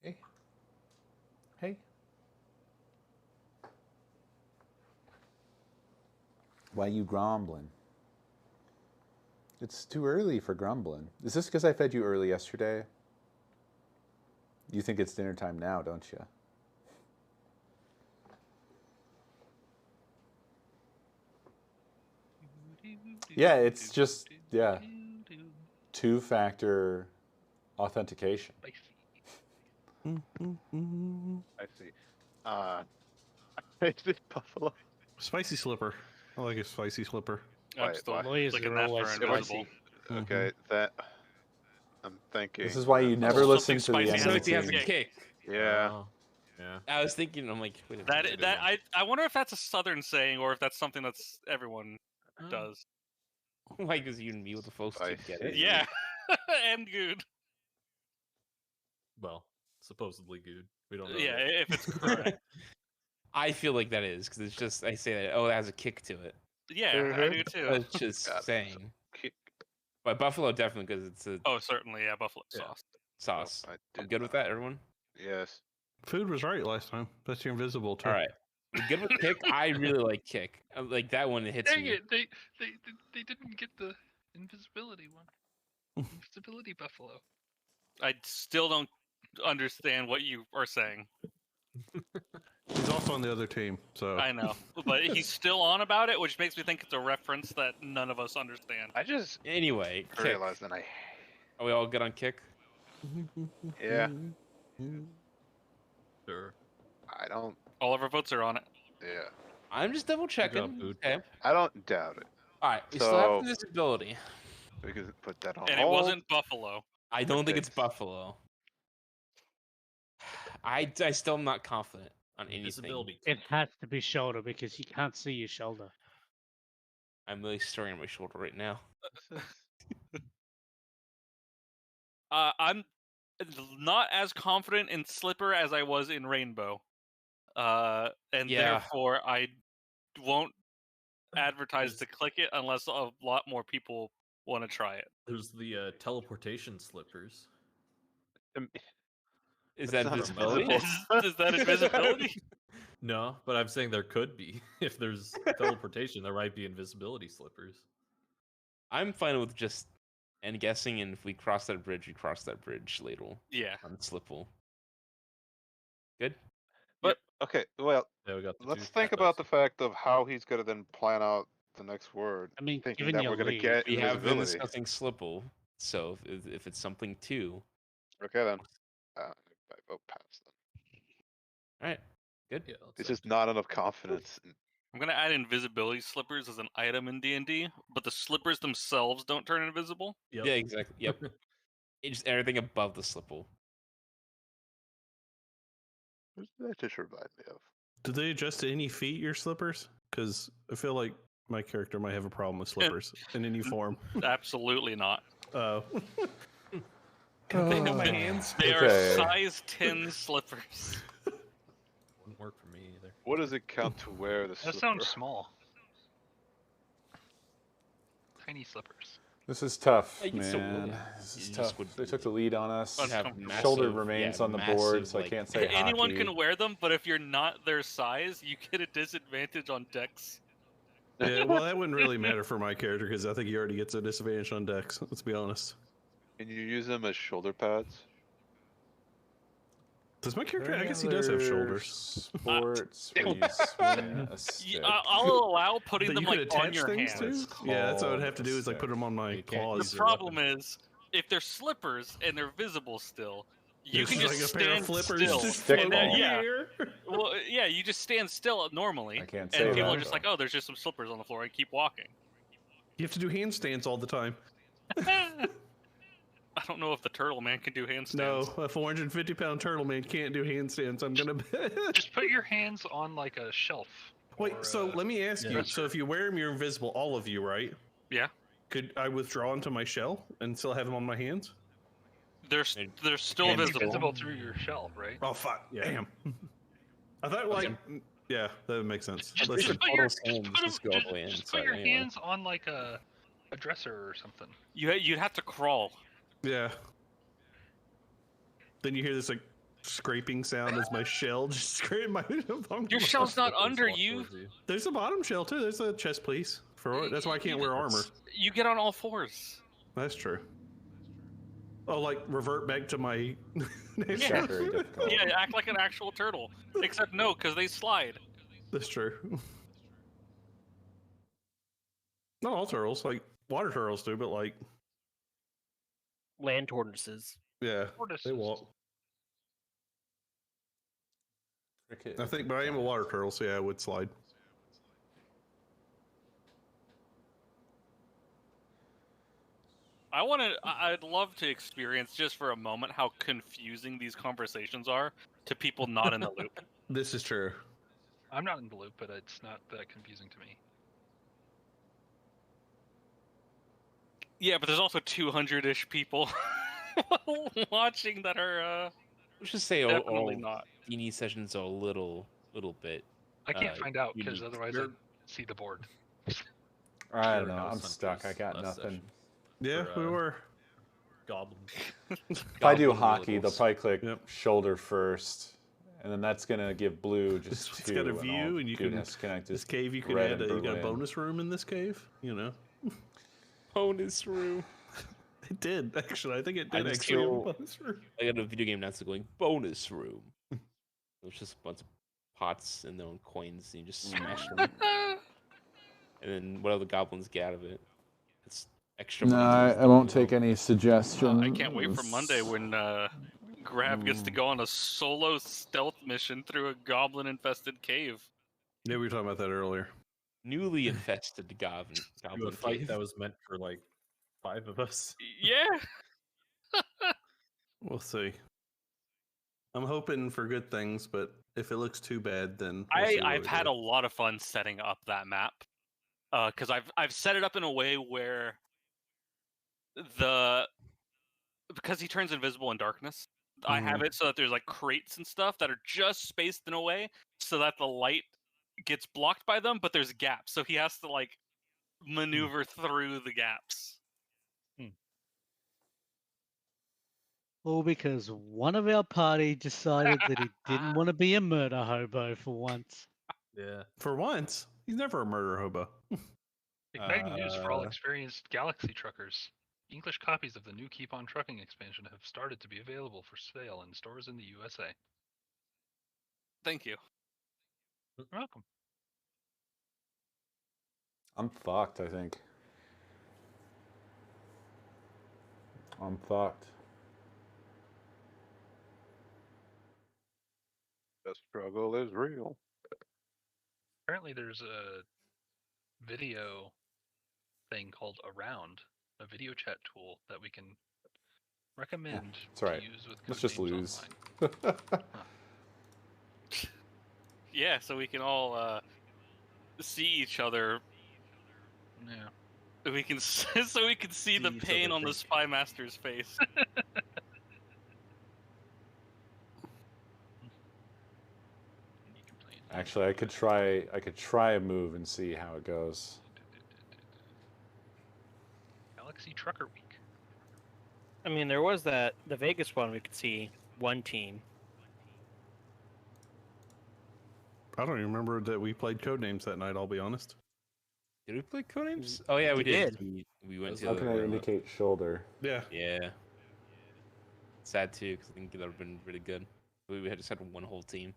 Hey. Hey. Why you grumbling? It's too early for grumbling. Is this because I fed you early yesterday? You think it's dinner time now, don't you? Yeah, it's just, yeah, two-factor authentication. I see. Is it Buffalo? Spicy slipper. I like a spicy slipper. I'm Wait, still why? Lawyers looking are that always for If I invisible. see, okay, that I'm thinking. This is why you never Something listen to the spicy It's enemy like he has a team. kick. Yeah. Oh, yeah. I was thinking, I'm like, wait a That minute. that I wonder if that's a southern saying or if that's something that's everyone Oh. does. Why? Because you and me with the folks I to get it. see. Yeah, and good. Well, supposedly good. We don't know. Yeah, yet. if it's correct. I feel like that is because it's just I say that. Oh, it has a kick to it. Yeah, I Mhm. do too. It's just Got it. saying. Kick. But buffalo definitely because it's a Oh, certainly, yeah, buffalo Yeah. sauce. sauce. I I'm did good with not. that, everyone. Yes. Food was right last time. That's your invisible too. All right. You good with kick? I really like kick. Like that one, it hits Dang me. it! They didn't get the invisibility one. Invisibility buffalo. I still don't understand what you are saying. He's also on the other team, so I know, but he's still on about it, which makes me think it's a reference that none of us understand. I just Anyway, kick. realized that I. Are we all good on kick? Yeah. Sure. I don't. All of our votes are on it. Yeah. I'm just double checking. job, dude. Okay. I don't doubt it. All right. We still So- have invisibility. We could put that on And it hold. wasn't buffalo. I don't think it's Okay. buffalo. I still am not confident on anything. Invisibility. It has to be shoulder because you can't see your shoulder. I'm really staring at my shoulder right now. I'm not as confident in Slipper as I was in Rainbow. And Yeah. therefore I won't advertise to click it unless a lot more people want to try it. There's the teleportation slippers. Is That's that not visibility? invisible. Is that invisibility? No, but I'm saying there could be. If there's teleportation, there might be invisibility slippers. I'm fine with just And guessing, and if we cross that bridge, we cross that bridge later. Yeah. On Slipple. Good. But Okay, well, Yeah, we got the let's two think about the fact of how he's gonna then plan out the next word. I mean, thinking given that your we're gonna lead, get We have been invisibility. discussing Slipple, so if it's something too. Okay then, I vote pass then. All right. Good. Yeah, It's just not enough confidence. I'm gonna add invisibility slippers as an item in D&D, but the slippers themselves don't turn invisible. Yep. Yeah, exactly. Yep. It's just everything above the Slipple. What does that just remind me of? Do they adjust to any feet, your slippers? Because I feel like my character might have a problem with slippers in any form. Absolutely not. Oh. Can they know my hands? They are Okay. size 10 slippers. Wouldn't work for me either. What does it count to wear the That slipper? sounds small. Tiny slippers. This is tough, Like, it's so man. little. This is You just tough. would- They took the lead on us. Would have Shoulder massive- remains yeah, on the board, massive, so I like- can't say Anyone hockey. can wear them, but if you're not their size, you get a disadvantage on decks. Yeah, well, that wouldn't really matter for my character because I think he already gets a disadvantage on decks. Let's be honest. Can you use them as shoulder pads? Does my character? I guess he does have shoulders. Sports where you swing a stick. I'll allow putting But them you could like on attach your things hands. to? Yeah, that's what I would have to do is like put them on my You can't claws. use The your problem is, if they're slippers and they're visible still, you It's can just just like a pair of stand flippers still. just Stick And then- ball. in the yeah. air. Well, yeah, you just stand still normally, I can't and say people that. are just like, "Oh, there's just some slippers on the floor," and keep walking. You have to do handstands all the time. I don't know if the turtle man can do handstands. No, a 450-pound turtle man can't do handstands. I'm gonna bet. Just put your hands on like a shelf. Wait, or, so let me ask yeah. you. So if you wear them, you're invisible, all of you, right? Yeah, Could I withdraw into my shell and still have them on my hands? they're still Can't be visible. visible through your shell, right? Oh fuck! Yeah. Damn. I thought like, yeah, that would make sense. Just, Let's- just put all your, those hands just go all the way in, just so put your anyway. hands on like a dresser or something. You'd have to crawl. yeah. Then you hear this like scraping sound as my shell just scrape my. Your shell's not Slippers under walk you. towards you. There's a bottom shell too. There's a chest piece for. That's why I can't wear armor. You get on all fours. That's true. Oh, like revert back to my. It's not very difficult. Yeah, act like an actual turtle. Except no, because they slide. That's true. Not all turtles, like water turtles do, but like Land tortoises. yeah, Tortoises. they walk. Cricket. I think, but I am a water turtle, so yeah, I would slide. I'd love to experience just for a moment how confusing these conversations are to people not in the loop. This is true. I'm not in the loop, but it's not that confusing to me. Yeah, but there's also 200-ish people watching that are Let's just say definitely all not. D&D sessions are a little bit. I can't find out because unique. otherwise I'd see the board. I don't Sure, know. no I'm sun stuck. I goes got last nothing. session. Yeah, For, we were. Goblin. If I do Goblin hockey, they'll rules. probably click Yep. shoulder first, and then that's gonna give blue just It's two. got a and view, all and you can. goodness, can I This just cave, you can red add. and You got a Berlin. bonus room in this cave. You know, Bonus room. it did actually. I think it I did just actually. Have a feel- bonus room. I got a video game announcer going bonus room. It was just a bunch of pots and their own coins, and you just smash them, and then whatever the goblins get out of it, it's extra. No, money. I won't take any suggestions. I can't wait for Monday when Grab gets to go on a solo stealth mission through a goblin-infested cave. Yeah, we were talking about that earlier. Newly infested goblin. Do a Goblin fight cave. that was meant for like 5 of us. Yeah. We'll see. I'm hoping for good things, but if it looks too bad, then we'll see what I've we had do. a lot of fun setting up that map because I've set it up in a way where because he turns invisible in darkness. I have it so that there's like crates and stuff that are just spaced in a way so that the light gets blocked by them, but there's gaps, so he has to like maneuver through the gaps. All because one of our party decided that he didn't want to be a murder hobo for once. Yeah. For once, he's never a murder hobo. Igniting news for all experienced galaxy truckers. English copies of the new Keep On Trucking expansion have started to be available for sale in stores in the USA. Thank you. You're welcome. I'm fucked, I think. I'm fucked. The struggle is real. Apparently, there's a video thing called Around, a video chat tool that we can recommend It's alright. to use with Let's just Codenames lose. online. Yeah, so we can all see each other. Yeah. We can so we can see the each pain other on the think. Spy Master's face. Actually, I could try a move and see how it goes. Galaxy Trucker Week. I mean, there was the Vegas one. We could see one team. I don't even remember that we played Codenames that night, I'll be honest. Did we play Codenames? Oh yeah, we did. We went to. How can I indicate shoulder? Yeah. Yeah. Sad too, because I think that would have been really good. We had just had one whole team.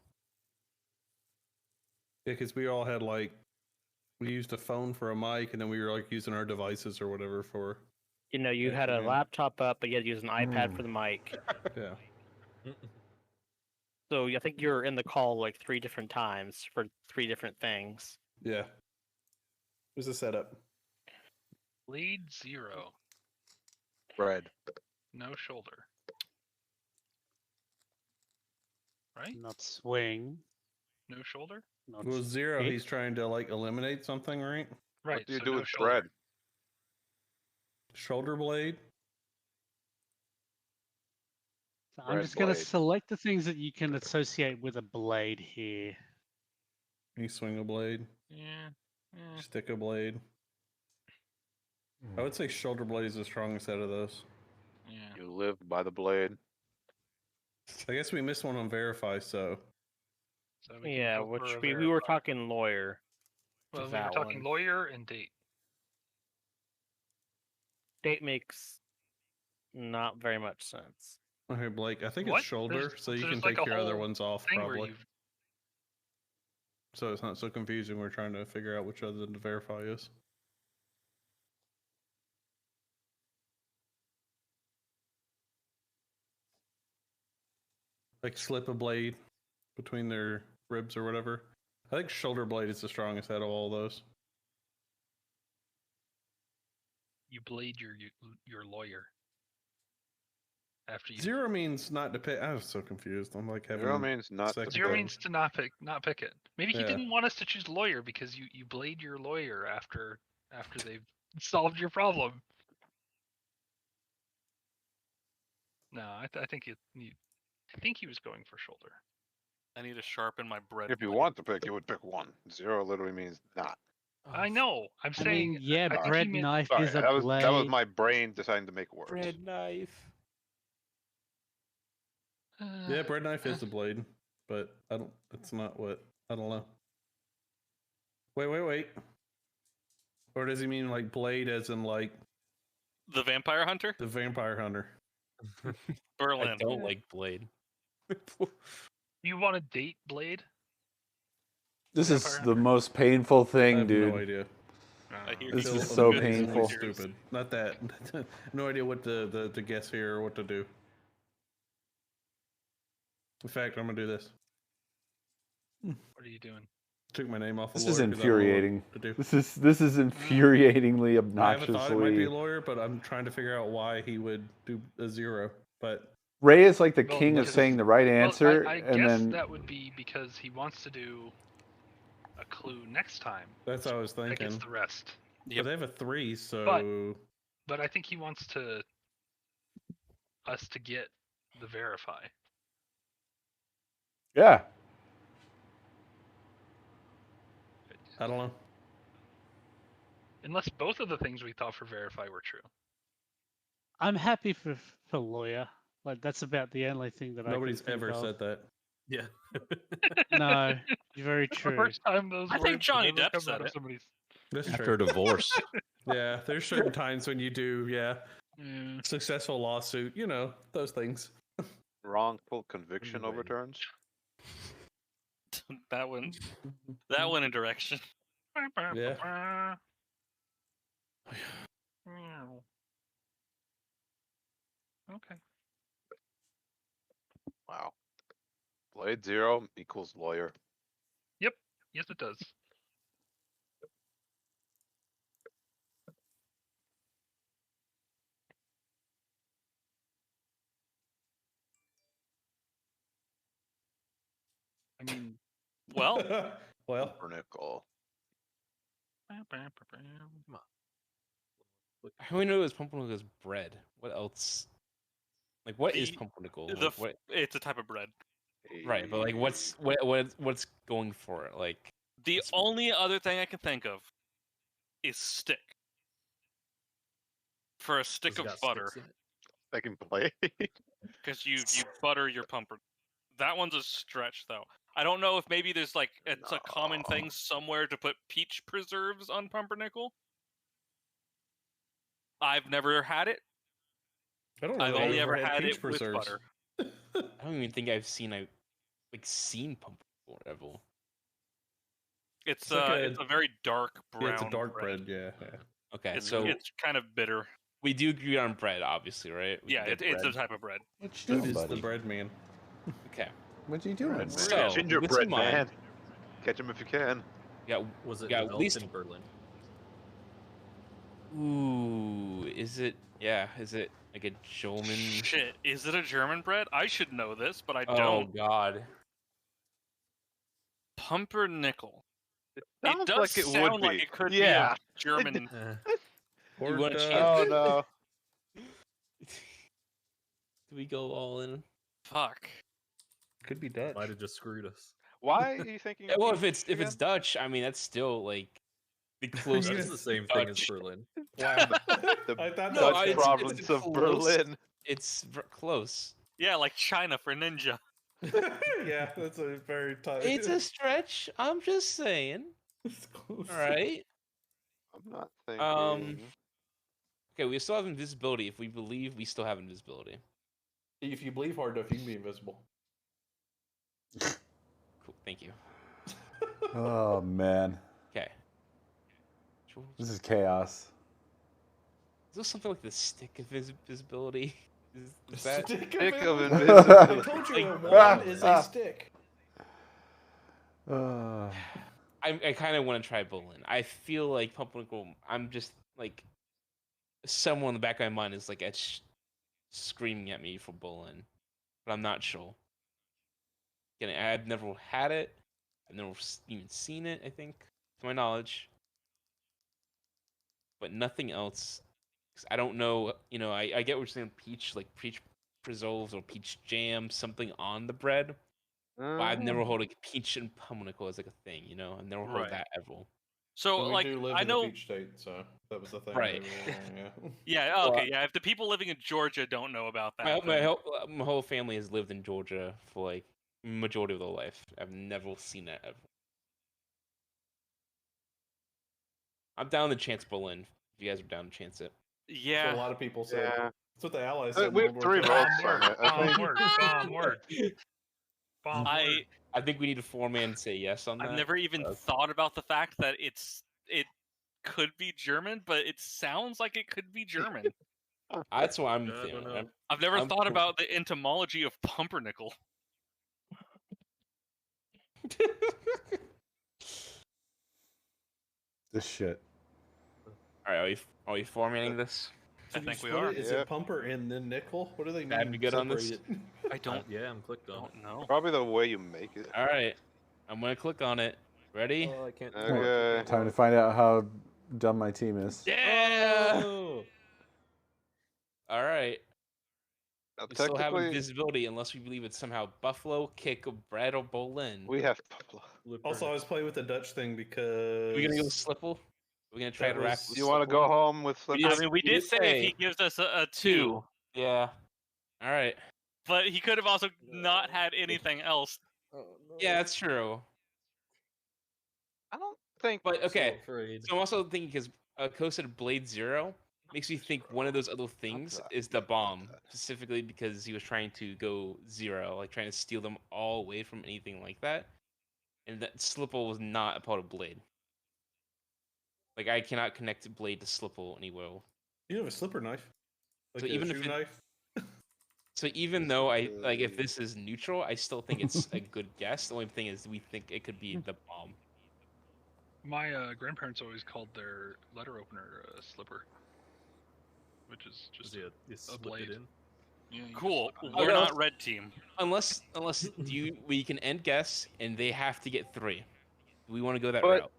Yeah, because we all had like, we used a phone for a mic, and then we were like using our devices or whatever for. You know, you had a laptop up, but you had to use an iPad for the mic. Yeah. So I think you're in the call like 3 different times for 3 different things. Yeah. Who's the setup? Blade 0. Red. No shoulder. Right? Not swing. No shoulder? Not Well, 0, hit. he's trying to like eliminate something, right? Right. What do you so do no with shoulder. red? Shoulder blade. So I'm Red just going to blade. select the things that you can associate with a blade here. You swing a blade. Yeah. Stick a blade. I would say shoulder blade is the strongest out of those. Yeah. You live by the blade. I guess we missed one on verify, so. So we can Yeah, go which for a we were verify. talking lawyer. Well, with we were that talking one. lawyer and date. Date makes not very much sense. Okay, Blake, I think What? it's shoulder, There's- so you there's can like take a your other whole ones off, thing where probably. you've- So it's not so confusing. We're trying to figure out which other to verify is. Like slip a blade between their ribs or whatever. I think shoulder blade is the strongest out of all those. You blade your lawyer. After you 0 means not to pick. I was so confused. I'm like having 0 means not to second 0 thought. means to not pick it. Maybe he Yeah. didn't want us to choose lawyer because you blade your lawyer after they've solved your problem. No, I think I think he was going for shoulder. I need to sharpen my bread. If you blade. want to pick, you would pick 1. 0 literally means not. I know. I'm I saying. mean, yeah, I think he bread meant- knife Sorry, is a that blade. was my brain deciding to make words. Bread knife. Yeah, bread knife is the blade, but I don't. It's not what. I don't know. Wait. Or does he mean like blade as in like The Vampire Hunter? the vampire hunter? Berlin. I don't like Blade. You want to date Blade? This is Vampire the most painful I thing, have dude. no idea. I hear This you. is so amazingly painful. Stupid. Not that. No idea what to guess here or what to do. In fact, I'm gonna do this. What are you doing? Took my name off. This of is lawyer 'cause I don't know what infuriating. to do. This is infuriatingly I have a thought it might be obnoxiously. a lawyer, but I'm trying to figure out why he would do a 0. But Ray is like the Well, king of because- saying the right answer, I and guess then that would be because he wants to do a clue next time. that's what I was That gets thinking. the rest. But they have a 3, so But I think he wants us to get the verify. yeah, I don't know. Unless both of the things we thought for verify were true. I'm happy for lawyer. Like that's about the only thing that Nobody's I can think ever of. said that. Yeah. No, very The true. first time those I think words have Johnny ever Depp come said out of it. somebody's. That's After true. a divorce. Yeah, there's certain times when you do. Yeah, Successful lawsuit, you know, those things. Wrongful conviction Anyway. overturns. that went in a direction. Yeah. Okay. Wow. Blade 0 equals lawyer. Yep. Yes, it does. I mean, Well, well, Pumpernickel. How do we know it was pumpernickel is bread? What else? Like, what is The- pumpernickel? the Like, f- what? it's a type of bread. Right, but like, what's what's going for it? Like, The what's- only other thing I can think of is stick. For a stick Does it of got butter, sticks in it? I can play. because you butter your pumper. That one's a stretch, though. I don't know if maybe there's like it's a common thing somewhere to put peach preserves on pumpernickel. I've never had it. I don't know. I've that only I've ever had had peach it with preserves. butter. I don't even think I've seen pumpernickel ever. It's It's like it's a very dark brown. Yeah, it's a dark bread. Yeah. Okay, It's, so it's kind of bitter. we do agree on bread, obviously, right? We Yeah, can get it's a bread. type of bread. What you Dude doing, is the buddy? bread man. Okay. What you doing? Bread So, man. with Gingerbread in mind- man. Catch him if you can. Yeah. Was it Yeah, at developed least- in Berlin? Ooh, is it? Yeah, is it like a German? Shit, is it a German bread? I should know this, but I Oh don't. God. Pumpernickel. It Sounds does like it would sound like be. it could Yeah. be a German. You want a chance? Oh no. Do we go all in? Fuck. Could be Dutch. Might have just screwed us. Why are you thinking? Yeah, well, if peach it's again? Dutch, I mean that's still like the That's closest. the same thing as Dutch. Berlin. Wow. The I thought No, Dutch it's province of close. Berlin. It's close. Yeah, like China for ninja. Yeah, that's a very tight. It's a stretch. I'm just saying. It's close. All right. I'm not thinking. Okay, we still have invisibility. If we believe, we still have invisibility. If you believe hard enough, you can be invisible. Cool. Thank you. Oh man, Okay. this is chaos. Is this something like the stick of visibility? Is that? Stick Stick of of invisibility. I invisibility. told you a Like, wand is a stick. I kind of want to try Bolin. I feel like pumpernickel. I'm just like someone in the back of my mind is like screaming at me for Bolin, but I'm not sure. Again, I've never had it. I've never even seen it. I think, to my knowledge, but nothing else. 'Cause I don't know. You know, I get what you're saying. Peach, like peach preserves or peach jam, something on the bread. But I've never heard like peach and pumpernickel as like a thing. You know, I've never heard Right. that ever. So But we like do live I in know. the peach state, so that was the thing. Right. Yeah. Yeah. Well, Okay. Yeah. If the people living in Georgia don't know about that, My then- whole family has lived in Georgia for like majority of their life. I've never seen that ever. I'm down to chance Berlin. If you guys are down to chance it. That's what a yeah. lot of people say. Yeah. That's what the Allies said. in We have World War 3 II. votes on it. I think. Bomb word. Bomb I word. I think we need a 4-man say yes on that. I've never even Uh, thought about the fact that it could be German, but it sounds like it could be German. That's what I'm Yeah, I don't feeling. know. I've never I'm thought cool. about the entomology of pumpernickel. This shit. All right, are we 4-manning this? So I you think we split are. it? Is Yep. it pumper and then nickel? What do they mean? That'd be good on this. Separate I don't Yeah, I'm clicked on. don't know. Probably the way you make it. All right, I'm gonna click on it. Ready? Oh, I can't. Okay. Time to find out how dumb my team is. Yeah. Oh! All right. Now, We still have technically, invisibility unless we believe it's somehow buffalo, kick, or bread, or Bolin. we have Pablo. Also, I was playing with the Dutch thing because. We're gonna go Slipple. We're gonna try That to wrap. was- this You want to Slipple? go home with We Slipper? I just- mean, we you did did say if he say gives us a 2, Yeah. All right. but he could have also not had anything else. Yeah, that's true. I don't think. But okay, So afraid. so I'm also thinking because Coast said Blade 0. makes me think one of those other things is the bomb, specifically because he was trying to go 0, like trying to steal them all away from anything like that. And that Slipple was not a part of Blade. Like I cannot connect Blade to Slipple anywhere. You have a slipper knife, like So a even shoe if it- knife. So even though if this is neutral, I still think it's a good guess. The only thing is we think it could be the bomb. My grandparents always called their letter opener a slipper, which is just You a slip blade. it in. Yeah, you Cool. slip it in. We're not red team. Unless we can end guess and they have to get 3. We want to go that But- route.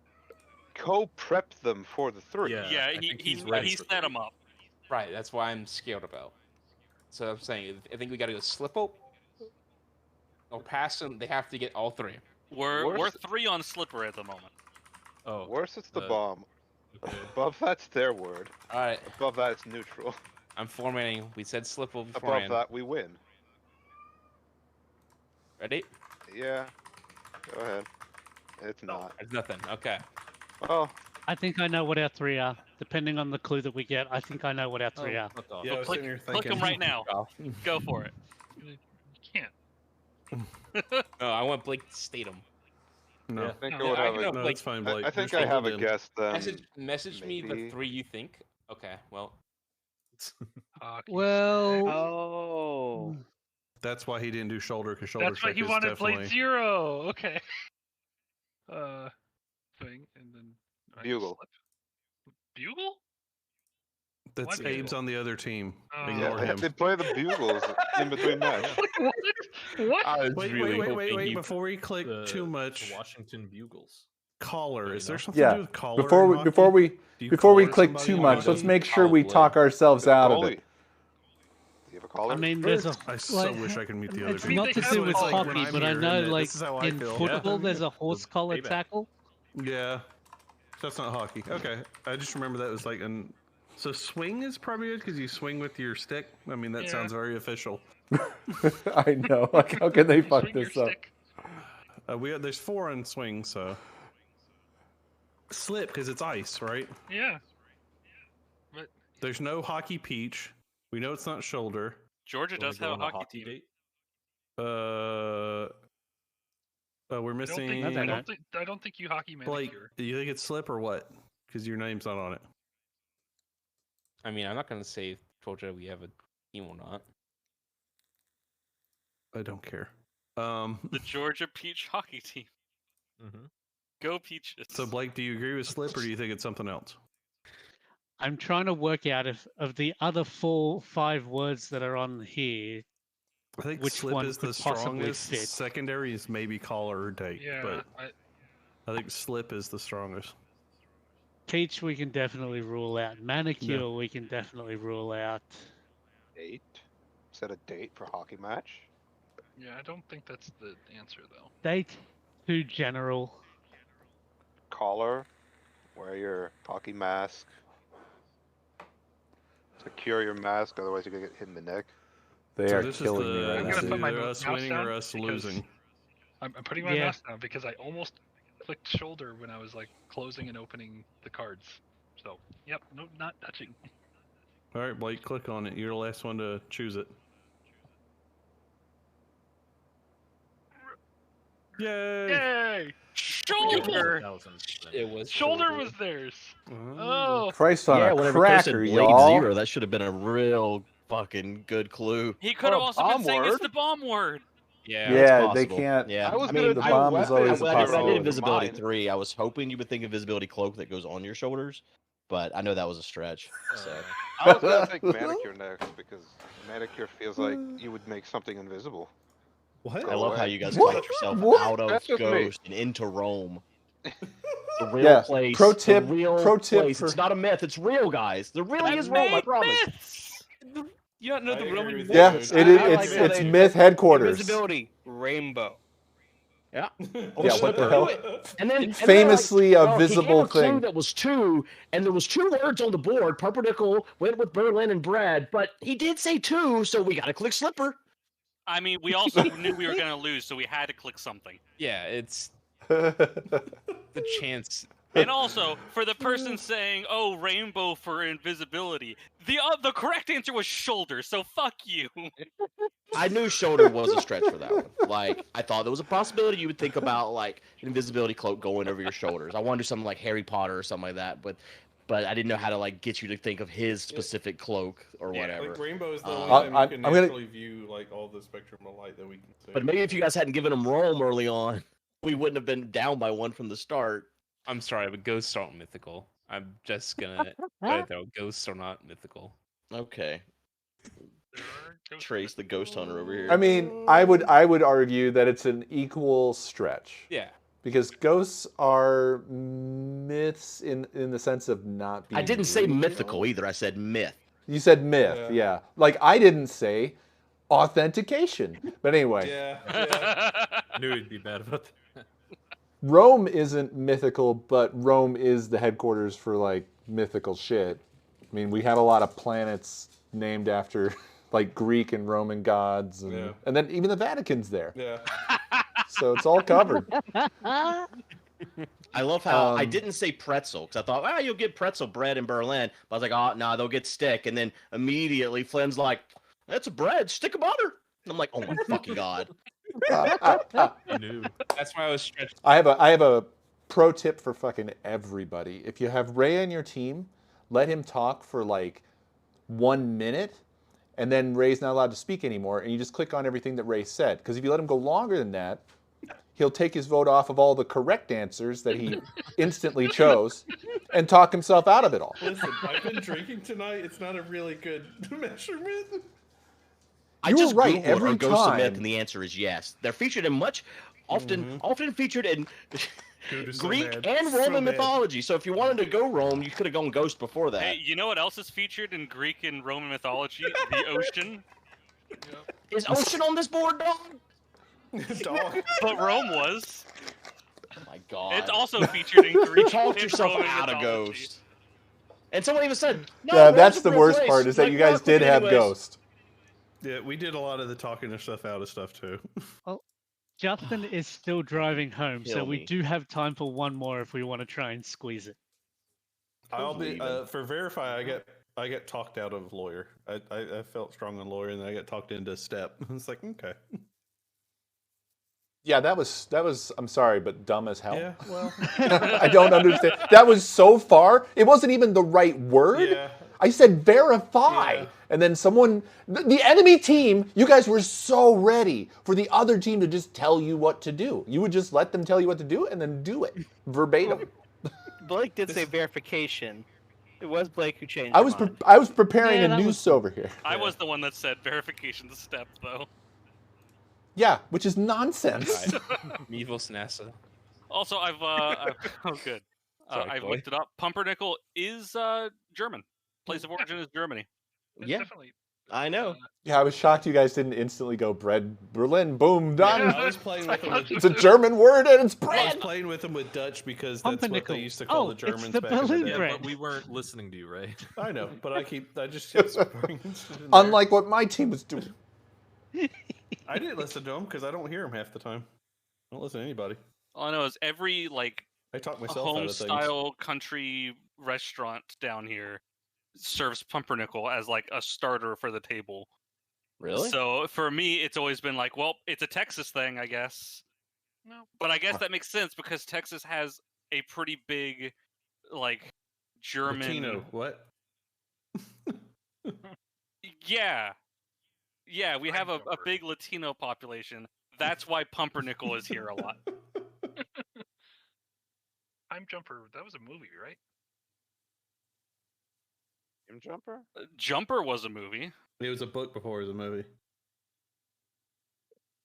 Co-prepped them for the 3. Yeah, I he think he's ready he for set three. him up. Right, that's why I'm scared about. So I'm saying I think we got to go Slipple or pass them. They have to get all 3. We're Worse- 3 on Slipper at the moment. Oh, Worse, it's the bomb. okay. Above that's their word. All right, Above that, it's neutral. I'm formatting. We said Slipple Above beforehand. that, we win. Ready? Yeah. Go ahead. It's not. There's nothing. Okay. Oh, I think I know what our 3 are. Depending on the clue that we get, I think I know what our 3 are. Fuck off. Yeah, I was click- sitting here Click thinking. him right now. Go for it. You can't. No, I want Blake to state them. No, Yeah. I think No, I would I have can a. know, no, like, it's fine, I Blake. think Just I have hold a in. guess then. Message me the maybe. 3 you think. Okay. Well, Hockey Well, stick. Oh. That's why he didn't do shoulder, because shoulder That's why check he is wanted definitely Blade 0. Okay. Thing and then I just Bugle. slip. Bugle? that's Why Abe's bugle? on the other team. Oh. Ignore Yeah, him. they play the bugles in between match. What? What? I was Wait, really hoping wait! he- Before we click The, too the much, Washington Bugles. caller. you Is there know? something to Yeah. do with caller? Before in we hockey? before Do you we collar click somebody too in much, hockey? let's make sure we Probably. talk ourselves out of Goalie. it. Do you have a caller? I mean, there's a. I so like, wish I could meet the other It's team. not They to have do a with collar. When hockey, I'm but I here, know, isn't it? like, This is how I in feel. football, there's a horse collar payback. tackle. Yeah, that's not hockey. Okay, I just remember that was like an. So swing is probably good because you swing with your stick. I mean, that Yeah. sounds very official. I know. Like, how can they You fuck swing your this up? stick. There's 4 on swing, so slip because it's ice, right? Yeah. But There's no hockey peach. We know it's not shoulder. Georgia Wanna does go have a on hockey team. date? We're I don't missing. think No, they don't. I don't think you hockey Blake, manicure. do you think it's slip or what? Because your name's not on it. I mean, I'm not gonna say if Georgia we have a team or not. I don't care. The Georgia Peach hockey team. Mm-hmm. Go Peaches. So Blake, do you agree with slip or do you think it's something else? I'm trying to work out if of the other 5 words that are on here. I think Which slip one is the could possibly strongest. fit? Secondary is maybe collar or date, Yeah. but I think slip is the strongest. Peach, we can definitely rule out. Manicure, we can definitely rule out. Date. Set a date for hockey match. Yeah, I don't think that's the answer though. Date, too general. Collar. Wear your hockey mask. Secure your mask, otherwise you're gonna get hit in the neck. They So are this is killing the- me right I'm now. gonna It's put my either mouse us winning or down us because losing. I'm putting my Yeah. mouse down because I almost clicked shoulder when I was like closing and opening the cards. So, yep, no, not touching. All right, Blake, click on it. You're the last one to choose it. Yay! Yay! Shoulder. 1000%. It was Shoulder was theirs. Oh, Christ on Yeah, a whenever Chris said cracker, Blade y'all. 0, that should have been a real fucking good clue. He could have Or a also been bomb saying it's word. the bomb word. Yeah. Yeah, they possible. can't. Yeah, I was I mean, gonna the do bomb is weapon. always a when I possibility. did for Invisibility mine. 3, I was hoping you would think Invisibility Cloak that goes on your shoulders, but I know that was a stretch. So I was gonna think manicure next because manicure feels like you would make something invisible. What? I love how away. you guys What? got yourself What? out of That's just me. Ghost and into Rome. The real Yeah, place. pro tip- The real pro tip place. for- It's not a myth. It's real, guys. There really is Rome. I promise. You don't know I the agree Roman with Yeah, you. it's I like it's how it's they- myth headquarters. Invisibility, rainbow. Yeah. Yeah, what the hell? And then Famously a well, he visible gave a clue thing. that was 2, and there was 2 words on the board. Pumpernickel went with Berlin and Brad, but he did say 2, so we got to click Slipper. I mean, we also knew we were gonna lose, so we had to click something. Yeah, it's the chance And also, for the person saying, "Oh, rainbow for invisibility," the correct answer was shoulder. So fuck you. I knew shoulder was a stretch for that one. Like, I thought there was a possibility you would think about like an invisibility cloak going over your shoulders. I wanted to do something like Harry Potter or something like that, but I didn't know how to like get you to think of his specific cloak or whatever. Like rainbow is the only time you can naturally view like all the spectrum of light that we can see. But maybe if you guys hadn't given him Rome early on, we wouldn't have been down by one from the start. I'm sorry, but ghosts aren't mythical. I'm just gonna put it there. Ghosts are not mythical. Okay. Trace the ghost hunter over here. I mean, I would argue that it's an equal stretch. Yeah. Because ghosts are myths in the sense of not being. I didn't say real. mythical either. I said myth. You said myth, yeah. Like I didn't say authentication. But anyway. Yeah. I knew he'd be mad about that. Rome isn't mythical, but Rome is the headquarters for like mythical shit. I mean, we have a lot of planets named after like Greek and Roman gods, and then even the Vatican's there. Yeah. So it's all covered. I love how I didn't say pretzel because I thought, you'll get pretzel bread in Berlin. But I was like, oh, no, they'll get stick. And then immediately Flynn's like, that's a bread, stick of butter. And I'm like, oh my fucking God. I knew. That's why I was stretched. I have a pro tip for fucking everybody. If you have Ray on your team, let him talk for like 1 minute, and then Ray's not allowed to speak anymore, and you just click on everything that Ray said. Because if you let him go longer than that, he'll take his vote off of all the correct answers that he instantly chose and talk himself out of it all. Listen, I've been drinking tonight. It's not a really good measurement. I just Googled every ghost of myth, and the answer is yes. They're featured in often featured in Greek and Roman mythology. So if you wanted to go Rome, you could have gone ghost before that. Hey, you know what else is featured in Greek and Roman mythology? The ocean. Is ocean on this board, dog? Dog. But Rome was. Oh my God. It's also featured in Greek. You talked and yourself Roman out of mythology. ghost. And someone even said, no, Yeah, Rome's that's a the real worst place. part is that Like, you guys fuck, did but have anyways. Ghost. Yeah, we did a lot of the talking of stuff out of stuff too. Well, Justin is still driving home, so Kill we me. do have time for one more if we want to try and squeeze it. I'll be for verify. I get talked out of lawyer. I felt strong on lawyer, and then I got talked into step. It's like okay. Yeah, that was. I'm sorry, but dumb as hell. Yeah, well, I don't understand. That was so far. It wasn't even the right word. Yeah. I said verify, Yeah. and then someone, the enemy team. You guys were so ready for the other team to just tell you what to do. You would just let them tell you what to do, and then do it verbatim. Blake did say verification. It was Blake who changed. I your was mind. I was preparing Yeah, a that noose was- over here. I was the one that said verification the step, though. Yeah, which is nonsense. Meevils NASA. Also, I've oh good. Sorry, I've Chloe. looked it up. Pumpernickel is German. Place of origin is Germany. It's Yeah. definitely. I know. Yeah, I was shocked you guys didn't instantly go bread Berlin. Boom, done. Yeah, I was playing with them. It's a German word and it's I was bread. playing with them with Dutch because that's what Pumpernickel. they used to call Oh, the it's Germans the back in the balloon day. Yeah, bread. but we weren't listening to you, right? I know, but I just Unlike what my team was doing. I didn't listen to them because I don't hear them half the time. I don't listen to anybody. All I know is every like I talk myself out home of things. style country restaurant down here serves pumpernickel as like a starter for the table. Really? So for me, it's always been like, well, it's a Texas thing, I guess. No. But I guess that makes sense because Texas has a pretty big, like, German. Latino, what? Yeah. Yeah, we have a big Latino population. That's why pumpernickel is here a lot. Time Jumper. That was a movie, right? Game Jumper? Jumper was a movie. It was a book before it was a movie.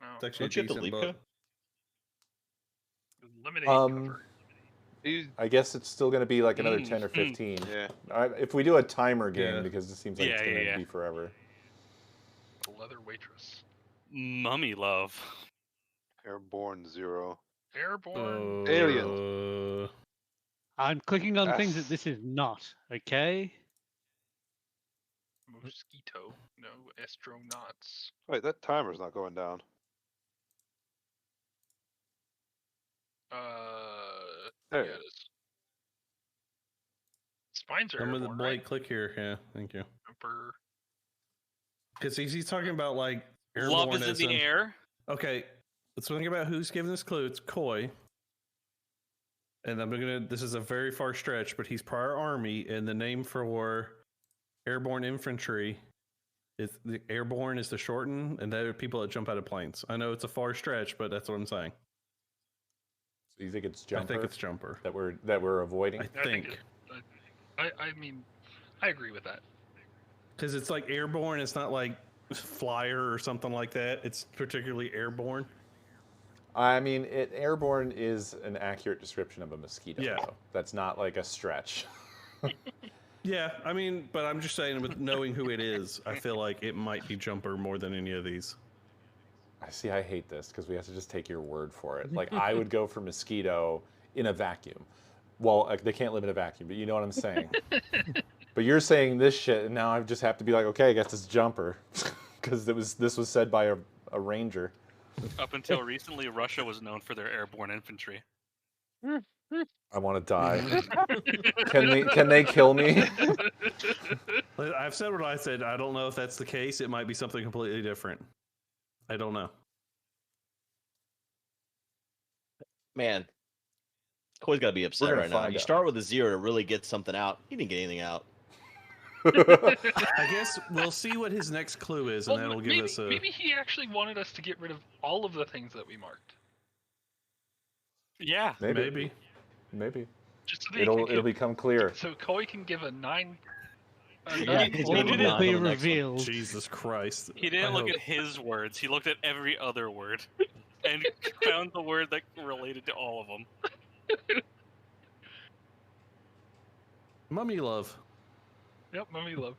No. It's actually a Don't you have to decent leave, book. Lemonade cover. I guess it's still going to be like another 10 or 15. Yeah. All right, if we do a timer game, Yeah. because it seems like it's going to be forever. The Leather Waitress. Mummy love. Airborne Zero. Airborne. Aliens. I'm clicking on things that this is not, okay? Mosquito. No, astronauts. Wait, that timer's not going down. Uh, There yeah, it it is. Spines are I'm with the airborne, Blake. right? Click here. Yeah, thank you. Jumper. Because he's talking about like Love airborne is in as the air. Okay, let's think about who's giving this clue. It's Coy. And this is a very far stretch, but he's prior Army, and the name for airborne infantry is the airborne is the shorten, and they're people that jump out of planes. I know it's a far stretch, but that's what I'm saying. So you think it's jumper? I think it's jumper. that we're avoiding. I think. I mean, I agree with that. Because it's like airborne, it's not like flyer or something like that. It's particularly airborne. I mean, airborne is an accurate description of a mosquito. Yeah. Though. That's not like a stretch. Yeah, I mean, but I'm just saying, with knowing who it is, I feel like it might be jumper more than any of these. I hate this because we have to just take your word for it. Like, I would go for mosquito in a vacuum. Well, they can't live in a vacuum, but you know what I'm saying. But you're saying this shit, and now I just have to be like, okay, I guess it's jumper, because this was said by a ranger. Up until recently, Russia was known for their airborne infantry. I want to die. Can they kill me? I've said what I said. I don't know if that's the case. It might be something completely different. I don't know. Man, Coy's got to be upset right now. You start with a 0 to really get something out. He didn't get anything out. I guess we'll see what his next clue is, and that'll give us a... Maybe he actually wanted us to get rid of all of the things that we marked. Yeah. Maybe. Just so that It'll become clear. So Coy can give a 9. When will it be revealed? Jesus Christ. He didn't look at his words. He looked at every other word and found the word that related to all of them. Mummy love. Yep, mummy love.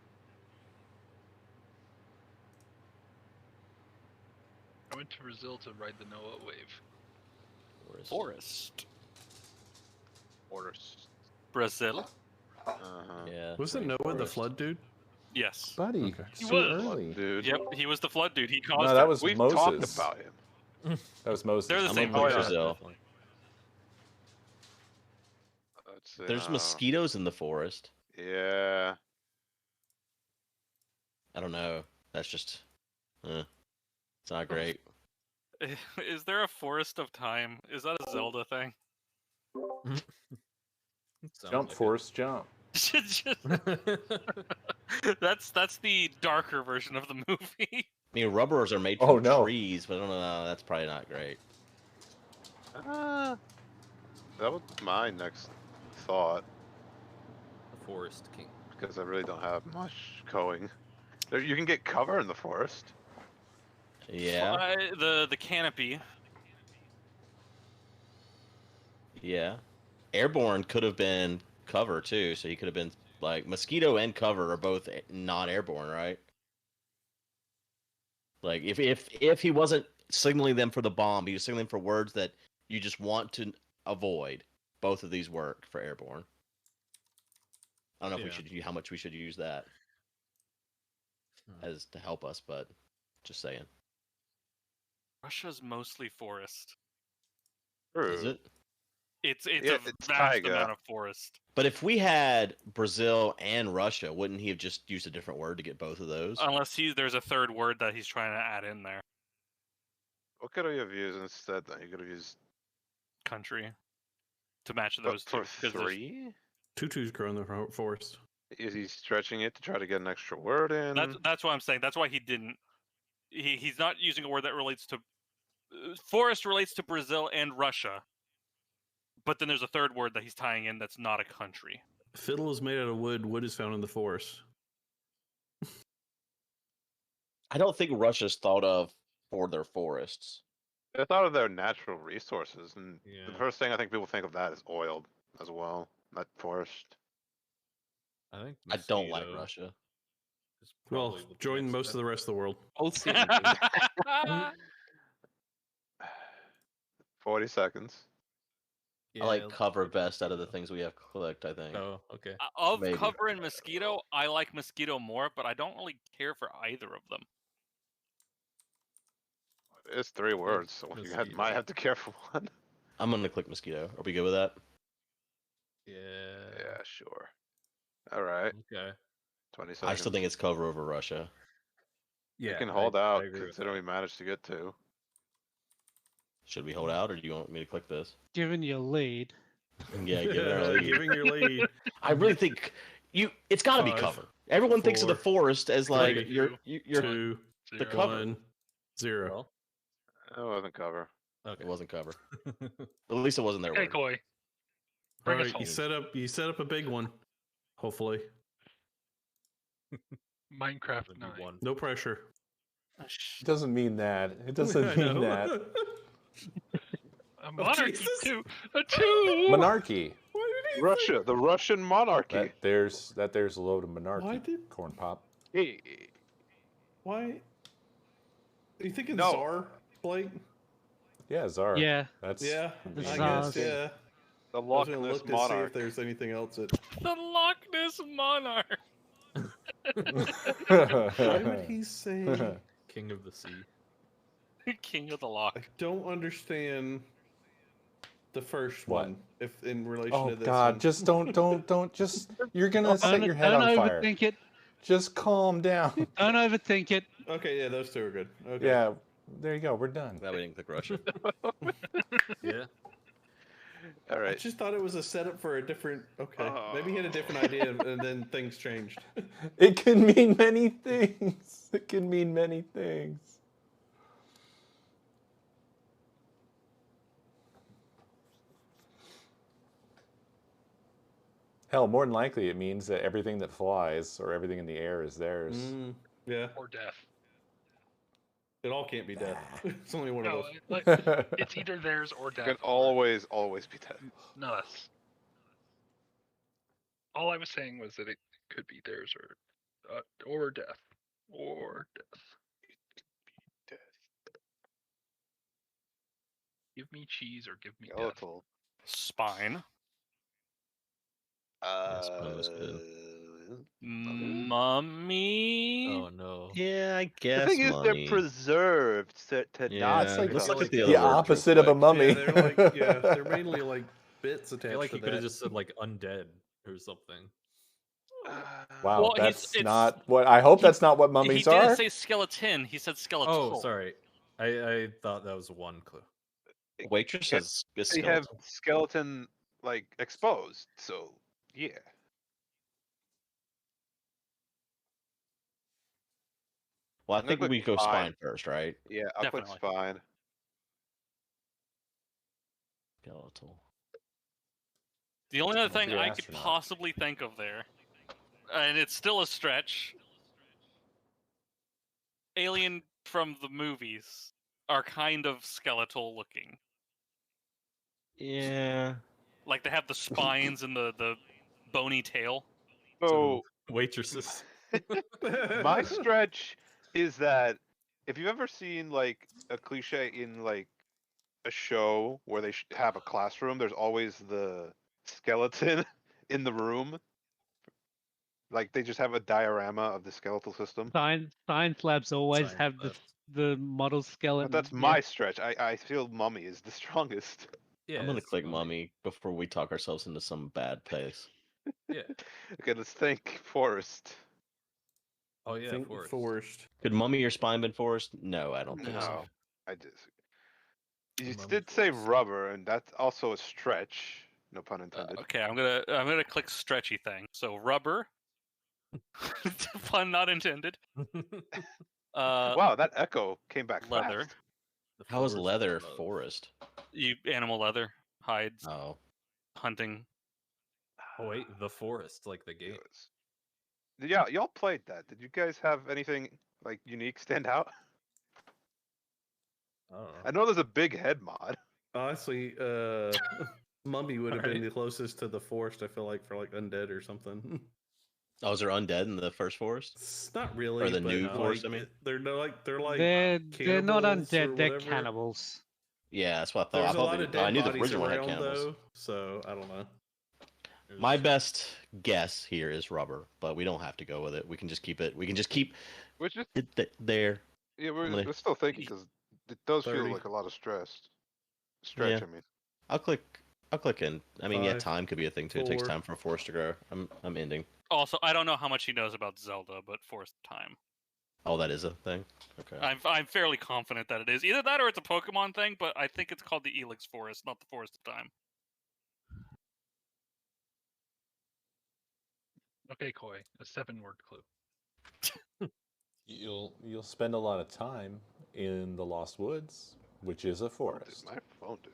I went to Brazil to ride the Noah wave. Forest. Brazil. Yeah. Wasn't Noah the flood dude? Yes. Buddy, Okay. so early. Dude. Yep, he was the flood dude. He caused No, that was We've Moses. talked about him. That was Moses. They're the I'm same gonna put person. Brazil. Let's see, There's mosquitoes in the forest. Yeah. I don't know. That's just, it's not great. Is there a forest of time? Is that a Zelda thing? Jump, Forrest, jump. That's the darker version of the movie. I mean, rubbers are made from trees, but I don't know. That's probably not great. That was my next thought. The Forest King. Because I really don't have much going. You can get cover in the forest. Yeah. The canopy. Yeah. Airborne could have been cover too, so he could have been like mosquito and cover are both non-airborne, right? Like if he wasn't signaling them for the bomb, he was signaling for words that you just want to avoid. Both of these work for airborne. I don't know if we should how much we should use that as to help us, but just saying. Russia's mostly forest. Is it? It's a vast taiga. amount of forest. But if we had Brazil and Russia, wouldn't he have just used a different word to get both of those? Unless there's a third word that he's trying to add in there. What could he have used instead then? He could have used Country. To match those two. for 3? Tutus grow in the forest. Is he stretching it to try to get an extra word in? That's what I'm saying. That's why he didn't. He's not using a word that relates to. Forest relates to Brazil and Russia. But then there's a third word that he's tying in that's not a country. Fiddle is made out of wood. Wood is found in the forest. I don't think Russia's thought of for their forests. I thought of their natural resources, and the first thing I think people think of that is oil as well, not forest. I don't like Russia. Well, join most of the rest of the world. 40 seconds. I like cover best out of the things we have clicked, I think. Oh, okay. Of Maybe. cover and mosquito, I like mosquito more, but I don't really care for either of them. It's 3 words, so you might have to care for one. I'm gonna click mosquito. Are we good with that? Yeah. Yeah, sure. All right. Okay. 20 I seconds. still think it's cover over Russia. You Yeah, can hold out, I agree with considering that. we managed to get 2. Should we hold out, or do you want me to click this? Given your lead. Yeah, give it our lead. Giving your lead. I really think it's got to be 5, cover. Everyone thinks of the 4, forest as like 3, you're 2, the cover. 1, 0. Well, It wasn't cover. okay. It wasn't cover. But at least it wasn't their Okay, word. Koi. All Bring us right, home. you set up a big one. Hopefully, Minecraft That'd 9. be 1. no pressure. It doesn't mean that. It I doesn't mean know. that. A monarchy Jesus. 2. A 2. Monarchy. Why did he Russia, the Russian monarchy. There's a load of monarchy. Why did- Corn pop. Hey, Why? Are you thinking No. Tsar, Blake? Yeah, Czar. Yeah. That's Yeah, The I Tsars. guess. Yeah. the I was Loch gonna Ness look to see monarch. if there's anything else that. The Loch Ness Monarch. Why would he say? King of the Sea. King of the Loch. I don't understand the first What? one. If in relation Oh to this God! one. Just don't. Just you're gonna set your head don't on fire. overthink it. Just calm down. Don't overthink it. Okay, yeah, those two are good. Okay. Yeah, there you go. We're done. Glad we didn't click Russia. Yeah. All I right. just thought it was a setup for a different. Okay, maybe he had a different idea, and then things changed. It can mean many things. It can mean many things. Hell, more than likely, it means that everything that flies or everything in the air is theirs. Yeah, Or death. it all can't be death. It's only one No, of those. it's either theirs or It death. can always be dead. Not us. All I was saying was that it could be theirs or death. Or death. Give me cheese or give me death. Skeletal. Spine. Mummy. Oh no. Yeah, I The guess. thing is, mummy. they're preserved to Yeah, not. it's like- let's look at the The other words real opposite of a quick. mummy. Yeah, they're like they're mainly like bits I attached feel like to you could have that. just said like undead or something. Wow, Well, that's it's- not what I hope. That's not what mummies he didn't are. say skeleton. He said skeletal. Oh, sorry. I thought that was one clue. Waitress is They skeletal. have skeleton like exposed, so yeah. Well, I I'm think gonna we click go spine. spine first, right? Yeah, I'll put Definitely. spine. Skeletal. The only other thing Be an I could astronaut. possibly think of there, and it's still a stretch. Alien from the movies are kind of skeletal looking. Yeah. Like they have the spines and the bony tail. So Waitresses. my stretch is that if you've ever seen like a cliche in like a show where they have a classroom, there's always the skeleton in the room. Like they just have a diorama of the skeletal system. Science labs always Science have labs. the model skeleton. But that's my stretch. I feel mummy is the strongest. Yeah. I'm gonna it's click mummy before we talk ourselves into some bad place. Yeah. Okay, let's think forest. Oh yeah, Think forest. forest. Could mummy or spine been forest? No, I don't think so. No, I just. You Mummy did say forest. rubber, and that's also a stretch. No pun intended. Okay, I'm gonna click stretchy thing. So rubber. Pun not intended. Wow, that echo came back leather. fast. The How is forest leather of love. forest? You animal leather, hides, Oh, hunting. Oh wait, the forest, like the game. Yeah, y'all played that. Did you guys have anything like unique stand out? I don't know. I know there's a big head mod. Honestly, mummy would have been Alright. the closest to the forest. I feel like for like undead or something. oh, is there undead in the first forest? It's not really. Or the but, new like, forest, I mean? they're like They're not cannibals or undead. They're whatever. cannibals. Yeah, that's what I thought. There's I, a thought lot they of did- I dead knew the bodies original one had around cannibals. though, so I don't know. My best guess here is rubber, but we don't have to go with it. We can just keep it. We can just keep Which is it there. yeah, I'm gonna- we're still thinking because it does 30. feel like a lot of stress. Stretch, Yeah. I mean. I'll click in. I mean, yeah, 5, time could be a thing too. It takes 4. time for a forest to grow. I'm ending. Also, I don't know how much he knows about Zelda, but Forest of Time. Oh, that is a thing. Okay. I'm fairly confident that it is either that or it's a Pokemon thing, but I think it's called the Elix Forest, not the Forest of Time. Okay, Koi, a 7-word clue. You'll spend a lot of time in the Lost Woods, which is a What forest. did my phone do?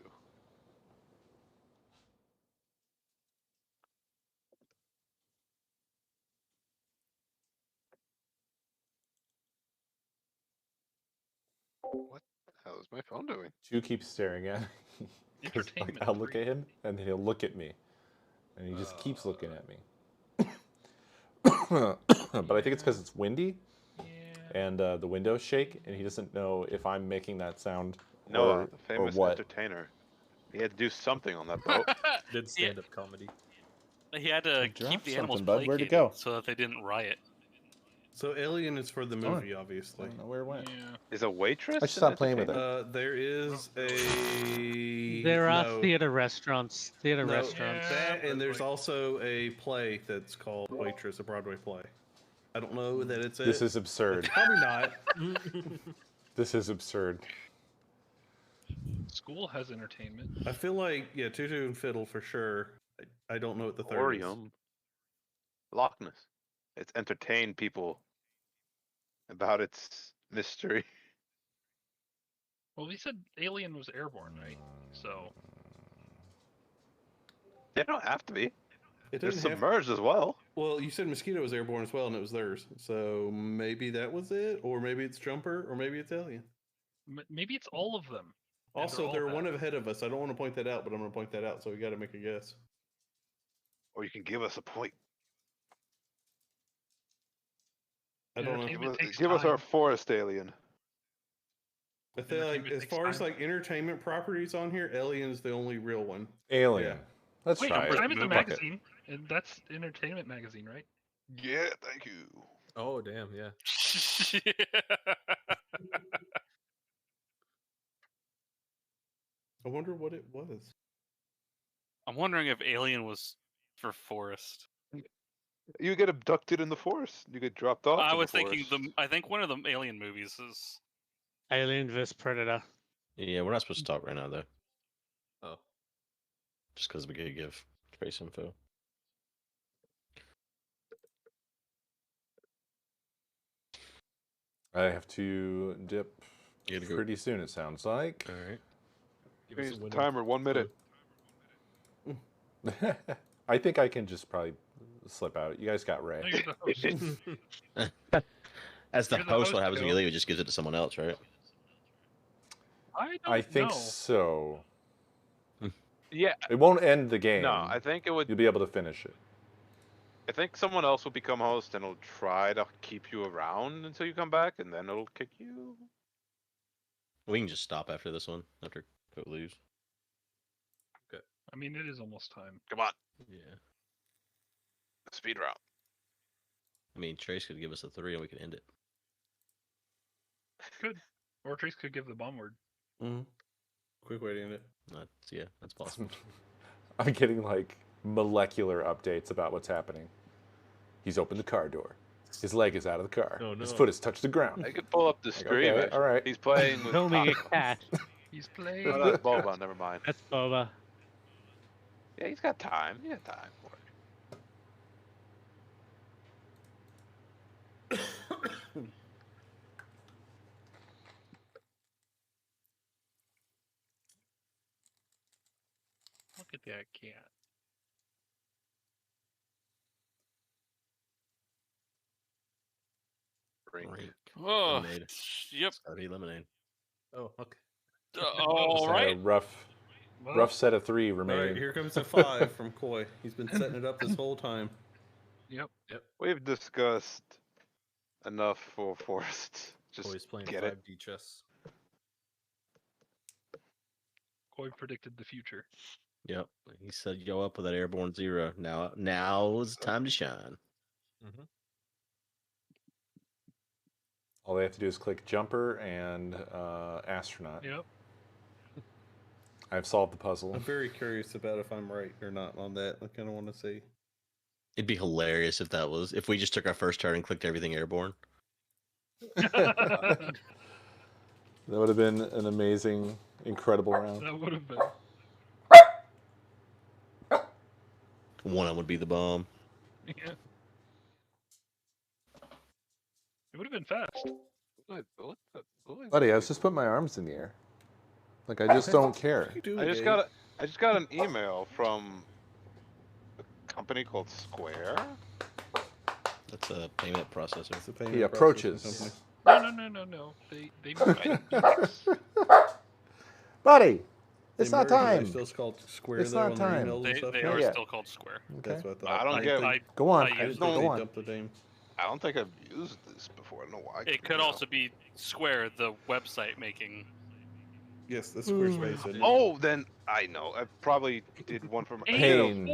What the hell is my phone doing? Chew keeps staring at me. 'Cause, like, Entertainment I'll look free. at him, and then he'll look at me. And he just keeps looking at me. But I think it's because it's windy, and the windows shake, and he doesn't know if I'm making that sound Noah, the or famous what. entertainer. He had to do something on that boat. Did stand-up comedy. He had to keep dropped the animals something, bud. Where'd it placated go? so that they didn't riot. So Alien is for the Oh, movie, I obviously. don't know where it went. Yeah. Is a waitress? I should an stop playing with it. entertainer? There is a There are no, theater restaurants. Theater no, restaurants. that, but and there's like- also a play that's called Waitress, a Broadway play. I don't know that it's This it. is absurd. It's probably not. This is absurd. School has entertainment. I feel like, yeah, Tutu and Fiddle for sure. I don't know what the third is. Orium. Loch Ness. It's entertained people about its mystery. Well, we said Alien was airborne, right? So They don't have to be. It They're doesn't have. submerged as well. Well, you said Mosquito was airborne as well, and it was theirs. So maybe that was it, or maybe it's Jumper, or maybe it's Alien. maybe it's all of them. and Also, all they're bad. one ahead of us. I don't want to point that out, but I'm going to point that out. So we got to make a guess. Or you can give us a point. I don't know. Entertainment takes Give us our time. forest alien. I feel like Entertainment as takes far as time. like entertainment properties on here, Alien is the only real one. Alien. Let's Wait, try it. Time is a Fuck it. magazine, and that's entertainment magazine, right? Yeah, thank you. Oh damn, yeah. I wonder what it was. I'm wondering if Alien was for Forest. You get abducted in the forest. You get dropped off. I in was the thinking forest. I think one of the Alien movies is. Alien vs Predator. Yeah, we're not supposed to talk right now, though. Oh. Just because we could give trace info. I have to dip You gotta go. pretty soon, it sounds like. All right. Give us a Change the window. timer 1 minute. I think I can just probably slip out. You guys got No, Ray. you're the host. As the You're the host, host, what happens when you Joe. leave? It just gives it to someone else, right? I don't I think know. so. Yeah. It won't end the game. No, I think it would. You'll be able to finish it. I think someone else will become host and it'll try to keep you around until you come back, and then it'll kick you. We can just stop after this one, after Coat leaves. I mean, it is almost time. Come on, Yeah. speed round. I mean, Trace could give us a 3 and we could end it. Good. Or Trace could give the bomb word. Quick way to end it. That's possible. I'm getting like molecular updates about what's happening. He's opened the car door. His leg is out of the car. Oh, His no. foot has touched the ground. I could pull up the Like, stream. okay, actually. all right. He's playing with. Filming a tacos. cat. He's playing. Oh, that's Boba. Never mind. That's Boba. Yeah, he's got time. He got time for it. Look at that cat. Drink. Oh, Lemonade. yep. Starry lemonade. Oh, okay. All Just had right. a rough set of 3 All remaining. right, here comes a 5 from Koi. He's been setting it up this whole time. Yep. We've discussed enough for Forest. Just Always playing get it. 5D chess. Koi predicted the future. Yep. He said, "Yo, up with that airborne 0. Now's time to shine." Mm-hmm. All they have to do is click jumper and astronaut. Yep. I've solved the puzzle. I'm very curious about if I'm right or not on that. I kind of want to see. It'd be hilarious if we just took our first turn and clicked everything airborne. That would have been an amazing, incredible round. That would have been. One of them would be the bomb. Yeah. It would have been fast. Buddy, I was just putting my arms in the air. Like, I just don't care. I just got an email from a company called Square. That's a payment processor. He approaches. No. They Buddy, it's They not merged, are time. they still called Square It's though not on their time. emails and stuff? They now? are Yeah. still called Square. Okay. That's what I thought. I don't get. Go on. I use They Go on. dumped the name. I don't think I've used this before. I don't know why. It could also be Square, the website making. Yes, that's Squarespace. isn't it? Oh, then I know. I probably did one for my Pain.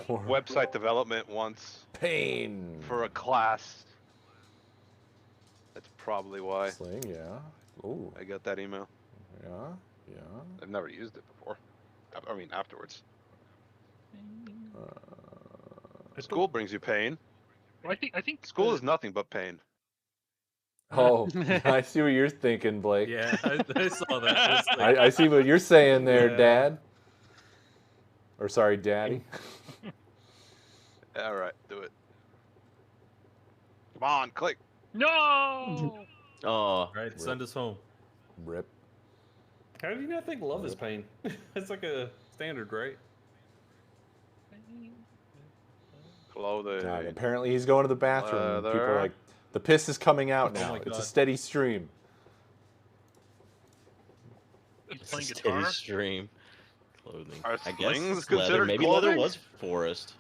website development once Pain. for a class. That's probably why Sling, yeah. Ooh. I got that email. Yeah. Yeah. I've never used it before. I mean, afterwards. School brings you pain. Well, I think School is nothing but pain. Oh, I see what you're thinking, Blake. Yeah, I saw that. It's like- I see what you're saying there, Yeah. Dad. Or sorry, Daddy. All right, do it. Come on, click. No. Oh, Right, send us home. Rip. How do you not think love is pain? It's like a standard, right? Clothing. God, apparently he's going to the bathroom. and People are Leather. like, the piss is coming out Oh now. my It's a God. steady stream. He's it's a playing steady guitar. stream. Clothing. Are I guess slings it's leather. considered Maybe leather clothing? was forest.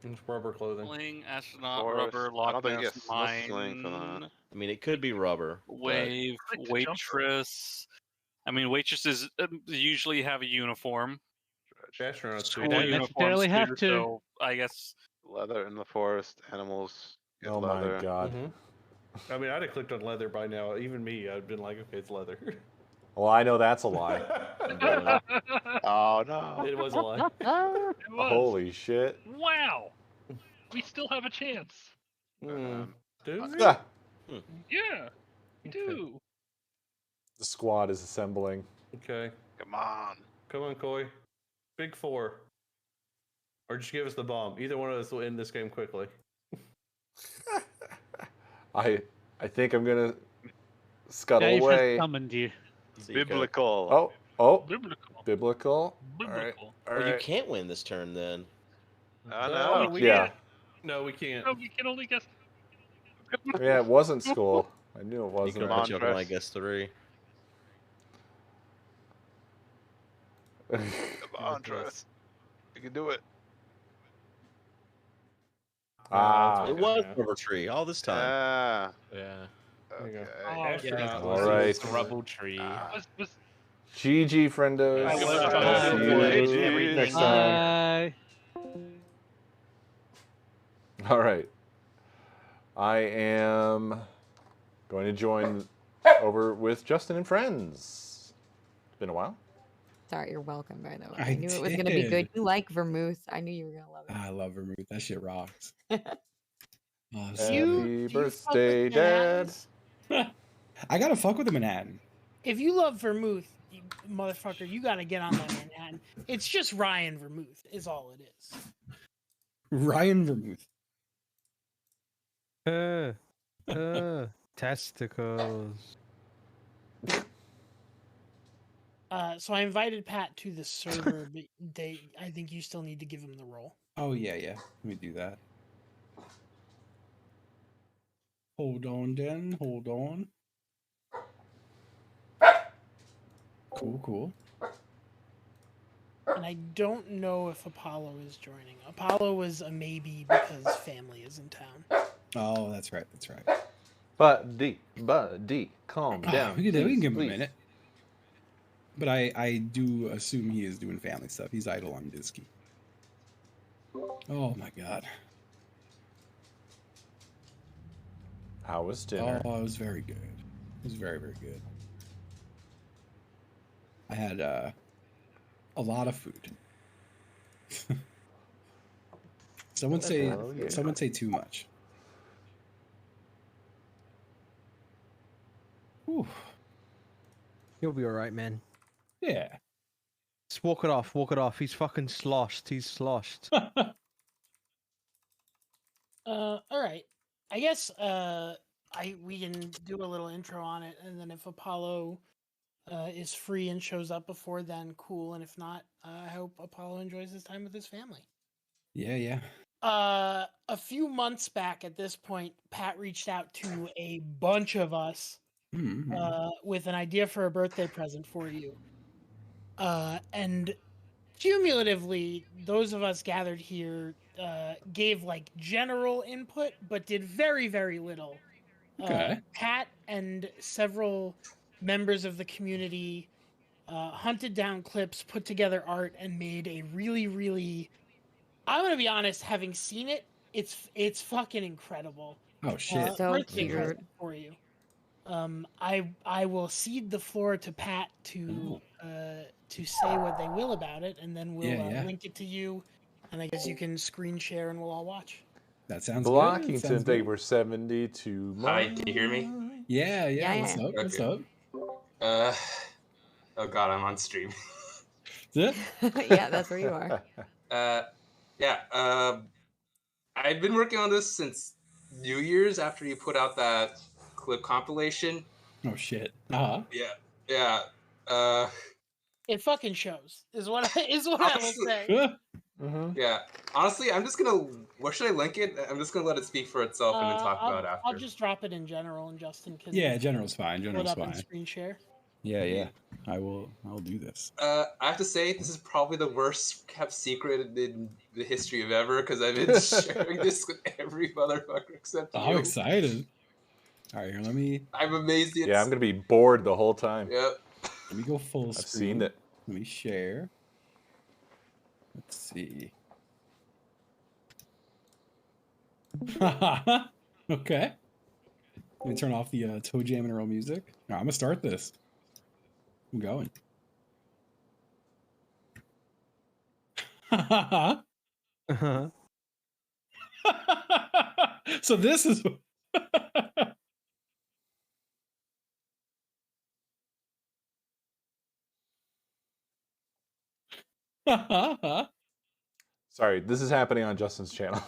It's rubber clothing. Sling, astronaut, Forest. rubber, I Loch don't think Ness, it's no sling for mine, that. I mean, it could be rubber. but wave, I like the jumper. waitress. I mean, waitresses usually have a uniform. Astronauts School too. don't uniforms necessarily have too, to. So I guess Leather in the forest. Animals. Get Oh leather. my God. I mean, I'd have clicked on leather by now. Even me, I'd been like, okay, it's leather. Well, I know that's a lie. Oh no. It was a lie. It was. Holy shit. Wow. We still have a chance. Do we? Ah, Yeah. We do. the squad is assembling. Okay. Come on. Come on, Koi. Big four. Or just give us the bomb. Either one of us will end this game quickly. I think I'm gonna scuttle Dave away. has summoned you. so you could- Biblical. Oh, Biblical. biblical. Biblical. All Well, you right. can't win this turn then. No. we Yeah. can't. No, we can't. No, we can only guess. Yeah, it wasn't school. I knew it You wasn't. could Come on, put you up in, I Chris. guess, 3. Come on, Travis. You can do it. Ah, It was rubber tree all this time. Ah. Yeah. There you go. Okay. Astronaut. All right. It's a rubble tree. Was GG, friendos. I love I'll see you everything. next time. Bye. All right. I am going to join over with Justin and friends. It's been a while. Sorry, you're welcome, by the way. I I knew it was going to be good. did. You like vermouth. I knew you were going to love it. I love vermouth. That shit rocks. Oh, Happy so do you fuck birthday, with Dad. I gotta fuck with the Manhattan. If you love vermouth, you motherfucker, you gotta get on that Manhattan. It's just Ryan Vermouth, is all it is. Ryan Vermouth. Testicles. So I invited Pat to the server, but I think you still need to give him the role. Oh yeah. Let me do that. Hold on, then. Hold on. Cool. And I don't know if Apollo is joining. Apollo was a maybe because family is in town. Oh, that's right. Buddy, calm down. We can give him please. a minute. But I do assume he is doing family stuff. He's idle on Disky. Oh my god. How was dinner? Oh, it was very good. It was very, very good. I had a lot of food. Someone That's say not a food. someone say too much. Whew. You'll be all right, man. Yeah. Just walk it off. Walk it off. He's fucking sloshed. He's sloshed. All right. I guess we can do a little intro on it, and then if Apollo is free and shows up before then, cool. And if not, I hope Apollo enjoys his time with his family. Yeah. A few months back at this point, Pat reached out to a bunch of us with an idea for a birthday present for you. And cumulatively, those of us gathered here gave like general input, but did very, very little. Okay. Pat and several members of the community hunted down clips, put together art, and made a really, really. I'm gonna be honest. Having seen it, it's fucking incredible. Oh shit. So Birthday cute. present for you. I will cede the floor to Pat to say what they will about it, and then we'll Yeah. link it to you, and I guess you can screen share and we'll all watch. That sounds Blockington, good. Sounds thank you good. for 72 Hi, months. can you hear me? Yeah. Yeah, What's yeah. up? What's Okay. up? Oh god, I'm on stream. Yeah. Yeah, that's where you are. I've been working on this since New Year's after you put out that clip compilation. Oh shit. Uh-huh. Yeah. It fucking shows, is what I will say. Yeah. Honestly, I'm just gonna. Where should I link it? I'm just gonna let it speak for itself and then talk about it after. I'll just drop it in general, and Justin can Yeah, general's fine. put General's up and fine. screen share. Yeah. I'll do this. I have to say, this is probably the worst kept secret in the history of ever, because I've been sharing this with every motherfucker except you. I'm excited. All right, here, I'm amazed it's... Yeah, I'm gonna be bored the whole time. Yep. Let me go full I've screen. seen it. Let me share. Let's see. Okay. Let me turn off the toe jam and roll music. All right, I'm gonna start this. I'm going. So this is. Sorry, this is happening on Justin's channel,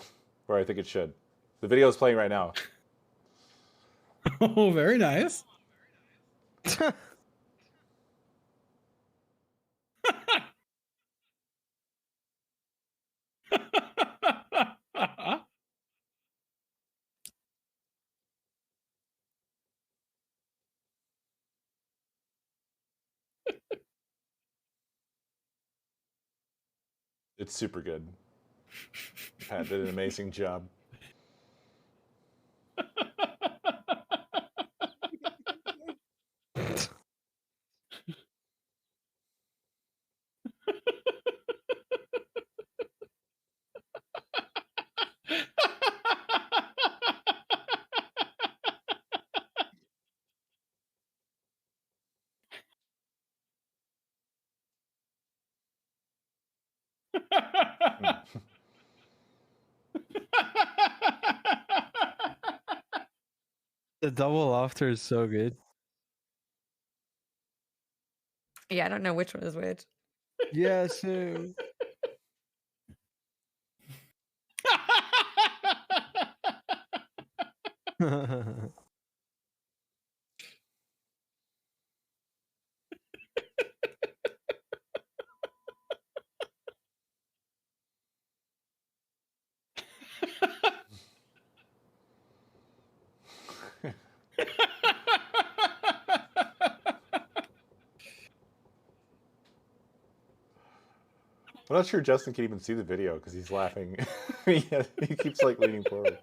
where I think it should. The video is playing right now. Oh, very nice. It's super good. Pat did an amazing job. The double laughter is so good. Yeah, I don't know which one is which. Yeah, so. I'm not sure Justin can even see the video because he's laughing. He keeps like leaning forward.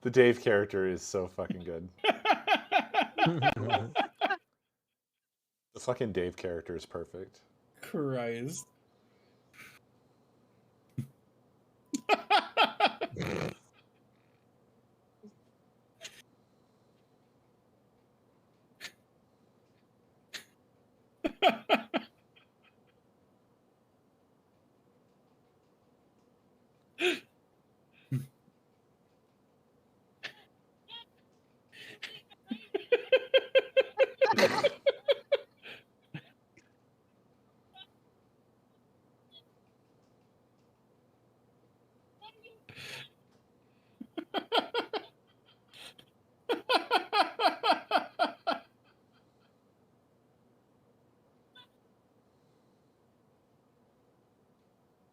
The Dave character is so fucking good. The fucking Dave character is perfect. Christ.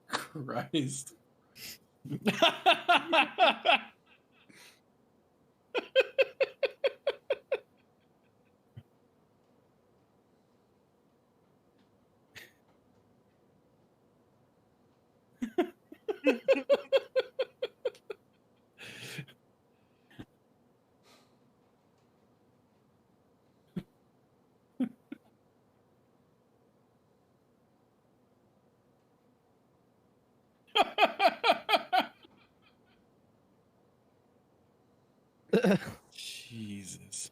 Christ. Jesus.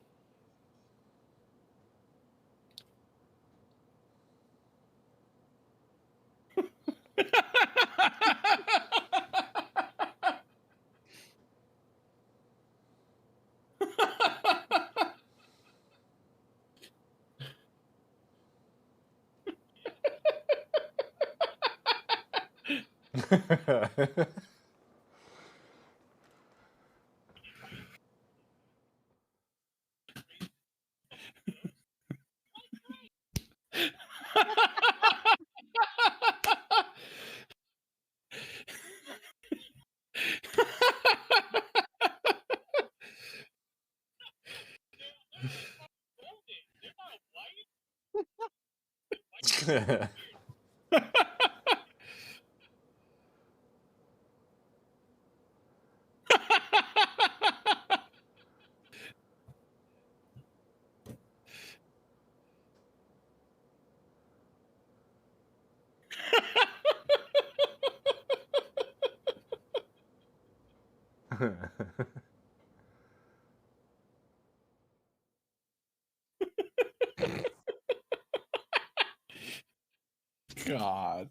God.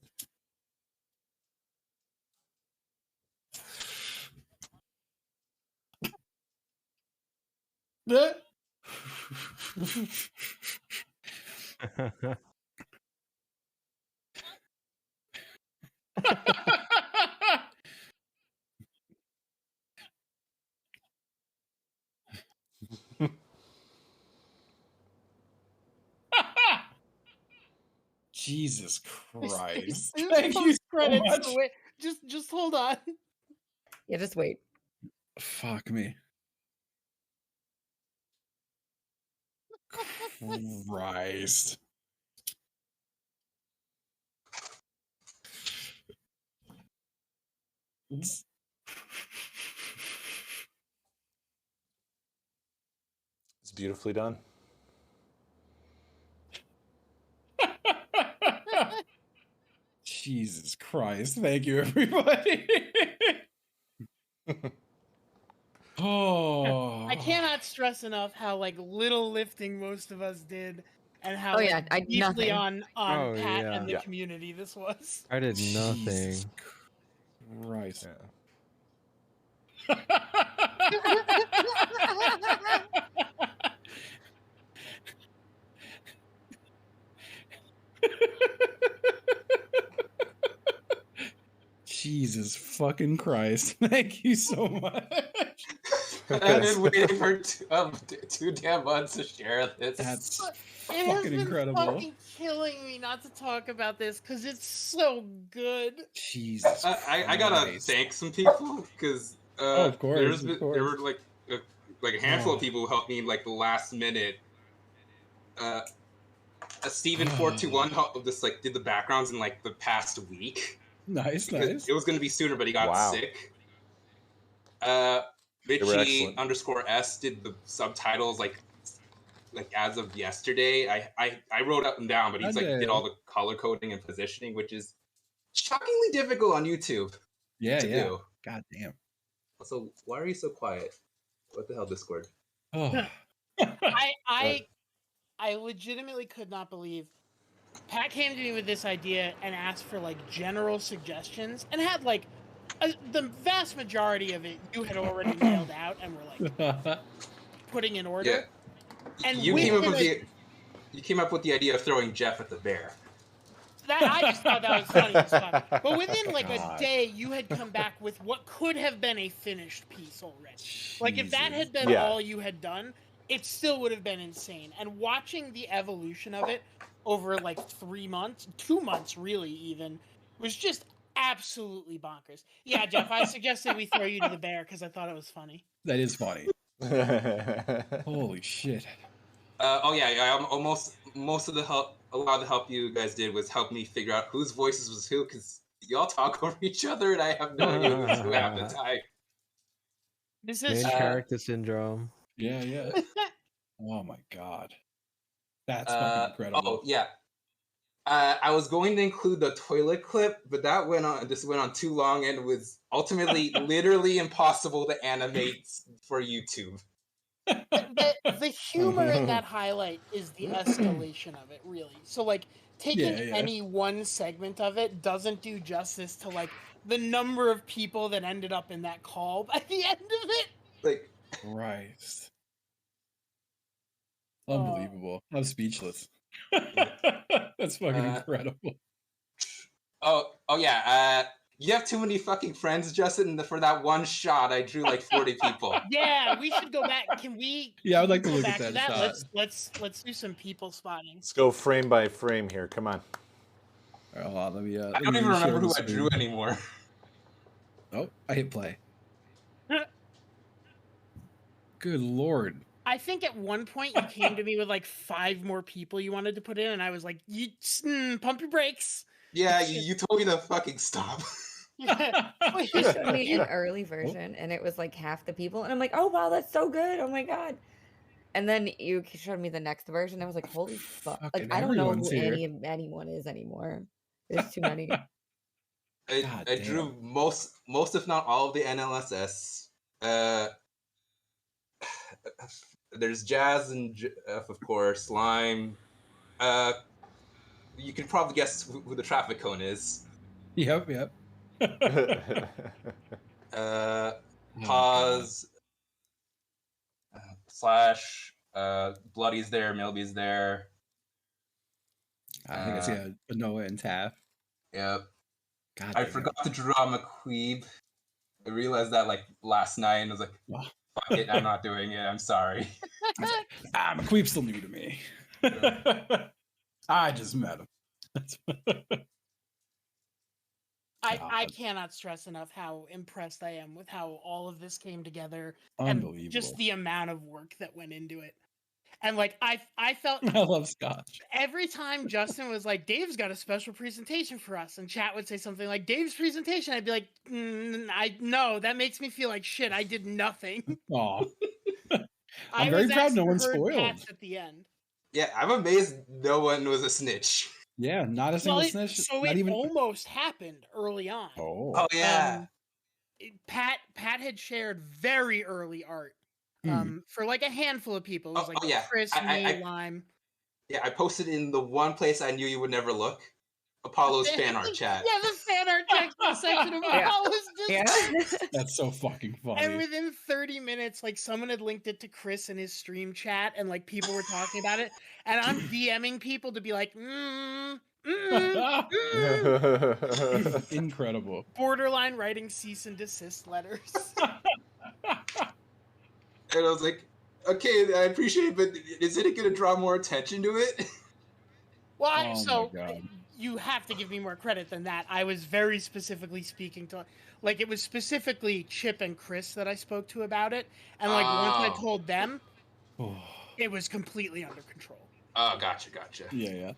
Jesus Christ. Thank you so Credits. much. So wait, just hold on. Yeah, just wait. Fuck me. Christ. It's beautifully done. Jesus Christ. Thank you, everybody. Oh. I cannot stress enough how like little lifting most of us did, and how Oh, yeah, like, I did deeply nothing. on Oh, Pat yeah. and the Yeah. community this was. I did nothing. Jesus Christ. Jesus fucking Christ. Thank you so much. I've been waiting for two damn months to share this. That's It has fucking been incredible. fucking killing me not to talk about this because it's so good. Jesus I gotta Christ. thank some people because of course, there were like a handful of people who helped me like the last minute. Steven 421 just like did the backgrounds in like the past week. Nice, Because nice. it was gonna be sooner, but he got Wow. sick. Richie underscore S did the subtitles like as of yesterday. I wrote up and down, but he's like did all the color coding and positioning, which is shockingly difficult on YouTube. Yeah, to do. God damn. Also, why are you so quiet? What the hell, Discord? Oh. I legitimately could not believe Pat came to me with this idea and asked for like general suggestions and had like the vast majority of it you had already nailed out and were like putting in order. Yeah. And you came up with the idea of throwing Jeff at the bear. I just thought that was funny as fuck. But within like a day, you had come back with what could have been a finished piece already. Like if that had been all you had done, it still would have been insane. And watching the evolution of it over like 3 months, 2 months really even, was just absolutely bonkers. Yeah, Jeff, I suggested we throw you to the bear because I thought it was funny. That is funny. Holy shit. Most of the help, a lot of the help you guys did was help me figure out whose voices was who, because y'all talk over each other and I have no idea who's who half the time. This is character syndrome. Yeah. Oh my god. That's fucking incredible. Oh yeah. I was going to include the toilet clip, but that went on too long and was ultimately literally impossible to animate for YouTube. The humor in that highlight is the escalation of it, really. So, like, taking any one segment of it doesn't do justice to, like, the number of people that ended up in that call by the end of it. Like, Christ. Unbelievable. I'm speechless. That's fucking incredible. Oh yeah. You have too many fucking friends, Justin. For that one shot, I drew like 40 people. Yeah, we should go back. Can we? Yeah, I would like to go look back at to that shot. Let's do some people spotting. Let's go frame by frame here. Come on. All right, hold on. Let me. I don't even remember who I drew anymore. Oh, I hit play. Good lord. I think at one point you came to me with like 5 more people you wanted to put in, and I was like, pump your brakes. Yeah, you told me to fucking stop. You showed me an early version, and it was like half the people, and I'm like, oh wow, that's so good. Oh my god. And then you showed me the next version, and I was like, holy fuck. Like, I don't know who anyone is anymore. There's too many. I drew most if not all of the NLSS. There's Jazz and Jeff, of course, Lime. You can probably guess who the traffic cone is. Yep. Pause. Slash. Bloody's there. Milby's there. I think I see a Noah and Taff. Yep. God I forgot to draw McQueeb. I realized that like last night and I was like, fuck it, I'm not doing it. I'm sorry. McQueeb's still new to me. I just met him. I cannot stress enough how impressed I am with how all of this came together Unbelievable. and just the amount of work that went into it. And like I felt I love Scotch. Every time Justin was like, Dave's got a special presentation for us, and chat would say something like Dave's presentation, I'd be like, I know, that makes me feel like shit. I did nothing. Aw. I'm very proud no one spoiled. At the end. Yeah, I'm amazed no one was a snitch. Yeah, not a single snitch. So not it even almost happened early on. Oh yeah. Pat had shared very early art. For like a handful of people. It was like Chris, me, Lime. Yeah, I posted in the one place I knew you would never look. Apollo's fan art chat. Yeah, the fan art section of Apollo's just That's so fucking funny. And within 30 minutes, like someone had linked it to Chris in his stream chat, and like people were talking about it. And I'm DMing people to be like, Incredible. Borderline writing cease and desist letters. And I was like, okay, I appreciate it, but is it going to draw more attention to it? Well, you have to give me more credit than that. I was very specifically speaking to, like, it was specifically Chip and Chris that I spoke to about it. And, like, once I told them, it was completely under control. Oh, gotcha. Yeah.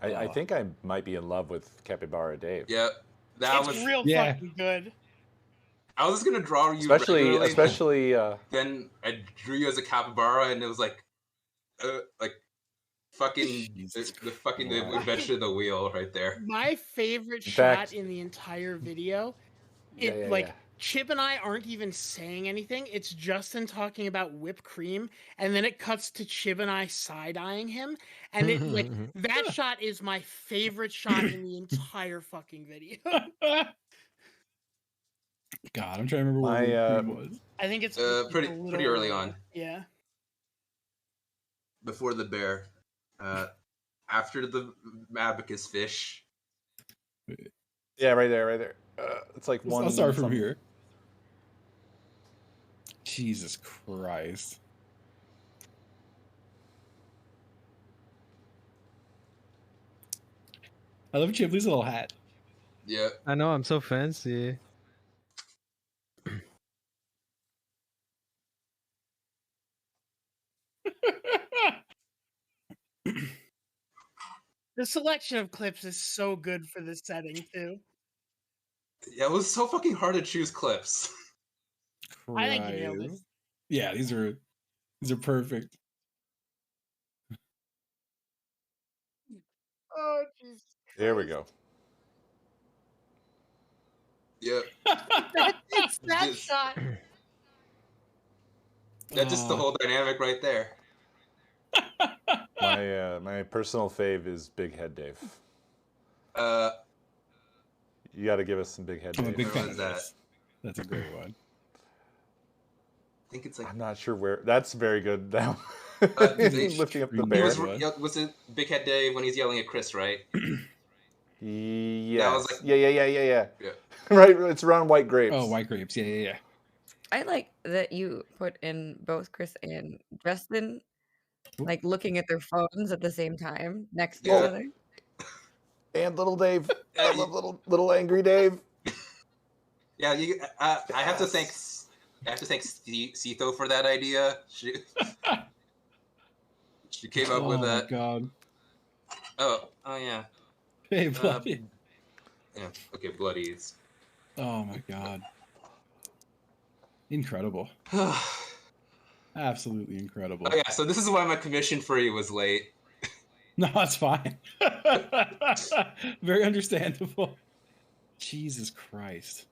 I think I might be in love with Capybara Dave. Yep. It's real fucking good. I was just gonna draw you Especially, regularly, especially. then I drew you as a capybara, and it was like fucking the invention of the wheel right there. My favorite In shot fact- in the entire video, Yeah, it yeah, like yeah. Chip and I aren't even saying anything. It's Justin talking about whipped cream, and then it cuts to Chip and I side-eyeing him, and it like that shot is my favorite shot in the entire fucking video. God, I'm trying to remember what My, whipped cream was. I think it's pretty early on. Yeah. Before the bear, after the abacus fish. Yeah, right there, right there. It's like one. I'll start from something. here. Jesus Christ. I love Chipley's little hat. Yeah. I know, I'm so fancy. The selection of clips is so good for this setting too. Yeah, it was so fucking hard to choose clips. I think you nailed it. Christ. Yeah, these are perfect. Oh Jesus. There we go. Yep. It's that shot. That's just the whole dynamic right there. My personal fave is Big Head Dave. You got to give us some Big Head I'm a Dave. big fan Where of was this. That's a great one. I think it's like I'm not sure where. That's very good. Now lifting up the It bear. was it Big Head Day when he's yelling at Chris, right? Yes. That was like Yeah. Right, it's around white grapes. Oh, white grapes. Yeah. I like that you put in both Chris and Justin, like looking at their phones at the same time next to each other. And little Dave. I love little angry Dave. Yeah, I have to thank Cetho for that idea. She came up with that. Oh my God. Oh yeah. Hey, bloody. Yeah. Okay, bloodies. Oh my God. Incredible. Absolutely incredible. Oh yeah. So this is why my commission for you was late. No, that's fine. Very understandable. Jesus Christ.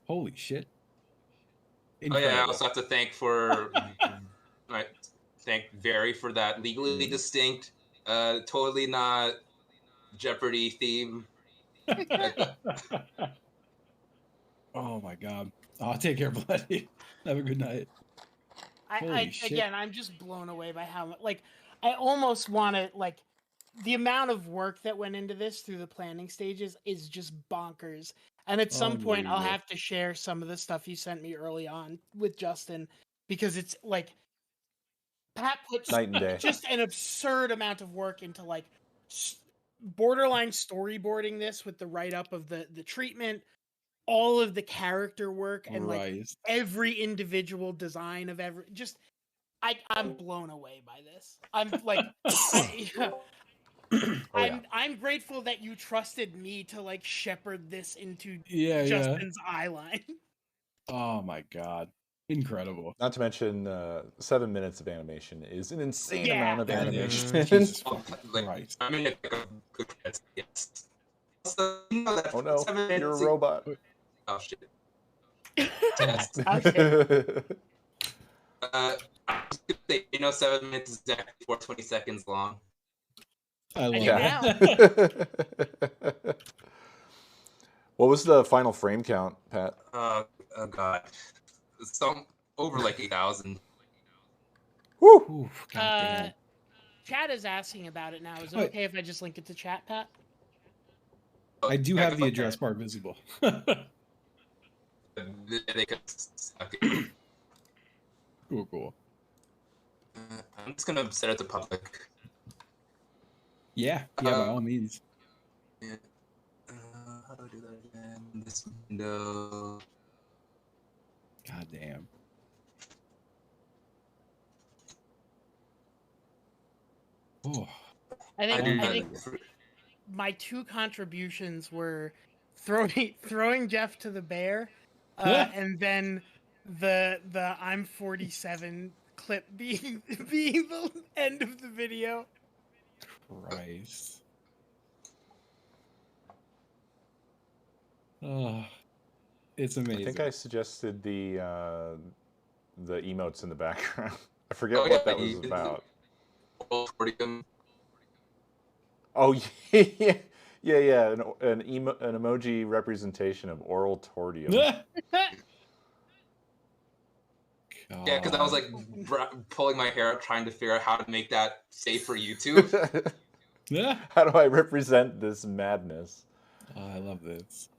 Holy shit. Incredible. Oh yeah. I also have to thank thank Very for that legally distinct, totally not Jeopardy theme. Oh my God. Oh, take care, bloody. Have a good night. Holy shit. Again, I'm just blown away by how much. Like, I almost want to the amount of work that went into this through the planning stages is just bonkers. And at some point, I'll have to share some of the stuff you sent me early on with Justin, because it's like Pat put Night and day. just an absurd amount of work into borderline storyboarding this with the write-up of the treatment, all of the character work, and every individual design of every. Just, I'm blown away by this. I'm like, I'm grateful that you trusted me to shepherd this into Justin's eye line. Oh my God. Incredible. Not to mention, 7 minutes of animation is an insane amount of animation. Jesus Christ. I mean, yes. Also, Oh no, you're a robot. Oh shit. Test. I was gonna say, 7 minutes is exactly 420 seconds long. I love it. What was the final frame count, Pat? Oh god. Some over 8,000. Woo! God damn. Chat is asking about it now. Is it okay if I just link it to chat, Pat? I do have the address bar visible. They could suck it. Cool. I'm just gonna set it to public. Yeah, by all means. Yeah. How do I do that again? This window. God damn. I think my two contributions were throwing Jeff to the bear, and then the I'm 47 clip being the end of the video. Christ. Oh, it's amazing. I think I suggested the emotes in the background. I forget Oh, what yeah, that was you did the- about. Accordion. Oh yeah, yeah. An emoji representation of oral tortium. Yeah, because I was like pulling my hair out trying to figure out how to make that safe for YouTube. Yeah. How do I represent this madness? Oh, I love this.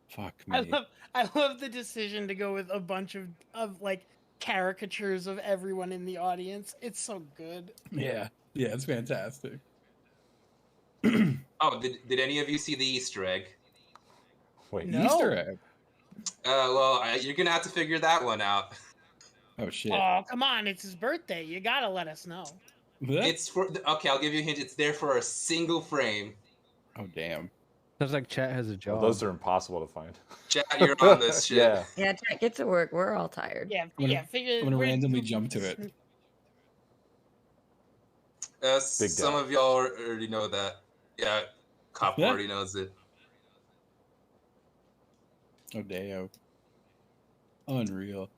Fuck me. I love the decision to go with a bunch of like caricatures of everyone in the audience. It's so good. Yeah, it's fantastic. Oh, did any of you see the Easter egg? Wait, No. Easter egg? Well, you're gonna have to figure that one out. Oh shit! Oh, come on, it's his birthday. You gotta let us know. It's for okay. I'll give you a hint. It's there for a single frame. Oh damn! Sounds like chat has a job. Well, those are impossible to find. Chat, you're on this shit. Yeah. Yeah, chat, get to work. We're all tired. Yeah, figure. I'm gonna randomly jump to it. Some of y'all already know that. Yeah, Cop already knows it. Oh damn! Unreal.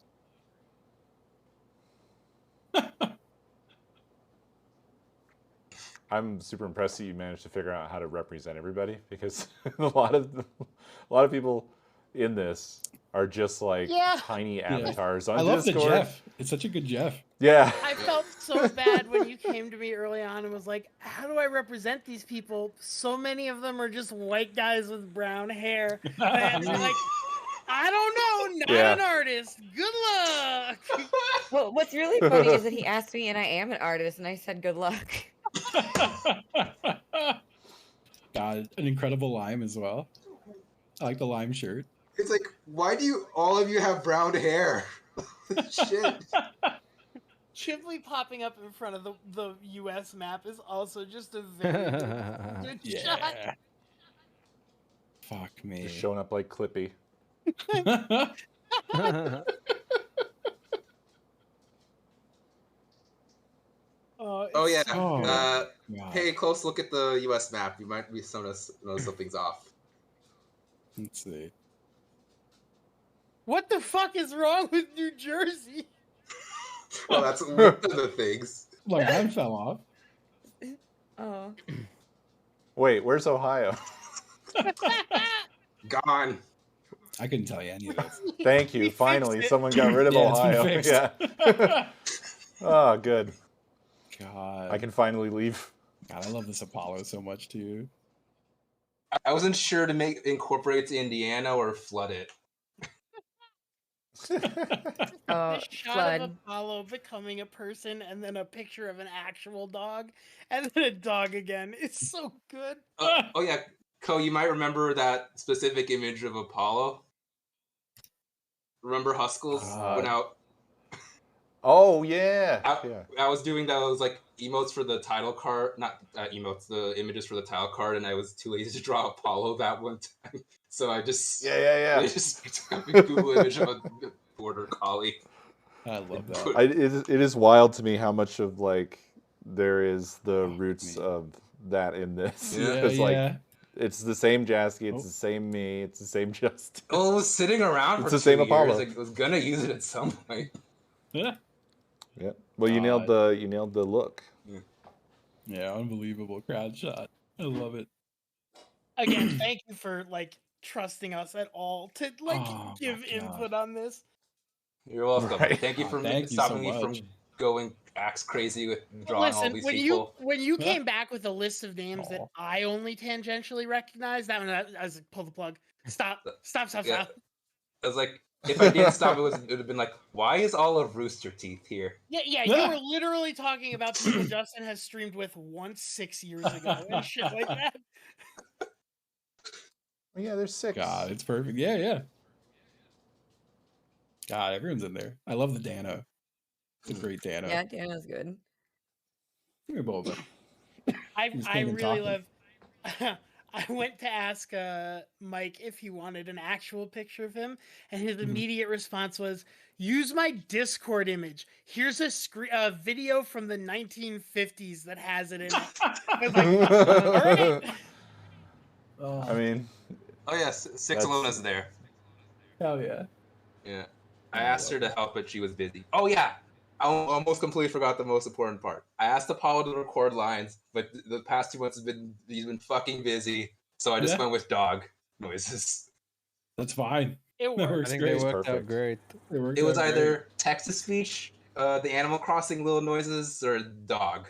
I'm super impressed that you managed to figure out how to represent everybody, because a lot of people in this are just like tiny avatars on I love Discord. the Jeff. It's such a good Jeff. Yeah. I felt so bad when you came to me early on and was like, how do I represent these people? So many of them are just white guys with brown hair. And I'm like, I don't know, not an artist. Good luck. Well, what's really funny is that he asked me, and I am an artist, and I said good luck. God, an incredible lime as well. I like the lime shirt. It's like, why do all of you have brown hair? Shit. Chipley popping up in front of the U.S. map is also just a very good shot. Fuck me. Just showing up like Clippy. Oh yeah. God. Hey, close look at the U.S. map. You might be notice something's off. Let's see. What the fuck is wrong with New Jersey? Well, that's one of the things. Like mine fell off. Oh. Wait, where's Ohio? Gone. I couldn't tell you any of this. Thank you. Finally, someone got rid of Ohio. Yeah. Oh, good. God. I can finally leave. God, I love this Apollo so much too. I wasn't sure to incorporate it to Indiana or flood it. The shot of Apollo becoming a person, and then a picture of an actual dog, and then a dog again. It's so good. Oh yeah, Ko, you might remember that specific image of Apollo. Remember Huskles went out? Oh yeah. I was doing those like emotes for the title card, not emotes, the images for the title card, and I was too lazy to draw Apollo that one time, so I just I just took a Google image of a border collie. I love that. It is wild to me how much of like there is the roots of that in this. It's like it's the same Jasky, it's the same me, it's the same Justin. Well, it was sitting around for the 2 same years. Apollo. I was gonna use it at some point. Yeah. Yeah. Well, you nailed the look. Yeah, unbelievable crowd shot. I love it. Again, thank you for like trusting us at all to like give input on this. You're welcome. Right. Thank you for Thank you stopping so me from much. going axe crazy with drawing all Listen, these when people. you came back with a list of names that I only tangentially recognized, that one I was like, pull the plug. Stop. Yeah. I was like, if I didn't stop, it would have been like, why is all of Rooster Teeth here? Yeah, you were literally talking about people Justin has streamed with once 6 years ago and shit like that. Yeah, there's 6. God, it's perfect. Yeah. God, everyone's in there. I love the Dano. It's a great Dano. Yeah, Dano's good. Give me a Boba. I Just I can't even really talk love. I went to ask Mike if he wanted an actual picture of him, and his immediate response was, "Use my Discord image. Here's a video from the 1950s that has it in it." I was like, "All right." I mean, Oh yes, Six Alona's there. Hell yeah. Yeah. I asked her to help, but she was busy. Oh yeah, I almost completely forgot the most important part. I asked Apollo to record lines, but the past 2 months he's been fucking busy, so I just Yeah. went with dog noises. That's fine. It That works. works I think great. they worked out great. It It was out great. either text to speech, the Animal Crossing little noises, or dog.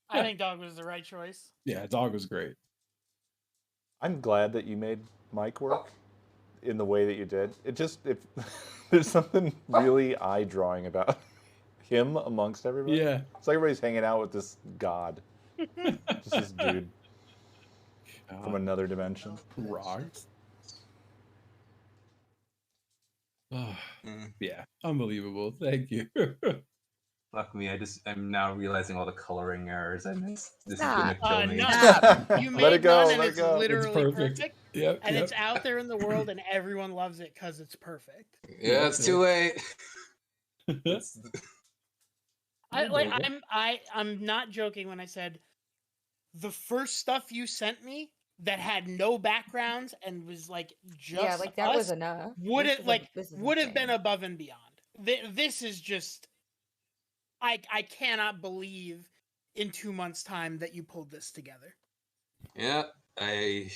I think dog was the right choice. Yeah, dog was great. I'm glad that you made Mike work in the way that you did. There's something really eye drawing about him amongst everybody. Yeah. It's like everybody's hanging out with this god. Just this dude from another dimension. Rocks. Oh, yeah, unbelievable. Thank you. Fuck me, I'm now realizing all the coloring errors I missed. This is Stop. gonna kill me. No. You made Let it go, one and let it it's go. literally It's perfect. perfect. Yep, And yep. it's out there in the world and everyone loves it because it's perfect. Yeah, it's too late. I'm not joking when I said the first stuff you sent me that had no backgrounds and was like just Yeah, like that us was enough. would This it is like this is would have insane. been above and beyond. This is just I cannot believe in 2 months time that you pulled this together. Yeah, I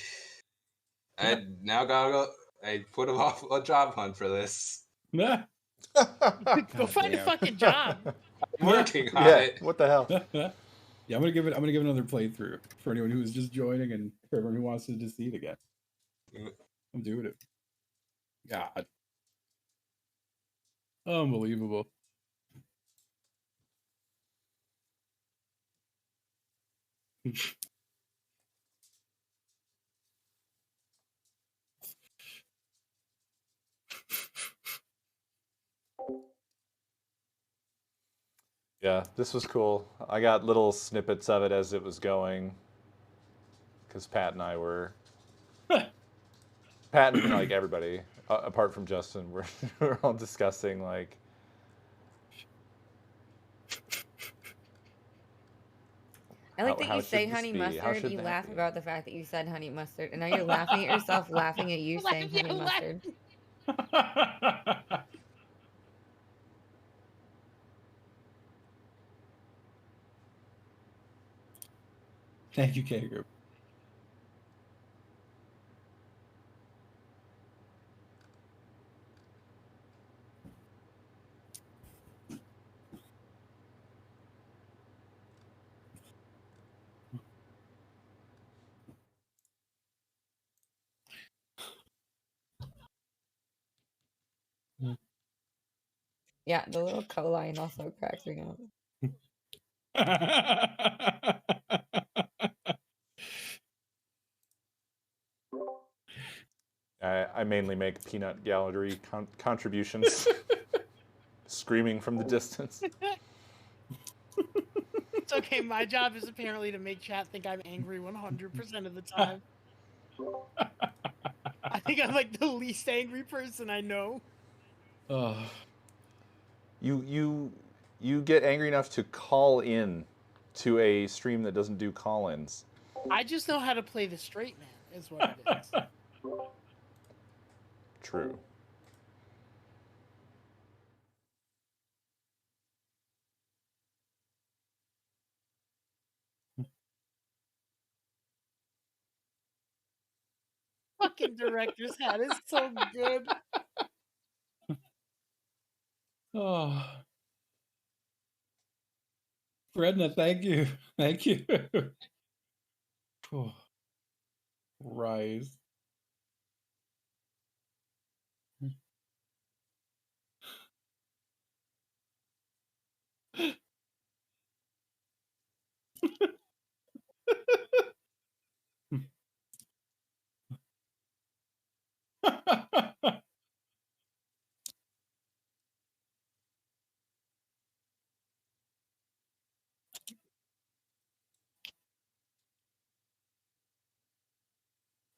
now gotta go. I put him off a job hunt for this. Yeah. Go find a fucking job. I'm working on Yeah, it. what the hell? Yeah, I'm gonna give another playthrough for anyone who is just joining and for everyone who wants to just see it again. I'm doing it. God. Unbelievable. Yeah, this was cool. I got little snippets of it as it was going, because Pat and I were, Pat and like everybody, apart from Justin, we're all discussing like. I like that how you should say this honey be? How mustard. should You that laugh be? about the fact that you said honey mustard, and now you're laughing at yourself, laughing at you saying honey mustard. Thank you, K Group. Yeah, the little co-line also cracks me up. I mainly make peanut gallery contributions, screaming from the distance. It's okay. My job is apparently to make chat think I'm angry 100% of the time. I think I'm like the least angry person I know. Oh. You get angry enough to call in to a stream that doesn't do call-ins. I just know how to play the straight man, is what it is. True. Fucking director's hat is so good. Oh. Fredna, thank you. Thank you. Oh. Rise.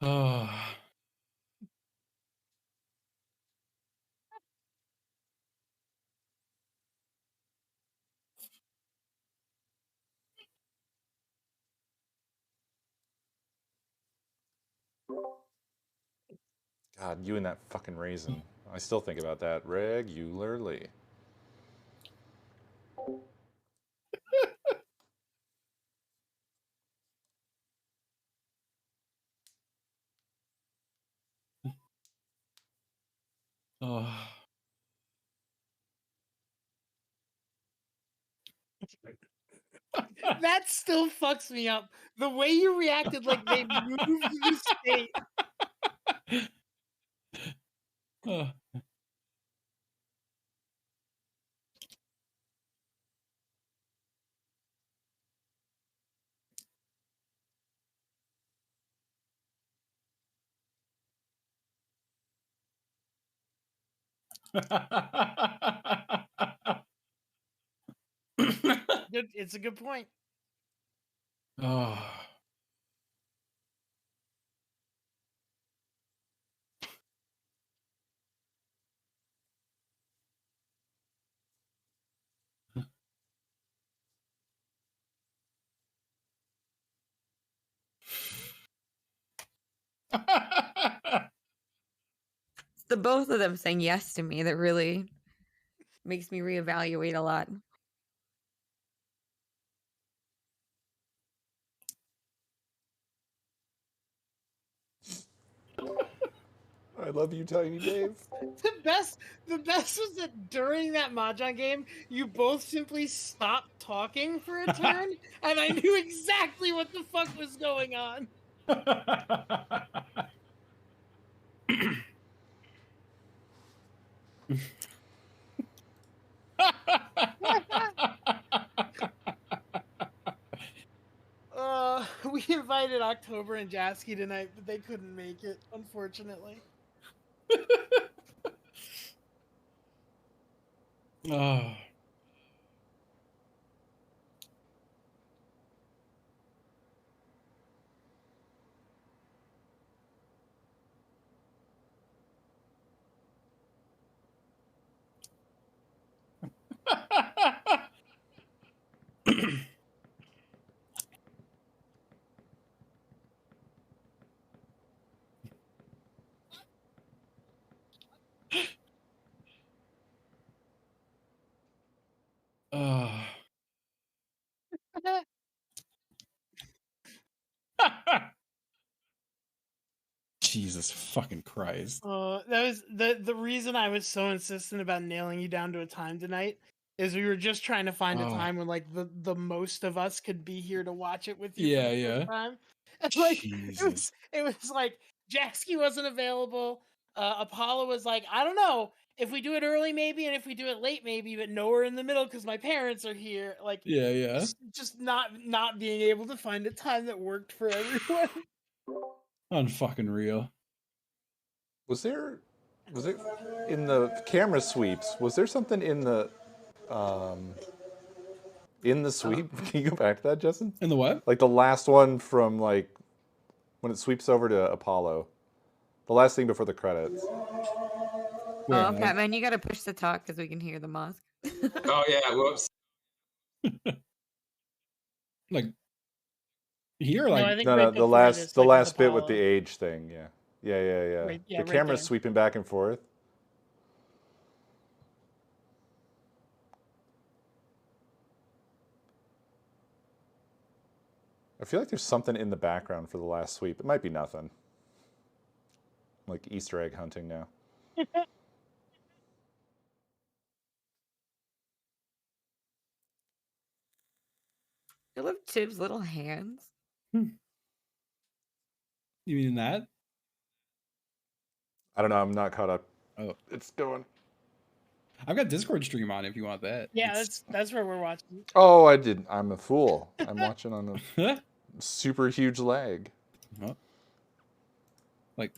Oh. God, you and that fucking raisin. I still think about that regularly. Oh. That still fucks me up. The way you reacted like they moved the state. Oh. It's a good point. Oh. The both of them saying yes to me that really makes me reevaluate a lot. I love you, Tiny Dave. The best was that during that Mahjong game, you both simply stopped talking for a turn, and I knew exactly what the fuck was going on. We invited October and Jasky tonight, but they couldn't make it, unfortunately. Oh. Oh. Jesus fucking Christ. That was the reason I was so insistent about nailing you down to a time tonight is we were just trying to find a Oh. time when like the most of us could be here to watch it with you Yeah, for the yeah. first time. And like Jesus. it was like Jasky wasn't available. Apollo was like, I don't know if we do it early maybe, and if we do it late maybe, but nowhere in the middle because my parents are here. Like Yeah, yeah. just not being able to find a time that worked for everyone. Unfucking real. Was there in the camera sweeps? Was there something in the sweep? Can you go back to that, Justin? In the what? Like the last one from like when it sweeps over to Apollo. The last thing before the credits. Where? Oh, Batman, you gotta push the talk because we can hear the mosque. Oh yeah, whoops. Like here, or No, like I think No, right no, the before last this, the like, with last bit with the Apollo. age thing. Yeah, yeah. Right- yeah, The right camera's there. sweeping back and forth. I feel like there's something in the background for the last sweep. It might be nothing. Like Easter egg hunting now. I love Chip's little hands. You mean that? I don't know. I'm not caught up. Oh, it's going. I've got Discord stream on if you want that. Yeah, that's where we're watching. Oh, I didn't. I'm a fool. I'm watching on a super huge lag. Huh? Like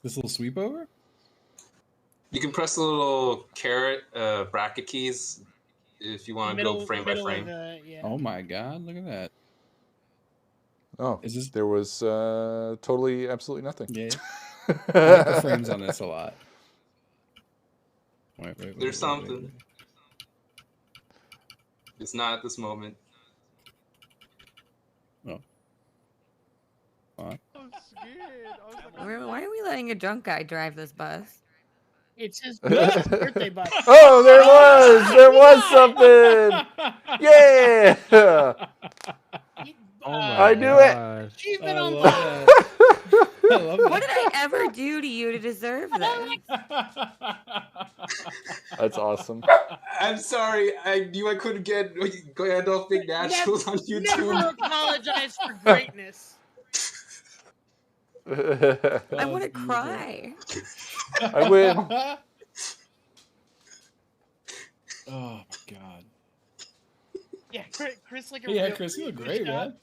this little sweep over? You can press the little caret bracket keys if you want to go frame by frame. Oh my god, look at that. Oh, is this? There was totally, absolutely nothing. Yeah. I like the frames on this a lot. Wait, There's something. It's not at this moment. Oh. Why are we letting a drunk guy drive this bus? It's his birthday bus. Oh, there was something. Yeah. Oh my I knew it. Achievement I on love that. that. I love that. What did I ever do to you to deserve this? That's awesome. I'm sorry. I knew I couldn't get Gandalf Big Naturals on YouTube. Never apologize for greatness. I want to cry. I win. Oh my god. Yeah, Chris, like a Yeah, real Chris, you look British great, guy. man.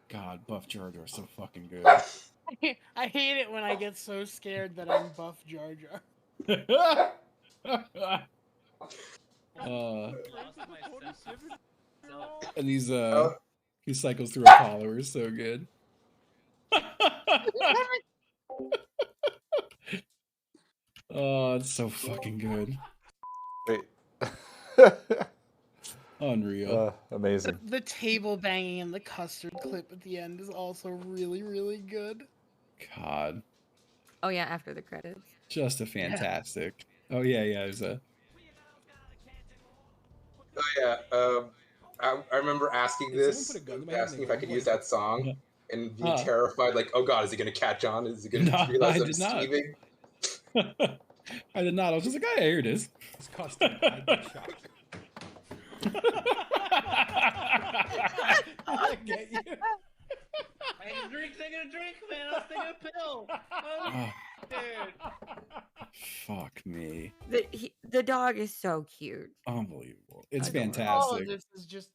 God, Buff Jar Jar so fucking good. I hate it when I get so scared that I'm Buff Jar Jar. And he cycles through a follower, so good. Oh, it's so fucking good. Wait. Unreal. Amazing. The table banging and the custard clip at the end is also really, really good. God. Oh yeah, after the credits. Just a fantastic. Oh yeah, there's a. Oh yeah. I remember asking this, asking if I could use that song, and being terrified, like, oh god, is he gonna catch on? Is he gonna realize I'm scheming? I did not. I was just like, oh, yeah, here it is. It's custard. I get shocked. I get you. I ain't taking a drink, man. I was taking a pill. Oh, dude. Fuck me. The dog is so cute. Unbelievable. It's Adorable. fantastic. All of this is just.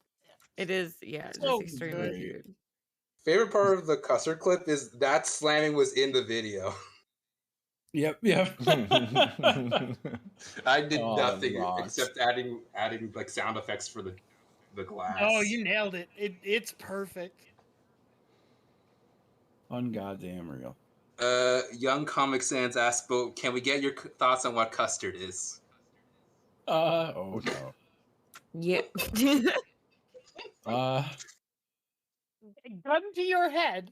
It is, yeah, So it's extremely great. cute. Favorite part of the custard clip is that slamming was in the video. Yep. I did Oh, nothing rocks. except adding like sound effects for the glass. Oh, you nailed it. It's perfect. Ungoddamn real. Young Comic Sans asked, "Bo, can we get your thoughts on what custard is?" Oh no. Yeah. Gun to your head.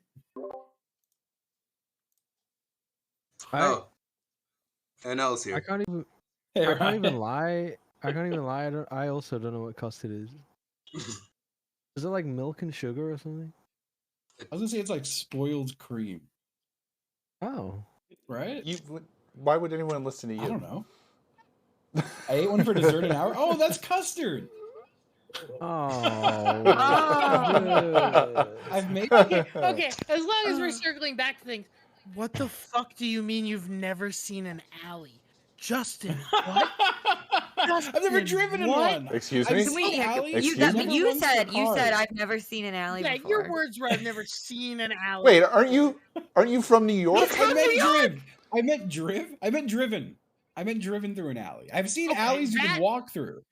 Oh, NL's here. I can't even. Hey, I can't even Ryan. lie. I also don't know what custard is. Is it like milk and sugar or something? I was gonna say it's like spoiled cream. Oh. Right? Why would anyone listen to you? I don't know. I ate one for dessert an hour. Oh, that's custard. Oh. I've made. Okay. As long as we're circling back to things, what the fuck do you mean you've never seen an alley, Justin? What? I've never driven in what? one. Excuse I've me? seen alleys, You never ones for said cars. I've never seen an alley Yeah, before. your words were I've never seen an alley. Wait, aren't you from New York? I meant driven. I meant driven through an alley. I've seen alleys you can walk through.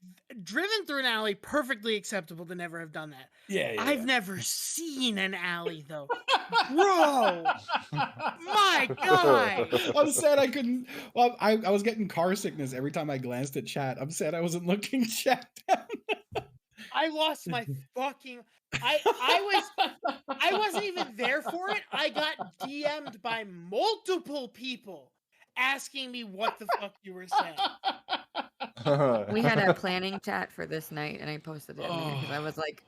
Driven through an alley, perfectly acceptable to never have done that. Yeah. I've never seen an alley though. Bro, my God. I'm sad I couldn't. Well, I was getting car sickness every time I glanced at chat. I'm sad I wasn't looking chat down. I lost my fucking. I wasn't even there for it. I got DM'd by multiple people asking me what the fuck you were saying. We had a planning chat for this night, and I posted it because I was like,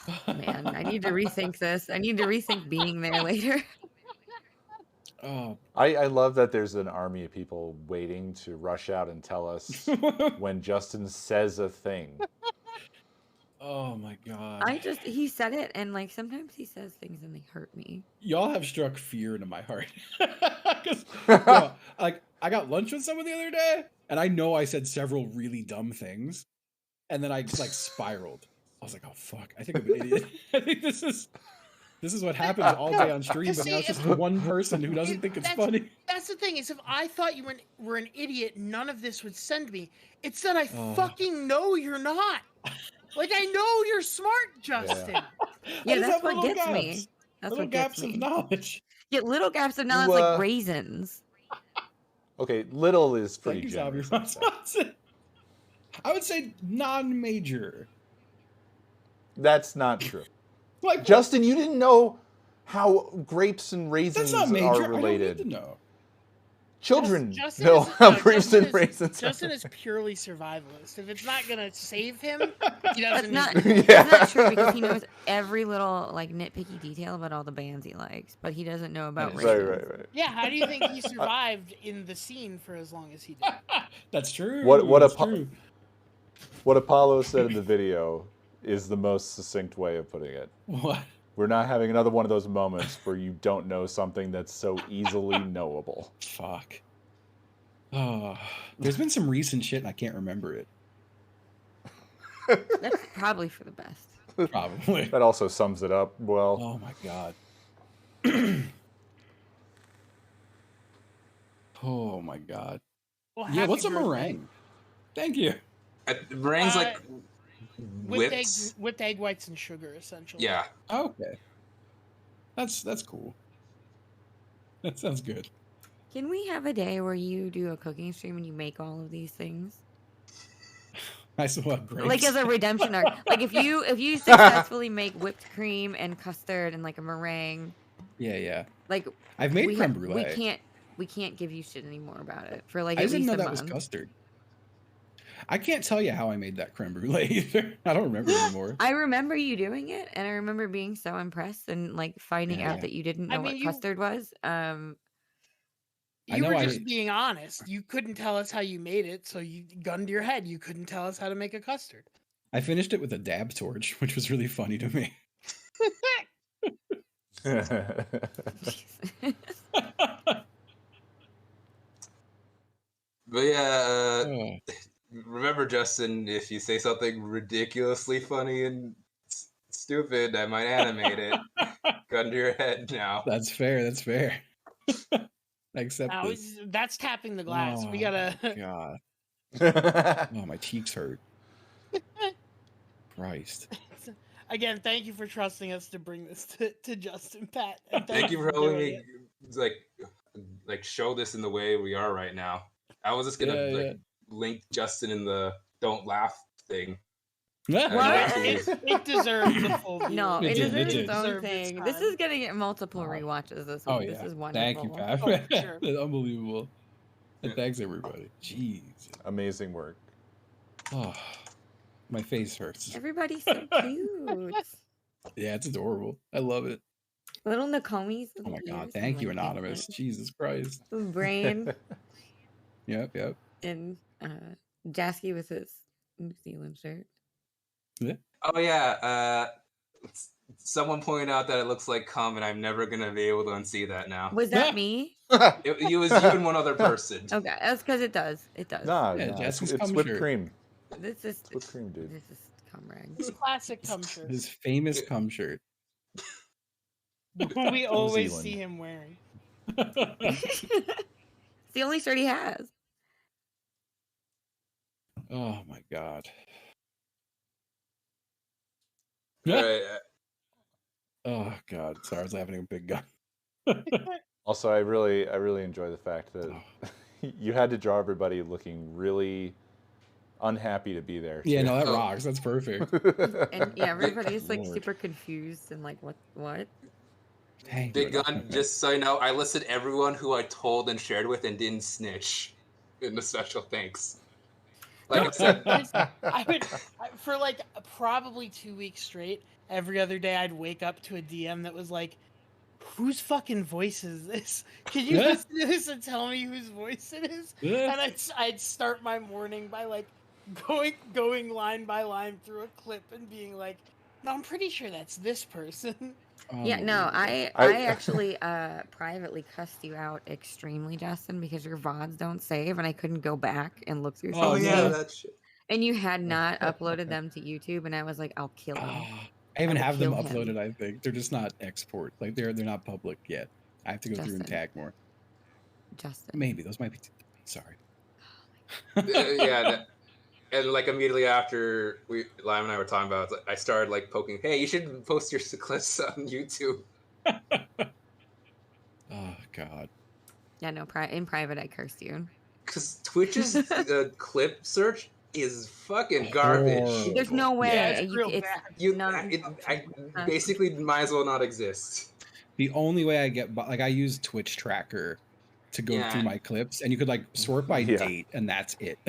oh, man, I need to rethink this. I need to rethink being there later. Oh, I love that there's an army of people waiting to rush out and tell us when Justin says a thing. Oh my God. He said it, and like sometimes he says things and they hurt me. Y'all have struck fear into my heart. Like I got lunch with someone the other day, and I know I said several really dumb things, and then I just like spiraled. I was like, oh fuck, I think I'm an idiot. I think this is what happens all day on stream, but now it's just one person who doesn't think it's funny. That's the thing, is if I thought you were an idiot, none of this would send me. It's that I fucking know you're not. Like I know you're smart, Justin. Yeah, just that's have what little gets me. gaps. That's Little what gets gaps of me. knowledge. Yeah, little gaps of knowledge, You, like raisins. Okay, little is pretty Thank you, Zombie generous. I'd say. I would say non-major. That's not true. Like Justin, you didn't know how grapes and raisins That's not major. are related. I don't need to know. Children Justin know is, how no, grapes Justin and is, raisins Justin are. is purely survivalist. If it's not gonna save him, he That's doesn't. not. need That's not true because he knows every little like nitpicky detail about all the bands he likes, but he doesn't know about raisins. Right. Yeah, how do you think he survived in the scene for as long as he did? That's true. What Apollo said in the video is the most succinct way of putting it. What? We're not having another one of those moments where you don't know something that's so easily knowable. Fuck. Oh, there's been some recent shit and I can't remember it. That's probably for the best. Probably. That also sums it up well. Oh my god. Oh my god. Well, Yeah, what's a happy birthday. meringue? Thank you. Meringue's like Whipped whipped. egg whites and sugar, essentially. Yeah. Okay. That's cool. That sounds good. Can we have a day where you do a cooking stream and you make all of these things? I still have grapes. Like as a redemption arc. Like if you successfully make whipped cream and custard and like a meringue. Yeah. Like I've made we creme ha- brulee. We can't give you shit anymore about it for like I at didn't least know a that month. was custard. I can't tell you how I made that creme brulee either. I don't remember anymore. I remember you doing it, and I remember being so impressed and like finding out that you didn't know what custard was. You were just being honest. You couldn't tell us how you made it, so you gun to your head. You couldn't tell us how to make a custard. I finished it with a dab torch, which was really funny to me. But yeah, remember, Justin, if you say something ridiculously funny and stupid, I might animate it. Gun to your head now. That's fair. That's fair. I accept Now, this. that's tapping the glass. We Oh, gotta. God. Oh, my cheeks hurt. Christ. Again, thank you for trusting us to bring this to Justin, Pat. And Thank you for helping doing me, like show this in the way we are right now. I was just gonna link Justin in the "Don't Laugh" thing. It deserves a full view. No, it deserves its own Deserved its thing. This time. is gonna get multiple rewatches this week. Oh, This yeah. is wonderful. Thank you, Pat. Oh, for sure. That's unbelievable. And thanks, everybody. Jeez. Amazing work. Oh, my face hurts. Everybody's so cute. Yeah, it's adorable. I love it. Little Nakomi's. Oh my God. Thank you, Anonymous. Jesus Christ. Brain Yep. and Jasky with his New Zealand shirt. Yeah. Oh yeah. Someone pointed out that it looks like cum, and I'm never gonna be able to unsee that now. Was that me? It was you and one other person. Okay, that's because it does. It does. Nah, Yeah, nah, Jason's it's cum whipped shirt. cream. This is Whipped cream, dude. This is cum rag. His classic cum shirt. His famous cum shirt. The one we always Zealand. see him wearing. It's the only shirt he has. Oh my God. All right, Oh God. Sorry, I was having a big gun. Also, I really enjoy the fact that you had to draw everybody looking really unhappy to be there. Yeah, too. no, that rocks. That's perfect. And yeah, everybody's like Lord. super confused and like what? Thank Big you, Gun, Anonymous. just so you know, I listed everyone who I told and shared with and didn't snitch in the special thanks. Like I said, For like probably 2 weeks straight, every other day I'd wake up to a DM that was like, whose fucking voice is this? Can you listen to this and tell me whose voice it is? Yeah. And I'd start my morning by like going line by line through a clip and being like, no, I'm pretty sure that's this person. Yeah, no, I actually privately cussed you out extremely, Justin, because your VODs don't save, and I couldn't go back and look through. oh some yeah, of them. that shit. And you had not uploaded them to YouTube, and I was like, I'll kill him. I even will have them kill him. uploaded. I think they're just not export. Like they're not public yet. I have to go through and Justin. tag more. Justin. Maybe those might be. Sorry. Yeah, And like immediately after Lime and I were talking about it, I started like poking, hey, you should post your clips on YouTube. Oh God. Yeah, no. In private, I cursed you. Because Twitch's clip search is fucking garbage. There's no way. Yeah, it's you, real it's bad. I basically might as well not exist. The only way I get I use Twitch Tracker to go through Yeah. my clips, and you could like sort by date, and that's it.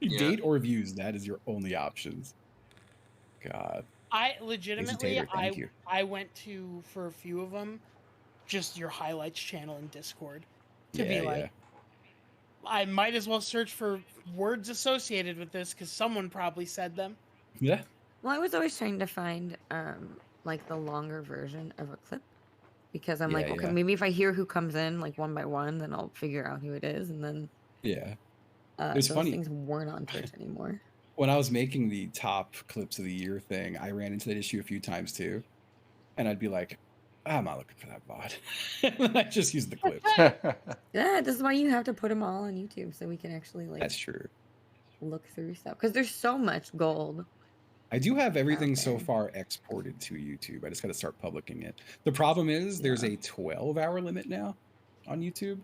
Date or views. That is your only options. God. I legitimately, Tater, thank you. I went to, for a few of them, just your highlights channel in Discord to be like, I might as well search for words associated with this because someone probably said them. Yeah. Well, I was always trying to find like the longer version of a clip because I'm like, okay, maybe if I hear who comes in like one by one, then I'll figure out who it is, and then It's those funny. things weren't on Twitch anymore. When I was making the top clips of the year thing, I ran into that issue a few times too, and I'd be like, I'm not looking for that bot. And I just use the clips. Yeah, this is why you have to put them all on YouTube so we can actually like. That's true. Look through stuff because there's so much gold. I do have everything so far exported to YouTube. I just got to start publishing it. The problem is there's a 12-hour limit now on YouTube.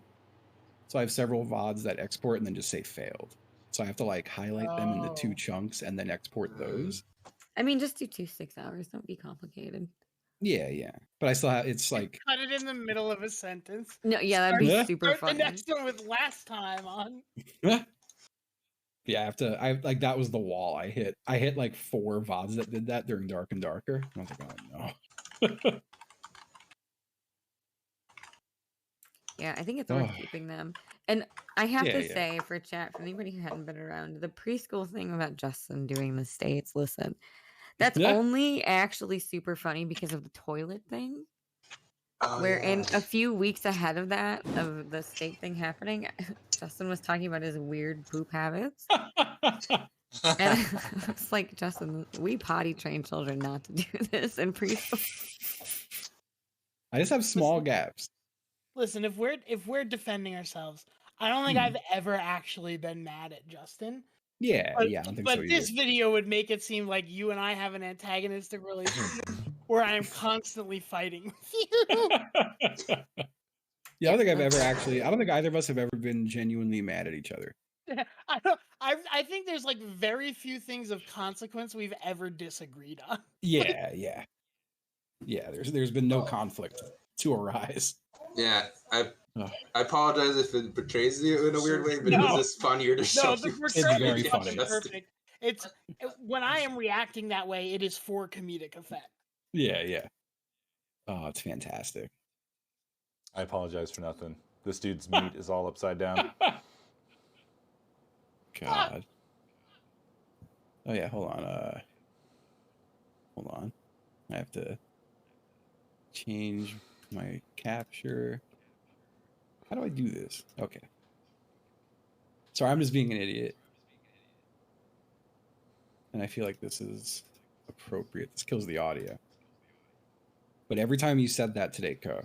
So I have several VODs that export and then just say failed. So I have to like highlight them into 2 chunks and then export those. I mean, just do 2 6 hours. Don't be complicated. Yeah. But I still have, it's like. Cut it in the middle of a sentence. No, yeah, that'd be super Start funny. the next one with last time on. Yeah, I like that was the wall I hit. I hit like 4 VODs that did that during Dark and Darker. I was like, oh no. Yeah, I think it's worth keeping them. And I have to say for chat, for anybody who hadn't been around, the preschool thing about Justin doing the states, listen, that's only actually super funny because of the toilet thing. Where in a few weeks ahead of that, of the state thing happening, Justin was talking about his weird poop habits. And it's like, Justin, we potty train children not to do this in preschool. I just have small gaps. Listen, if we're defending ourselves, I don't think I've ever actually been mad at Justin. Yeah, I don't think so But this video would make it seem like you and I have an antagonistic relationship where I am constantly fighting with you. Yeah, I don't think either of us have ever been genuinely mad at each other. I think there's like very few things of consequence we've ever disagreed on. Yeah. There's been no conflict to arise. Yeah, I apologize if it betrays you in a weird way, but it was just funnier to show you. It's very funny. Perfect. It's when I am reacting that way, it is for comedic effect. Yeah. Oh, it's fantastic. I apologize for nothing. This dude's meat is all upside down. God. Oh yeah, hold on. I have to change my capture. How do I do this? Okay. Sorry, I'm just being an idiot. And I feel like this is appropriate. This kills the audio. But every time you said that today, Co.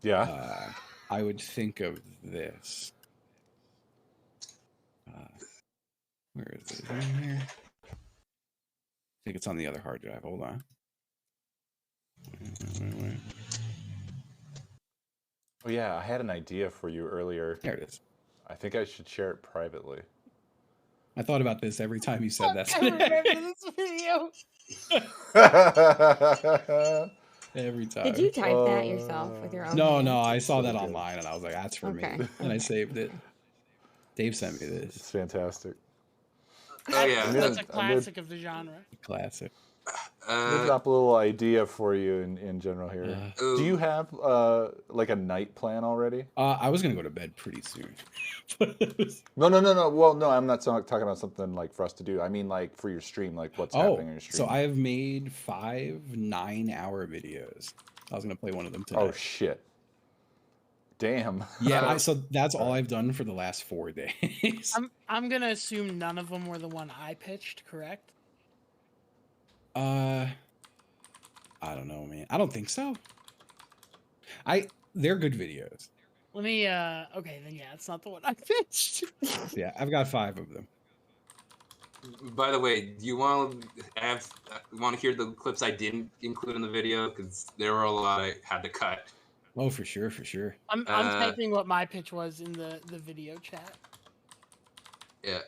Yeah. I would think of this. Where is it? In here? I think it's on the other hard drive. Hold on. Wait. Oh yeah, I had an idea for you earlier. There it is. I think I should share it privately. I thought about this every time you said that. I remember this video. Every time. Did you type that yourself with your own? No, I saw that online and I was like, that's for me. And I saved it. Dave sent me this. It's fantastic. Oh yeah, that's a classic of the genre. Classic. I'm gonna drop a little idea for you in general here. Do you have like a night plan already? I was gonna go to bed pretty soon. No. Well, no, I'm not talking about something like for us to do. I mean, like for your stream, like what's happening on your stream. So I have made 5 9-hour videos. I was gonna play one of them today. Oh shit! Damn. Yeah, so that's all I've done for the last 4 days. I'm gonna assume none of them were the one I pitched, correct? I don't know, man. I don't think so. They're good videos. Let me okay, then yeah, it's not the one I pitched. Yeah, I've got 5 of them. By the way, do you want to hear the clips I didn't include in the video? Because there were a lot I had to cut. Oh, for sure, for sure. I'm typing what my pitch was in the video chat. Yeah,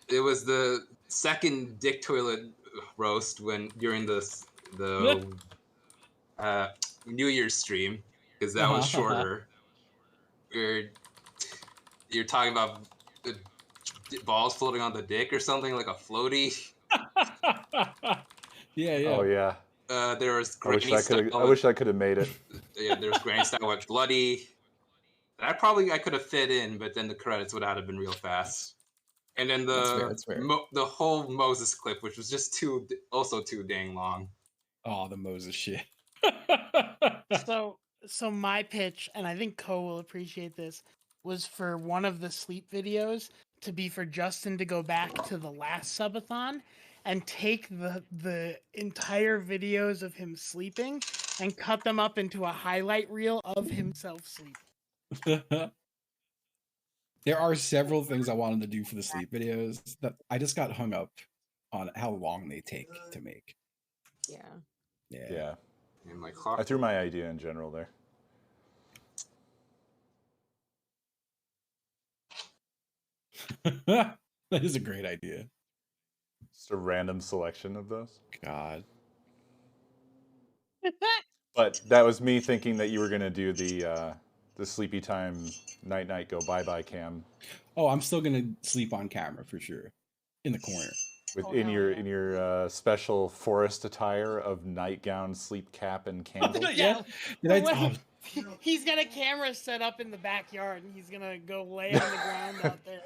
it was the second dick toilet roast during the New Year's stream, because that was shorter. You're talking about the balls floating on the dick or something, like a floaty. Yeah, yeah. Oh yeah. There was I wish I could have made it. Yeah, there was Granny style with bloody. I could have fit in, but then the credits would have been real fast. And then That's fair. The whole Moses clip, which was just too dang long. Oh, the Moses shit. So my pitch, and I think Ko will appreciate this, was for one of the sleep videos to be for Justin to go back to the last subathon and take the entire videos of him sleeping and cut them up into a highlight reel of himself sleeping. There are several things I wanted to do for the sleep videos that I just got hung up on how long they take to make. Yeah. Yeah. I threw my idea in general there. That is a great idea. Just a random selection of those. God. But that was me thinking that you were gonna do the sleepy time night go bye cam. Oh, I'm still gonna sleep on camera for sure, in the corner. In your special forest attire of nightgown, sleep cap, and candle. Yeah. Oh. He's got a camera set up in the backyard, and he's gonna go lay on the ground out there.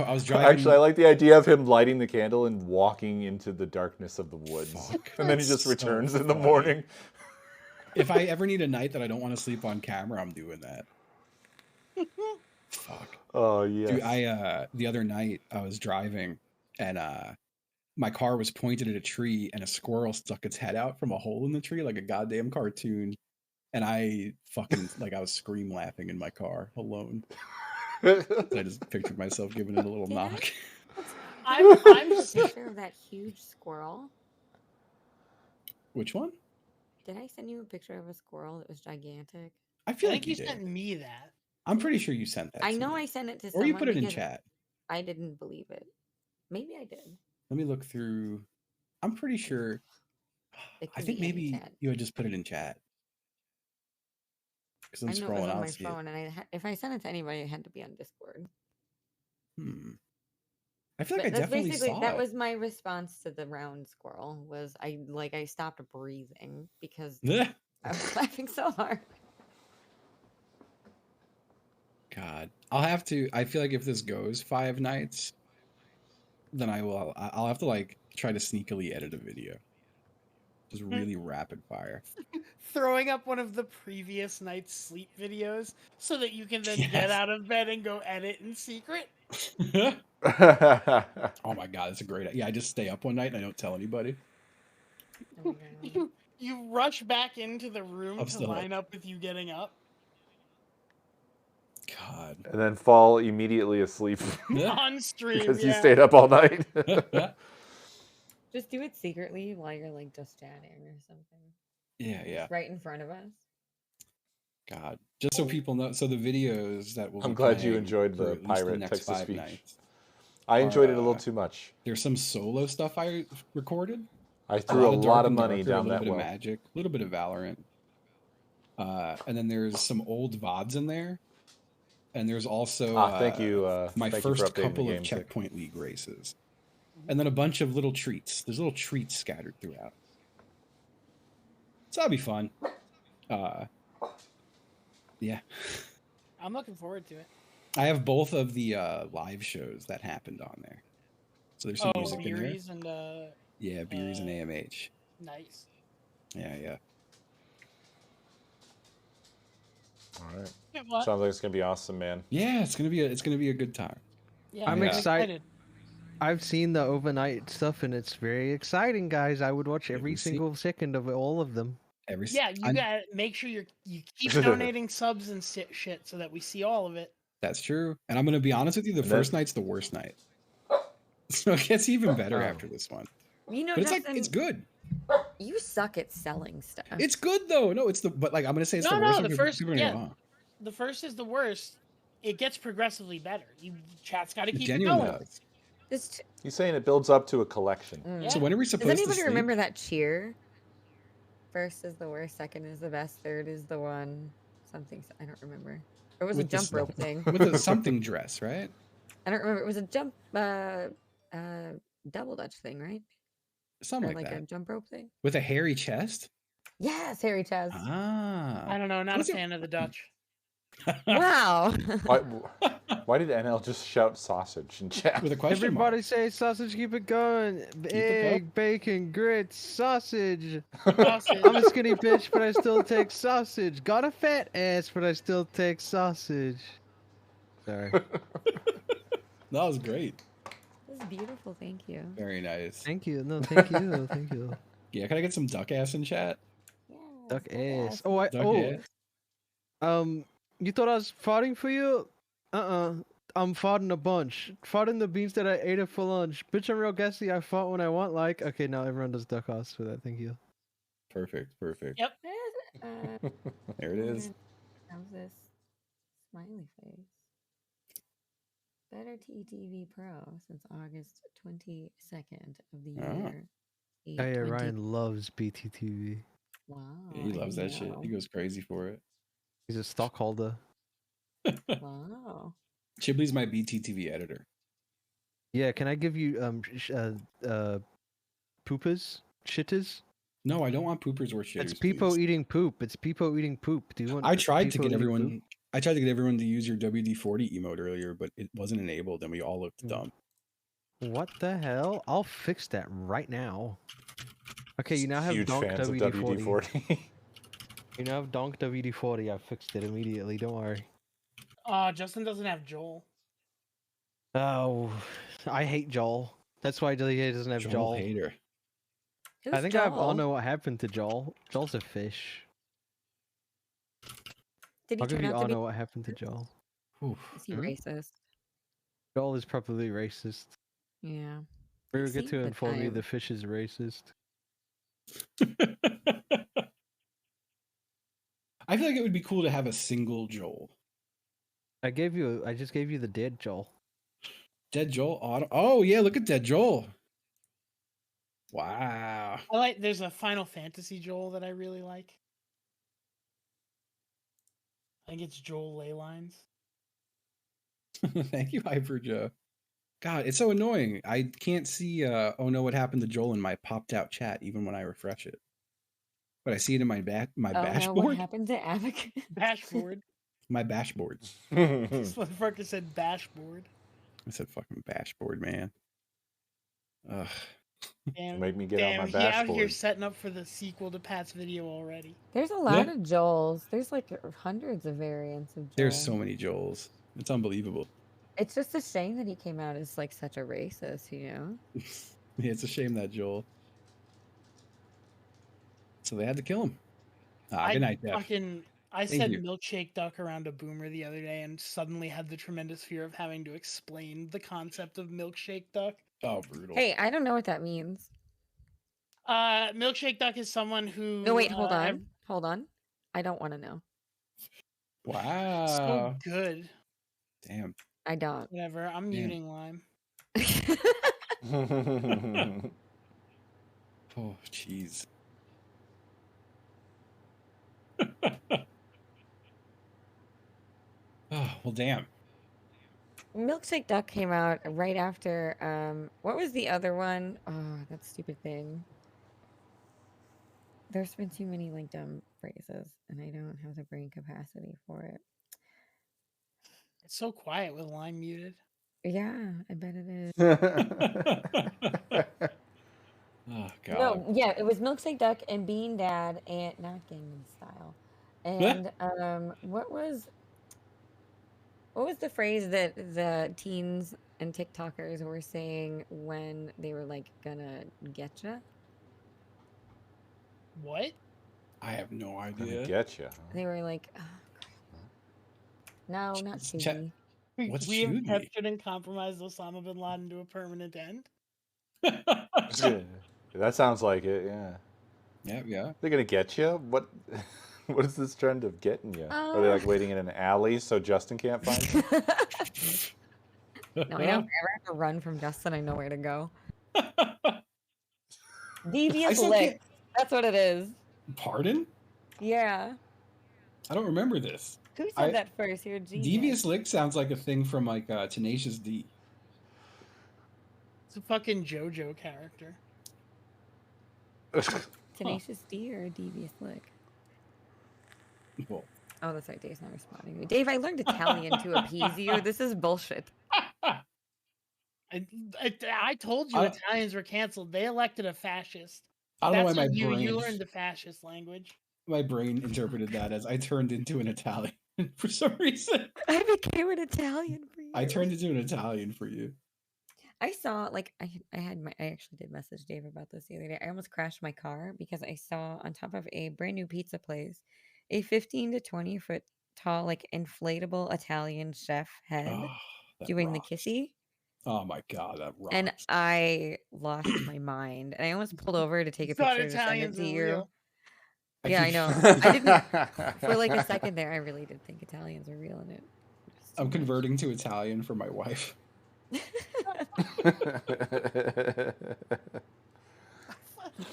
I was driving. Actually, I like the idea of him lighting the candle and walking into the darkness of the woods, and then he just returns in the morning. If I ever need a night that I don't want to sleep on camera, I'm doing that. Fuck. Oh yeah. Dude, the other night I was driving, and my car was pointed at a tree, and a squirrel stuck its head out from a hole in the tree like a goddamn cartoon. And I fucking, I was scream laughing in my car alone. I just pictured myself giving it a little knock. I'm picture of that huge squirrel. Which one? Did I send you a picture of a squirrel that was gigantic? I feel think like you sent me that. I'm pretty sure you sent that. I to know me. I sent it to Or someone. you put it in because chat. I didn't believe it. Maybe I did. Let me look through. I'm pretty sure. I think maybe you had just put it in chat. Because I'm I know it scrolling was on out. my See phone, and if I sent it to anybody, it had to be on Discord. I feel like But I definitely basically, saw that it. was my response to the round squirrel. Was I stopped breathing because Yeah. I was laughing so hard. God, I'll have to. I feel like if this goes 5 nights, then I'll have to try to sneakily edit a video, just really rapid fire. Throwing up one of the previous night's sleep videos so that you can then get Yes. out of bed and go edit in secret. Oh my god, that's a great. Yeah, I just stay up one night and I don't tell anybody. You rush back into the room I'm to still up. line up with you getting up. God. And then fall immediately asleep On stream because you yeah. stayed up all night. Just do it secretly while you're just chatting or something. Yeah, yeah. Just right in front of us. God, just so people know. So the videos that we'll. I'm be glad you playing enjoyed for the at least pirate next text-to 5 speech. nights I enjoyed it a little are, too much. There's some solo stuff I recorded. I threw a lot Dark of and money Darker, down a little that bit of well. Magic, a little bit of Valorant, and then there's some old VODs in there, and there's also thank you. My Thank you for first updating the couple game, of Sick. Checkpoint League races, and then a bunch of little treats. There's little treats scattered throughout, so that'll be fun. Yeah, I'm looking forward to it. I have both of the live shows that happened on there, so there's some music in there. Beeries and Yeah, Beeries and AMH. nice. Yeah. All right. Yeah, what? Sounds like it's gonna be awesome, man. Yeah, it's gonna be a good time. Yeah, I'm excited. I've seen the overnight stuff, and it's very exciting, guys. I would watch every single second of all of them. Yeah, you gotta make sure you keep donating subs and shit so that we see all of it. That's true. And I'm gonna be honest with you, the And then- first night's the worst night. So it gets even better after this one. You know, But it's Justin, like it's good. You suck at selling stuff. It's good though. No, it's the but like I'm gonna say it's No, the worst. no, one the 'cause first, people are gonna yeah, go, "Oh." the first is the worst. It gets progressively better. You chat's got to It keep it genuinely going. does. He's saying it builds up to a collection. Yeah. So when are we Does supposed to anybody sleep? remember that cheer? First is the worst, second is the best, third is the one. Something I don't remember. Or it was a With the jump rope thing. with a something dress, right? I don't remember. It was a jump double dutch thing, right? Something Or like like a that. jump rope thing. With a hairy chest. Yes, hairy chest. Ah. I don't know. Not a Was it- fan of the Dutch. Wow. Why did NL just shout sausage in chat? With a question mark. Everybody say sausage, keep it going. Egg, bacon, grits, sausage. Sausage. I'm a skinny bitch, but I still take sausage. Got a fat ass, but I still take sausage. Sorry. That was great. This is beautiful. Thank you. Very nice. Thank you. No, thank you. Thank you. Yeah, can I get some duck ass in chat? Duck ass. ass. Oh, Duck ass. You thought I was farting for you? I'm farting a bunch. Farting the beans that I ate for lunch. Bitch, I'm real gassy. I fart when I want. Like, okay, now everyone does duck ass for that. Thank you. Perfect. Yep. There it is. How's this smiley face? Better TTV Pro since August 22nd of the year. Oh yeah, Ryan loves BTTV. Wow. Yeah, he loves that shit. He goes crazy for it. He's a stockholder. Wow. Chibley's my BTTV editor. Yeah, can I give you poopers? Shitters? No, I don't want poopers or shitters. It's people please. eating poop. It's people eating poop. Do you want? I tried to people get eating everyone. poop? I tried to get everyone to use your WD-40 emote earlier, but it wasn't enabled, and we all looked dumb. What the hell? I'll fix that right now. Okay, you now have Huge Donk fans of WD-40. WD-40. You now have Donk WD-40. I fixed it immediately. Don't worry. Justin doesn't have Joel. Oh, I hate Joel. That's why he doesn't have Joel. Hater. Who's I think Joel? I'll know what happened to Joel. Joel's a fish. Did he I'll give turn you out all to be? know what happened to Joel. Is he racist? Joel is probably racist. Yeah. We I've will get seen to the inform you time. the fish is racist. I feel like it would be cool to have a single Joel. I just gave you the dead Joel. Dead Joel? Oh yeah, look at Dead Joel. Wow. There's a Final Fantasy Joel that I really like. I think it's Joel Leylines. Thank you, Hyper Joe. God, it's so annoying. I can't see oh no, what happened to Joel in my popped out chat even when I refresh it. But I see it in my Oh no, what bashboard. happened to Abic? Bashboard. My bashboard. This motherfucker said bashboard. I said fucking bashboard, man. Ugh. Damn, Make me get damn, out my he out here bashboard. setting up for the sequel to Pat's video already. There's a lot of Joels. There's like hundreds of variants of Joel. There's so many Joels. It's unbelievable. It's just a shame that he came out as like such a racist, you know? Yeah, it's a shame that Joel. So they had to kill him. Good night, Jeff. I Thank said you. milkshake duck around a boomer the other day and suddenly had the tremendous fear of having to explain the concept of milkshake duck. Oh, brutal. Hey, I don't know what that means. Milkshake duck is someone who. No, wait, hold on. Hold on. I don't want to know. Wow. So good. Damn. I don't. Whatever. I'm Damn. muting Lime. Oh, jeez. Oh, well, damn. Milkshake Duck came out right after, what was the other one? Oh, that stupid thing. There's been too many, like, dumb phrases, and I don't have the brain capacity for it. It's so quiet with Lime muted. Yeah, I bet it is. Oh, God. No, yeah, it was Milkshake Duck and Bean Dad and not Gangnam Style. And what was the phrase that the teens and TikTokers were saying when they were like gonna getcha? What? I have no idea. Getcha. They were like, oh, crap. No, not Chat, cheesy. What's We have Shugi? captured and compromised Osama bin Laden to a permanent end. Yeah, that sounds like it. Yeah. Yeah. They're gonna get you. What? What is this trend of getting you? Are they like waiting in an alley so Justin can't find you? No, I don't ever have to run from Justin. I know where to go. Devious still lick. can't- That's what it is. Pardon? Yeah. I don't remember this. Who said that first? You're a genius. Devious Lick sounds like a thing from like Tenacious D. It's a fucking JoJo character. Tenacious D or a devious lick? Well, oh, that's right. Dave's not responding to me. Dave, I learned Italian to appease you. This is bullshit. I told you Italians were canceled. They elected a fascist. I don't know why my you brain learned the fascist language. My brain interpreted that as I turned into an Italian for some reason. I became an Italian for you. I turned into an Italian for you. I saw like I actually did message Dave about this the other day. I almost crashed my car because I saw on top of a brand new pizza place a 15 to 20 foot tall like inflatable Italian chef head doing the kissy. Oh my god, that rocks. And I lost my mind. And I almost pulled over to take a Thought picture to send it Italians to were you. real. Yeah, I know. I didn't for like a second there. I really did think Italians were real in it. I'm converting to Italian for my wife.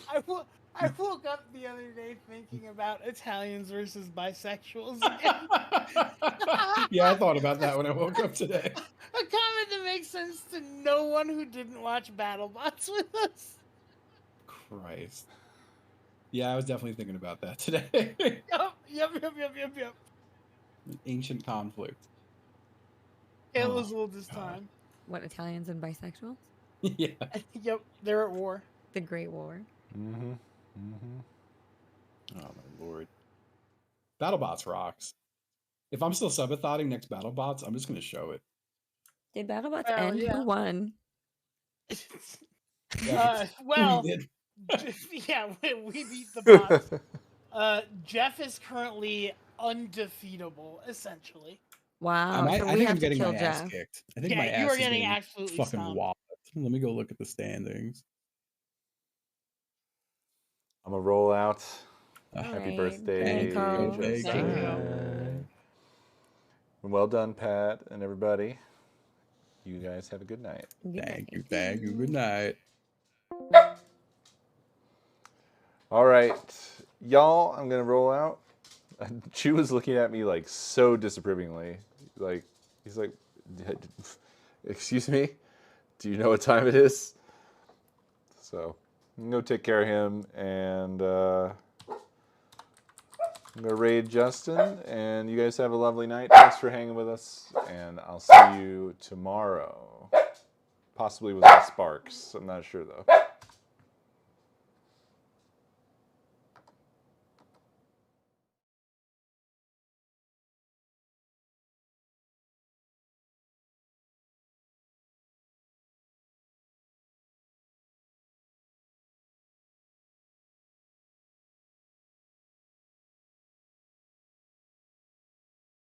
I woke up the other day thinking about Italians versus bisexuals. Yeah, I thought about that when I woke up today. A comment that makes sense to no one who didn't watch BattleBots with us. Christ. Yeah, I was definitely thinking about that today. Yep. Ancient conflict. It was all this time. What, Italians and bisexuals? Yeah. Yep, they're at war. The Great War. Mm-hmm. Oh my lord. BattleBots rocks. If I'm still subathotting next BattleBots, I'm just gonna show it. Did BattleBots end? yeah. Who won? Well, We did. yeah, we beat the bots. Jeff is currently undefeatable, essentially. Wow. I so think we I'm have to getting kill my ass Jeff. kicked. I think Yeah, my ass you are is getting absolutely fucking stomped. walloped. Let me go look at the standings. I'm gonna roll out. Happy Happy right. birthday, Thank you. Justin. Well done, Pat, and everybody. You guys have a good night. Thank you. Good night. All right, y'all, I'm gonna roll out. Chew was looking at me like so disapprovingly. Like, he's like, excuse me? Do you know what time it is? So, I'm gonna go take care of him, and I'm gonna raid Justin, and you guys have a lovely night. Thanks for hanging with us, and I'll see you tomorrow. Possibly with my Sparks. I'm not sure, though.